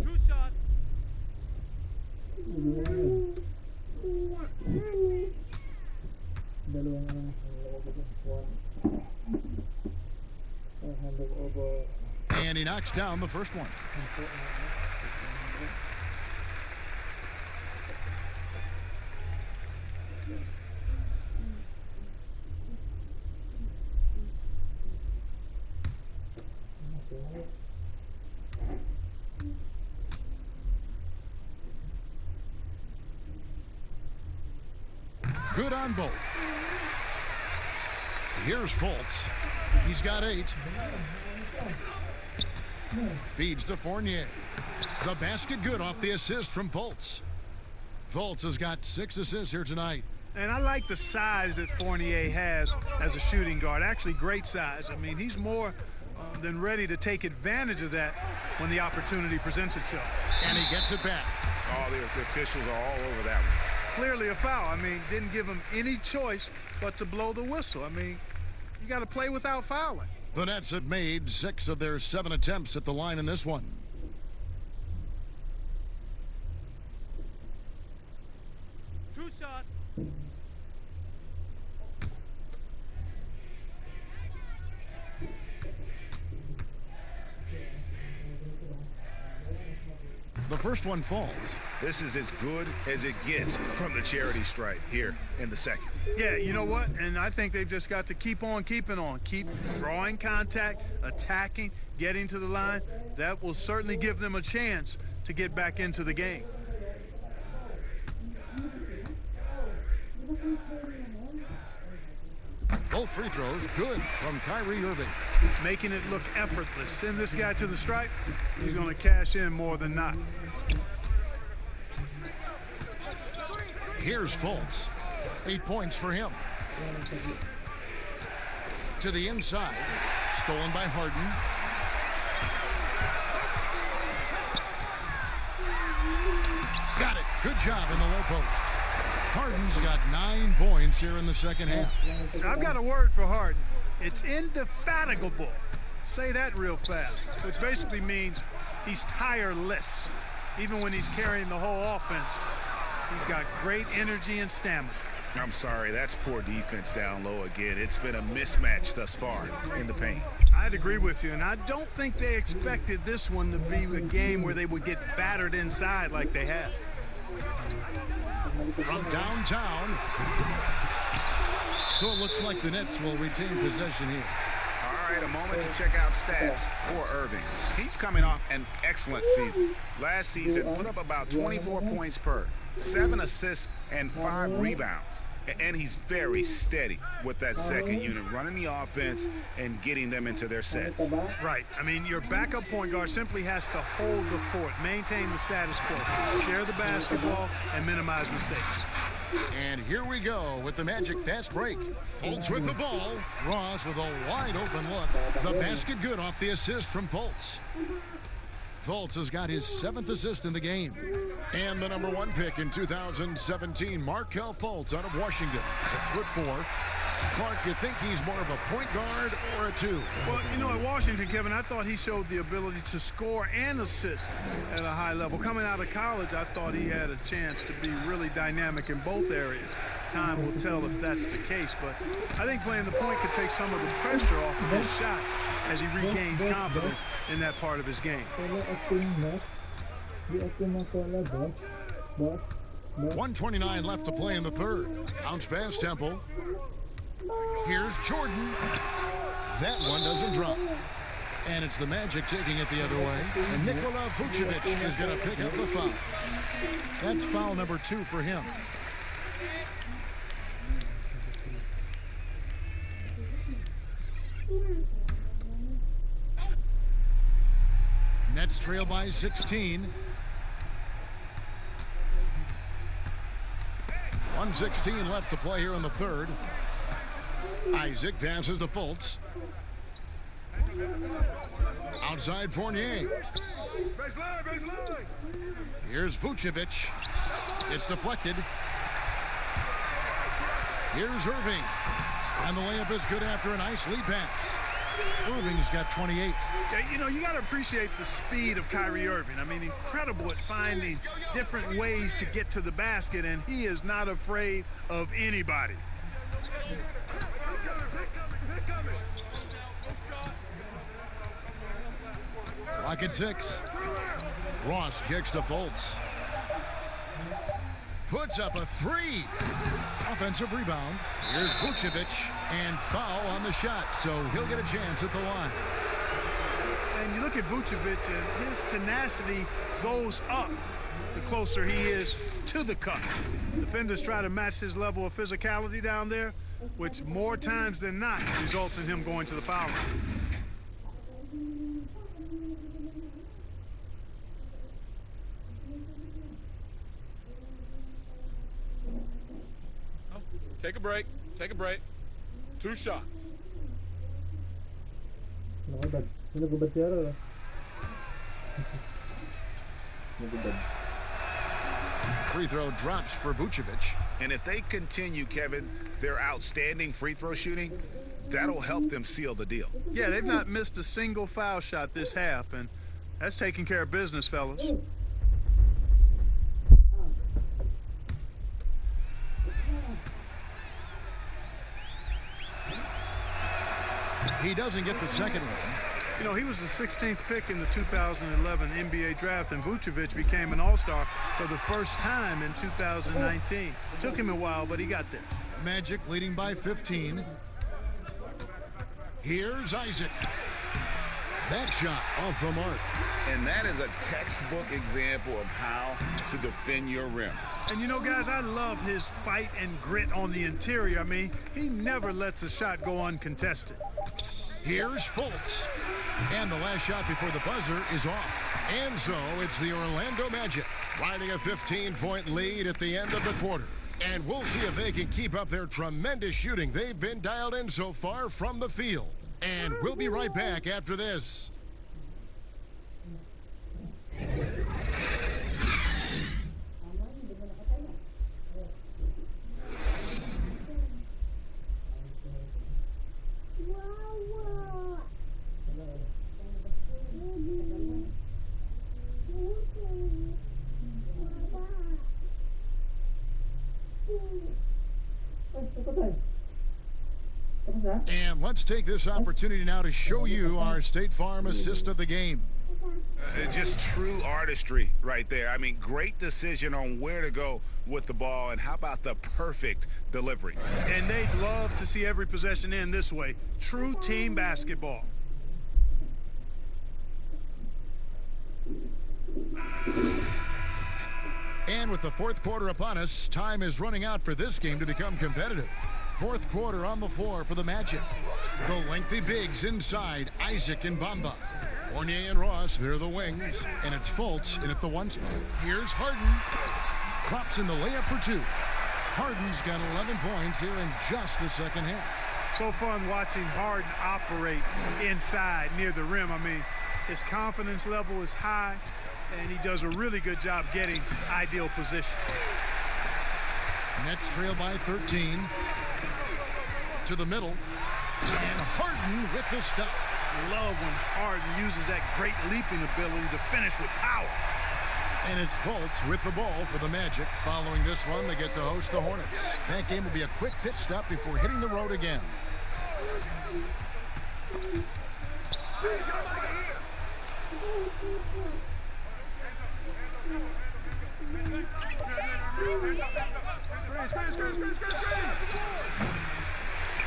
Two shots. And he knocks down the first one. Good on both. Here's Fultz. He's got 8. Feeds to Fournier. The basket good off the assist from Fultz. Fultz has got 6 assists here tonight. And I like the size that Fournier has as a shooting guard. Actually, great size. I mean, he's more than ready to take advantage of that when the opportunity presents itself. And he gets it back. Oh, the officials are all over that one. Clearly a foul. I mean, didn't give him any choice but to blow the whistle. I mean, you got to play without fouling. The Nets have made 6 of their 7 attempts at the line in this one. Two shots. The first one falls. This is as good as it gets from the charity stripe here in the second. Yeah, you know what? And I think they've just got to keep on keeping on. Keep drawing contact, attacking, getting to the line. That will certainly give them a chance to get back into the game. Both free throws good from Kyrie Irving. Making it look effortless. Send this guy to the stripe. He's going to cash in more than not. Here's Fultz. 8 points for him. To the inside. Stolen by Harden. Got it. Good job in the low post. Harden's got 9 points here in the second half. I've got a word for Harden. It's indefatigable. Say that real fast, which basically means he's tireless. Even when he's carrying the whole offense, he's got great energy and stamina. I'm sorry, that's poor defense down low again. It's been a mismatch thus far in the paint. I'd agree with you, and I don't think they expected this one to be a game where they would get battered inside like they have. From downtown. So it looks like the Nets will retain possession here. All right, a moment to check out stats for Irving. He's coming off an excellent season. Last season, put up about 24 points per, 7 assists, and 5 rebounds. And he's very steady with that second unit, running the offense and getting them into their sets. Right. I mean, your backup point guard simply has to hold the fort, maintain the status quo, share the basketball, and minimize mistakes. And here we go with the Magic fast break. Fultz with the ball. Ross with a wide open look. The basket good off the assist from Fultz. Fultz has got his 7th assist in the game. And the number 1 pick in 2017, Markelle Fultz out of Washington. 6'4". Clark, you think he's more of a point guard or a 2? Well, you know, at Washington, Kevin, I thought he showed the ability to score and assist at a high level. Coming out of college, I thought he had a chance to be really dynamic in both areas. Time will tell if that's the case, but I think playing the point could take some of the pressure off of his shot as he regains confidence in that part of his game. 1:29 left to play in the third. Bounce pass, Temple. Here's Jordan. That one doesn't drop. And it's the Magic taking it the other way. And Nikola Vucevic is going to pick up the foul. That's foul number 2 for him. Nets trail by 16. 1:16 left to play here in the third. Isaac passes to Fultz. Outside Fournier. Here's Vucevic. It's deflected. Here's Irving. And the layup is good after a nice lead pass. Irving's got 28. Yeah, you know, you got to appreciate the speed of Kyrie Irving. I mean, incredible at finding different ways to get to the basket, and he is not afraid of anybody. Clock at 6. Ross kicks to Fultz. Puts up a 3. Offensive rebound. Here's Vucevic, and foul on the shot, so he'll get a chance at the line. And you look at Vucevic, and his tenacity goes up the closer he is to the cup. Defenders try to match his level of physicality down there, which more times than not results in him going to the foul line. Take a break. Take a break. 2 shots. Free throw drops for Vucevic. And if they continue, Kevin, their outstanding free throw shooting, that'll help them seal the deal. Yeah, they've not missed a single foul shot this half, and that's taking care of business, fellas. He doesn't get the second one. You know, he was the 16th pick in the 2011 NBA draft, and Vucevic became an all-star for the first time in 2019. Took him a while, but he got there. Magic leading by 15. Here's Isaac. That shot off the mark. And that is a textbook example of how to defend your rim. And you know, guys, I love his fight and grit on the interior. I mean, he never lets a shot go uncontested. Here's Fultz. And the last shot before the buzzer is off. And so it's the Orlando Magic riding a 15-point lead at the end of the quarter. And we'll see if they can keep up their tremendous shooting they've been dialed in so far from the field. And we'll be right back after this. And let's take this opportunity now to show you our State Farm assist of the game. Just true artistry right there. I mean, great decision on where to go with the ball, and how about the perfect delivery? And they'd love to see every possession end this way. True team basketball. And with the fourth quarter upon us, time is running out for this game to become competitive. Fourth quarter on the floor for the Magic. The lengthy bigs inside, Isaac and Bamba. Fournier and Ross, they're the wings. And it's Fultz in at the one spot. Here's Harden. Drops in the layup for two. Harden's got 11 points here in just the second half. So fun watching Harden operate inside near the rim. I mean, his confidence level is high, and he does a really good job getting ideal position. Nets trail by 13. To the middle. And Harden with the stuff. Love when Harden uses that great leaping ability to finish with power. And it's Fultz with the ball for the Magic. Following this one, they get to host the Hornets. That game will be a quick pit stop before hitting the road again.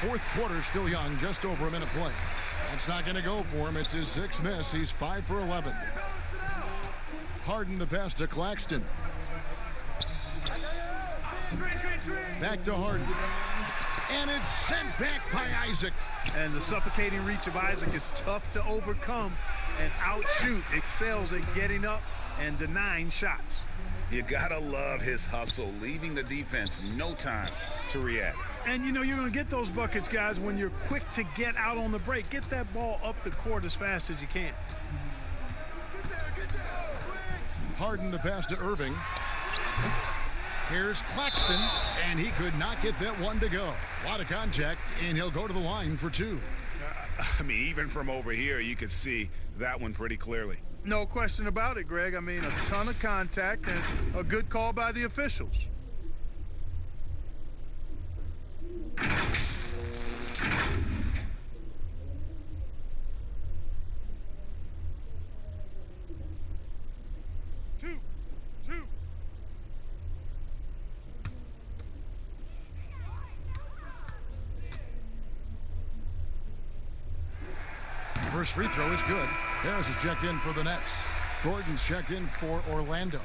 Fourth quarter still young, just over a minute play. That's not going to go for him. It's his sixth miss. He's 5 for 11. Harden the pass to Claxton. Back to Harden. And it's sent back by Isaac. And the suffocating reach of Isaac is tough to overcome, and outshoot excels at getting up and denying shots. You gotta love his hustle, leaving the defense no time to react. And you know you're going to get those buckets, guys, when you're quick to get out on the break. Get that ball up the court as fast as you can. Harden the pass to Irving. Here's Claxton, and he could not get that one to go. A lot of contact, and he'll go to the line for two. I mean, even from over here, you could see that one pretty clearly. No question about it, Greg. I mean, a ton of contact and a good call by the officials. First free throw is good. Harris is checked in for the Nets. Gordon's checked in for Orlando.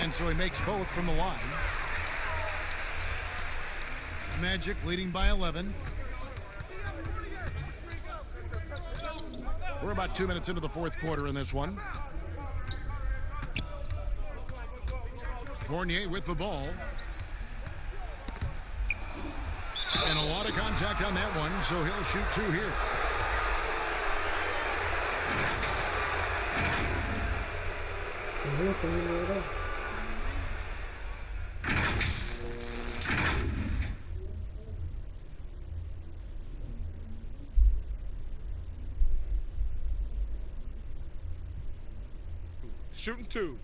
And so he makes both from the line. Magic leading by 11. We're about 2 minutes into the fourth quarter in this one. Fournier with the ball. And a lot of contact on that one, so he'll shoot two here. Shooting two.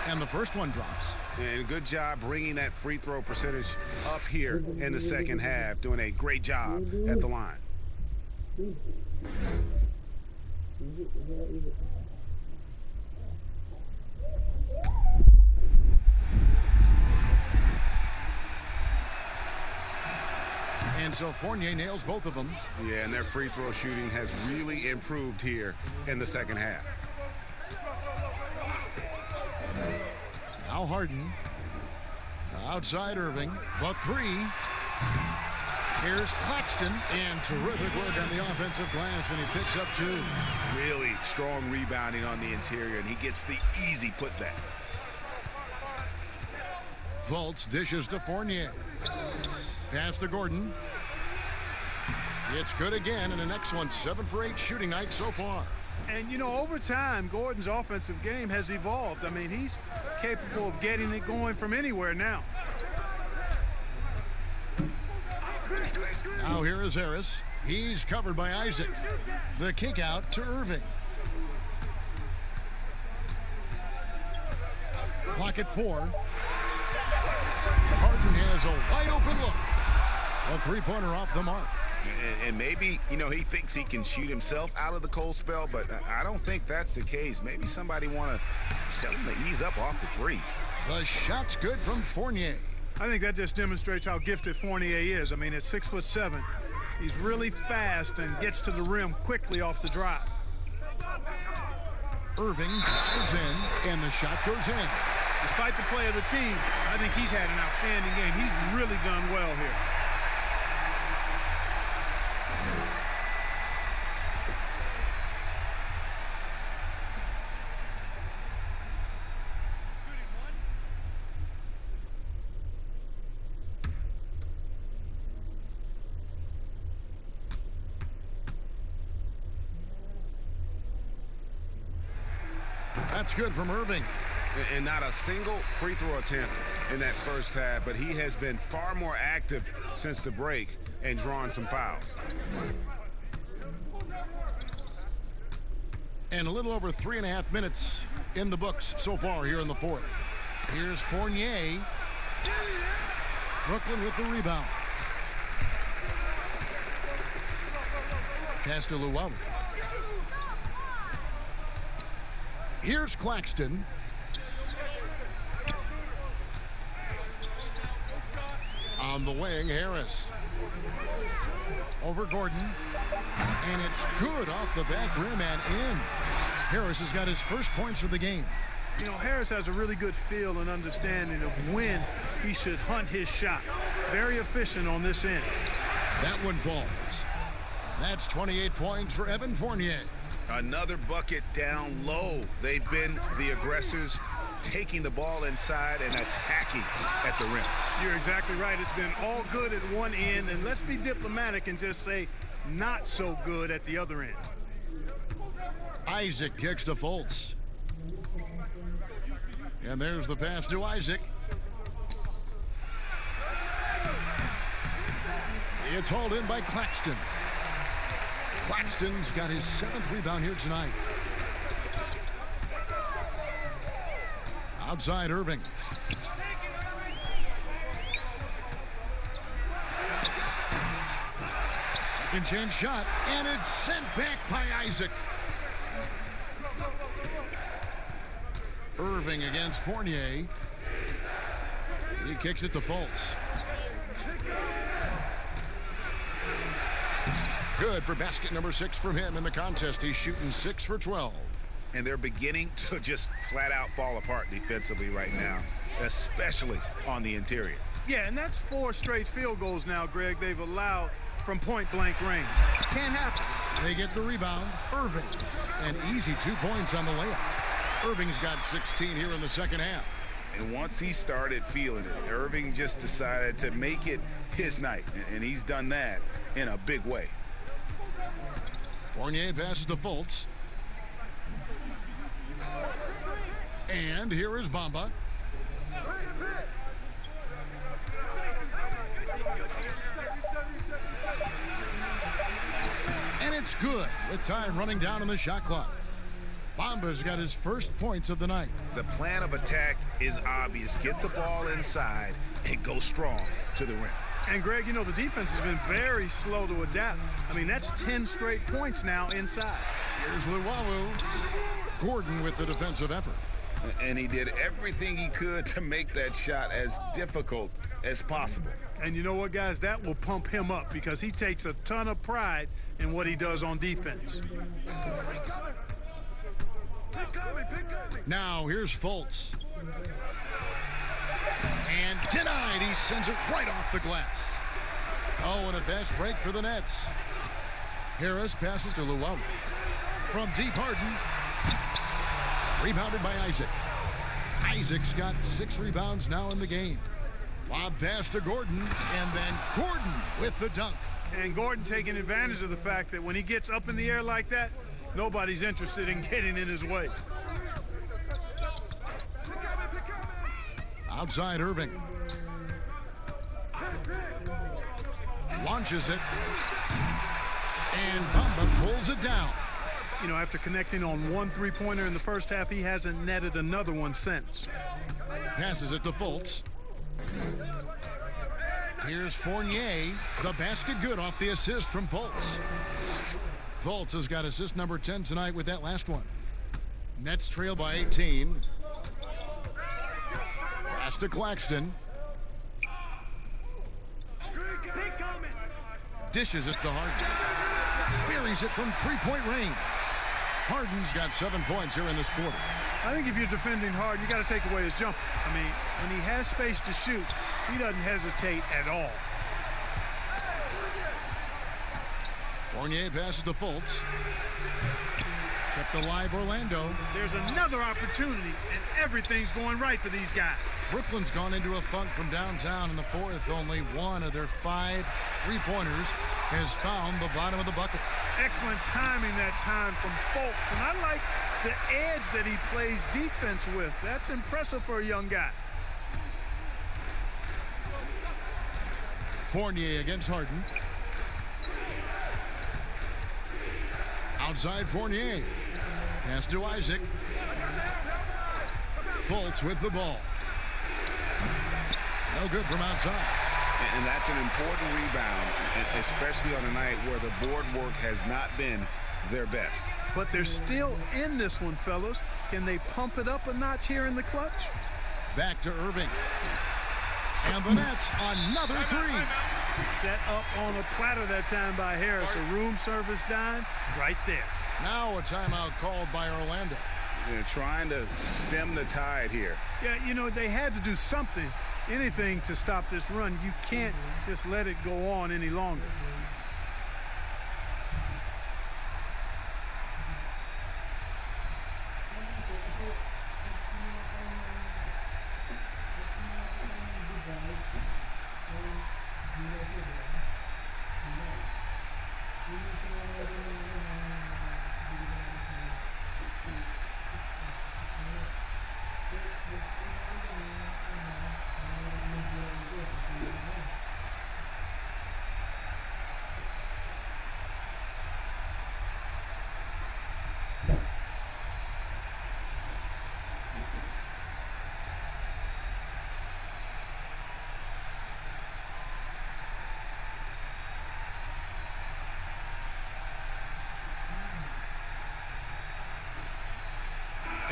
And the first one drops. And good job bringing that free throw percentage up here in the second half. Doing a great job at the line. And so Fournier nails both of them. Yeah, and their free throw shooting has really improved here in the second half. Now Harden. Outside Irving. The three. Here's Claxton. And terrific work on the offensive glass, and he picks up 2. Really strong rebounding on the interior, and he gets the easy putback. Fultz dishes to Fournier. Pass to Gordon. It's good again, and an excellent 7 for 8 shooting night so far. And, you know, over time, Gordon's offensive game has evolved. I mean, he's capable of getting it going from anywhere now. Now here is Harris. He's covered by Isaac. The kick out to Irving. Clock at 4. Harden has a wide open look. A three-pointer off the mark. And maybe, you know, he thinks he can shoot himself out of the cold spell, but I don't think that's the case. Maybe somebody want to tell him to ease up off the threes. The shot's good from Fournier. I think that just demonstrates how gifted Fournier is. I mean, at 6'7", he's really fast and gets to the rim quickly off the drive. Irving drives in, and the shot goes in. Despite the play of the team, I think he's had an outstanding game. He's really done well here. That's good from Irving. And not a single free throw attempt in that first half, but he has been far more active since the break and drawn some fouls. And a little over 3.5 minutes in the books so far here in the fourth. Here's Fournier. Brooklyn with the rebound. Pass to Luwawu. Here's Claxton. On the wing, Harris. Over Gordon. And it's good off the back rim and in. Harris has got his first points of the game. You know, Harris has a really good feel and understanding of when he should hunt his shot. Very efficient on this end. That one falls. That's 28 points for Evan Fournier. Another bucket down low. They've been the aggressors, taking the ball inside and attacking at the rim. You're exactly right. It's been all good at one end, and let's be diplomatic and just say not so good at the other end. Isaac kicks to Fultz. And there's the pass to Isaac. It's hauled in by Claxton. Claxton's got his 7th rebound here tonight. Outside Irving. Second chance shot, and it's sent back by Isaac. Irving against Fournier. He kicks it to Fultz. Good for basket number 6 from him in the contest. He's shooting 6 for 12. And they're beginning to just flat out fall apart defensively right now, especially on the interior. Yeah, and that's 4 straight field goals now, Greg, they've allowed from point-blank range. Can't happen. They get the rebound. Irving. An easy 2 points on the layup. Irving's got 16 here in the second half. And once he started feeling it, Irving just decided to make it his night. And he's done that in a big way. Fournier passes to Fultz. And here is Bamba. And it's good with time running down on the shot clock. Bamba's got his first points of the night. The plan of attack is obvious. Get the ball inside and go strong to the rim. And, Greg, you know, the defense has been very slow to adapt. I mean, that's 10 straight points now inside. Here's Luwawu. Gordon with the defensive effort. And he did everything he could to make that shot as difficult as possible. And you know what, guys? That will pump him up because he takes a ton of pride in what he does on defense. Now here's Fultz. And denied. He sends it right off the glass. Oh, and a fast break for the Nets. Harris passes to Luwawu. From deep, Harden. Rebounded by Isaac. Isaac's got 6 rebounds now in the game. Lob pass to Gordon, and then Gordon with the dunk. And Gordon taking advantage of the fact that when he gets up in the air like that, nobody's interested in getting in his way. Outside Irving. Launches it. And Bamba pulls it down. You know, after connecting on 1 3-pointer in the first half, he hasn't netted another one since. Passes it to Fultz. Here's Fournier. The basket good off the assist from Fultz. Fultz has got assist number 10 tonight with that last one. Nets trail by 18. Pass to Claxton. Dishes it to Harden. Buries it from 3-point range. Harden's got 7 points here in this quarter. I think if you're defending Harden, you got to take away his jumper. I mean, when he has space to shoot, he doesn't hesitate at all. Fournier passes to Fultz. Kept alive Orlando. There's another opportunity, and everything's going right for these guys. Brooklyn's gone into a funk from downtown in the fourth. Only 1 of their 5 3-pointers has found the bottom of the bucket. Excellent timing that time from Fultz, and I like the edge that he plays defense with. That's impressive for a young guy. Fournier against Harden. Outside Fournier. Pass to Isaac. Fultz with the ball. No good from outside. And that's an important rebound, especially on a night where the board work has not been their best. But they're still in this one, fellas. Can they pump it up a notch here in the clutch? Back to Irving. And the Nets, another 3. Set up on a platter that time by Harris. A room service dime right there. Now a timeout called by Orlando. They're trying to stem the tide here. Yeah, you know, they had to do something, anything to stop this run. You can't just let it go on any longer.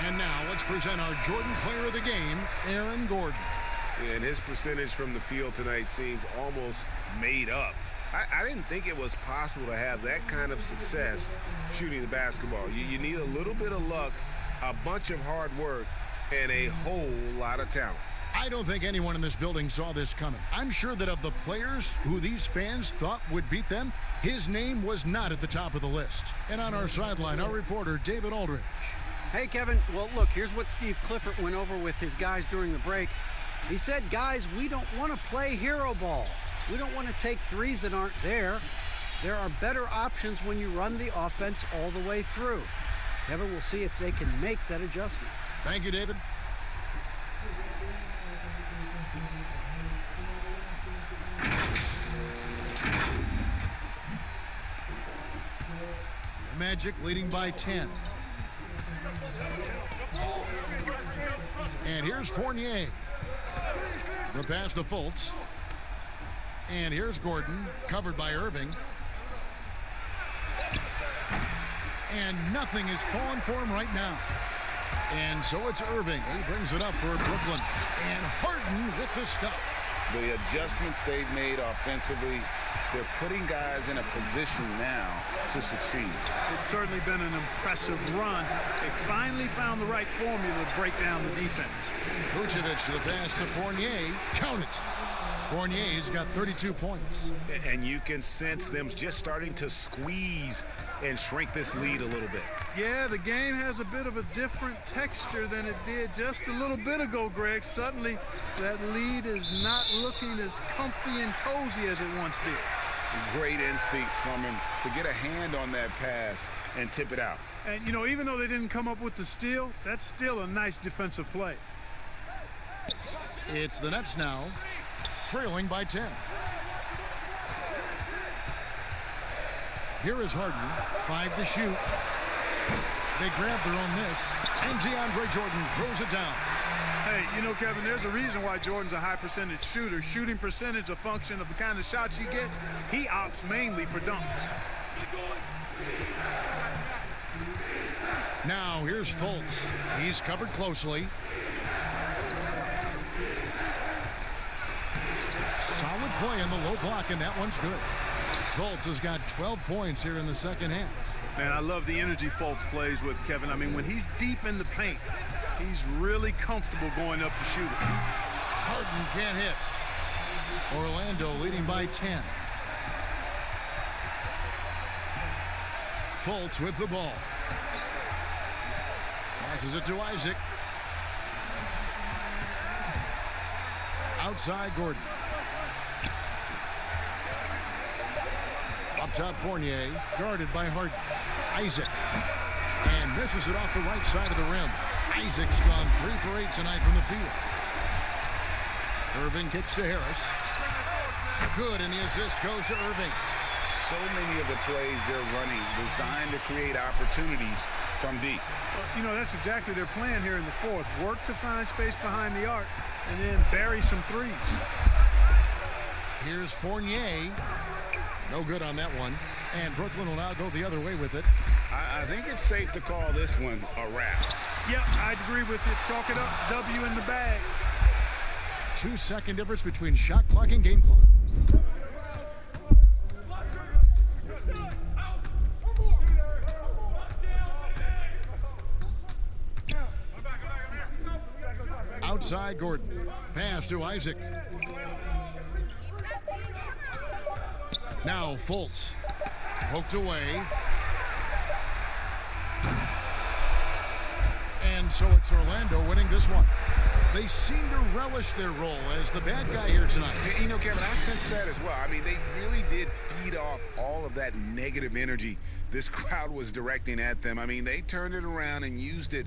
And now let's present our Jordan Player of the Game, Aaron Gordon. And his percentage from the field tonight seems almost made up. I didn't think it was possible to have that kind of success shooting the basketball. You need a little bit of luck, a bunch of hard work, and a whole lot of talent. I don't think anyone in this building saw this coming. I'm sure that of the players who these fans thought would beat them, his name was not at the top of the list. And on our sideline, our reporter, David Aldridge. Hey, Kevin. Well, look, here's what Steve Clifford went over with his guys during the break. He said, guys, we don't want to play hero ball. We don't want to take threes that aren't there. There are better options when you run the offense all the way through. Kevin, we'll see if they can make that adjustment. Thank you, David. Magic leading by 10. And here's Fournier. The pass to Fultz. And here's Gordon, covered by Irving. And nothing is falling for him right now. And so it's Irving. He brings it up for Brooklyn. And Harden with the stuff. The adjustments they've made offensively, they're putting guys in a position now to succeed. It's certainly been an impressive run. They finally found the right formula to break down the defense. Vucevic to the pass to Fournier. Count it. Fournier's got 32 points. And you can sense them just starting to squeeze and shrink this lead a little bit. Yeah, the game has a bit of a different texture than it did just a little bit ago, Greg. Suddenly, that lead is not looking as comfy and cozy as it once did. Great instincts from him to get a hand on that pass and tip it out. And, you know, even though they didn't come up with the steal, that's still a nice defensive play. It's the Nets now, trailing by 10. Here is Harden, 5 to shoot. They grab their own miss, and DeAndre Jordan throws it down. Hey, you know, Kevin, there's a reason why Jordan's a high percentage shooter. Shooting percentage a function of the kind of shots you get. He opts mainly for dunks. Now here's Fultz. He's covered closely. Solid play on the low block, and that one's good. Fultz has got 12 points here in the second half. Man, I love the energy Fultz plays with, Kevin. I mean, when he's deep in the paint, he's really comfortable going up to shoot it. Harden can't hit. Orlando leading by 10. Fultz with the ball. Passes it to Isaac. Outside Gordon. Up top Fournier, guarded by Harden. Isaac. And misses it off the right side of the rim. Isaac's gone 3 for 8 tonight from the field. Irving kicks to Harris. Good, and the assist goes to Irving. So many of the plays they're running designed to create opportunities from deep. Well, you know, that's exactly their plan here in the fourth. Work to find space behind the arc and then bury some threes. Here's Fournier. No good on that one. And Brooklyn will now go the other way with it. I think it's safe to call this one a wrap. Yep, I'd agree with you. Chalk it up. W in the bag. 2-second difference between shot clock and game clock. Outside Gordon. Pass to Isaac. Now Fultz. Poked away. And so it's Orlando winning this one. They seem to relish their role as the bad guy here tonight. You know, Kevin, I sense that as well. I mean, they really did feed off all of that negative energy this crowd was directing at them. I mean, they turned it around and used it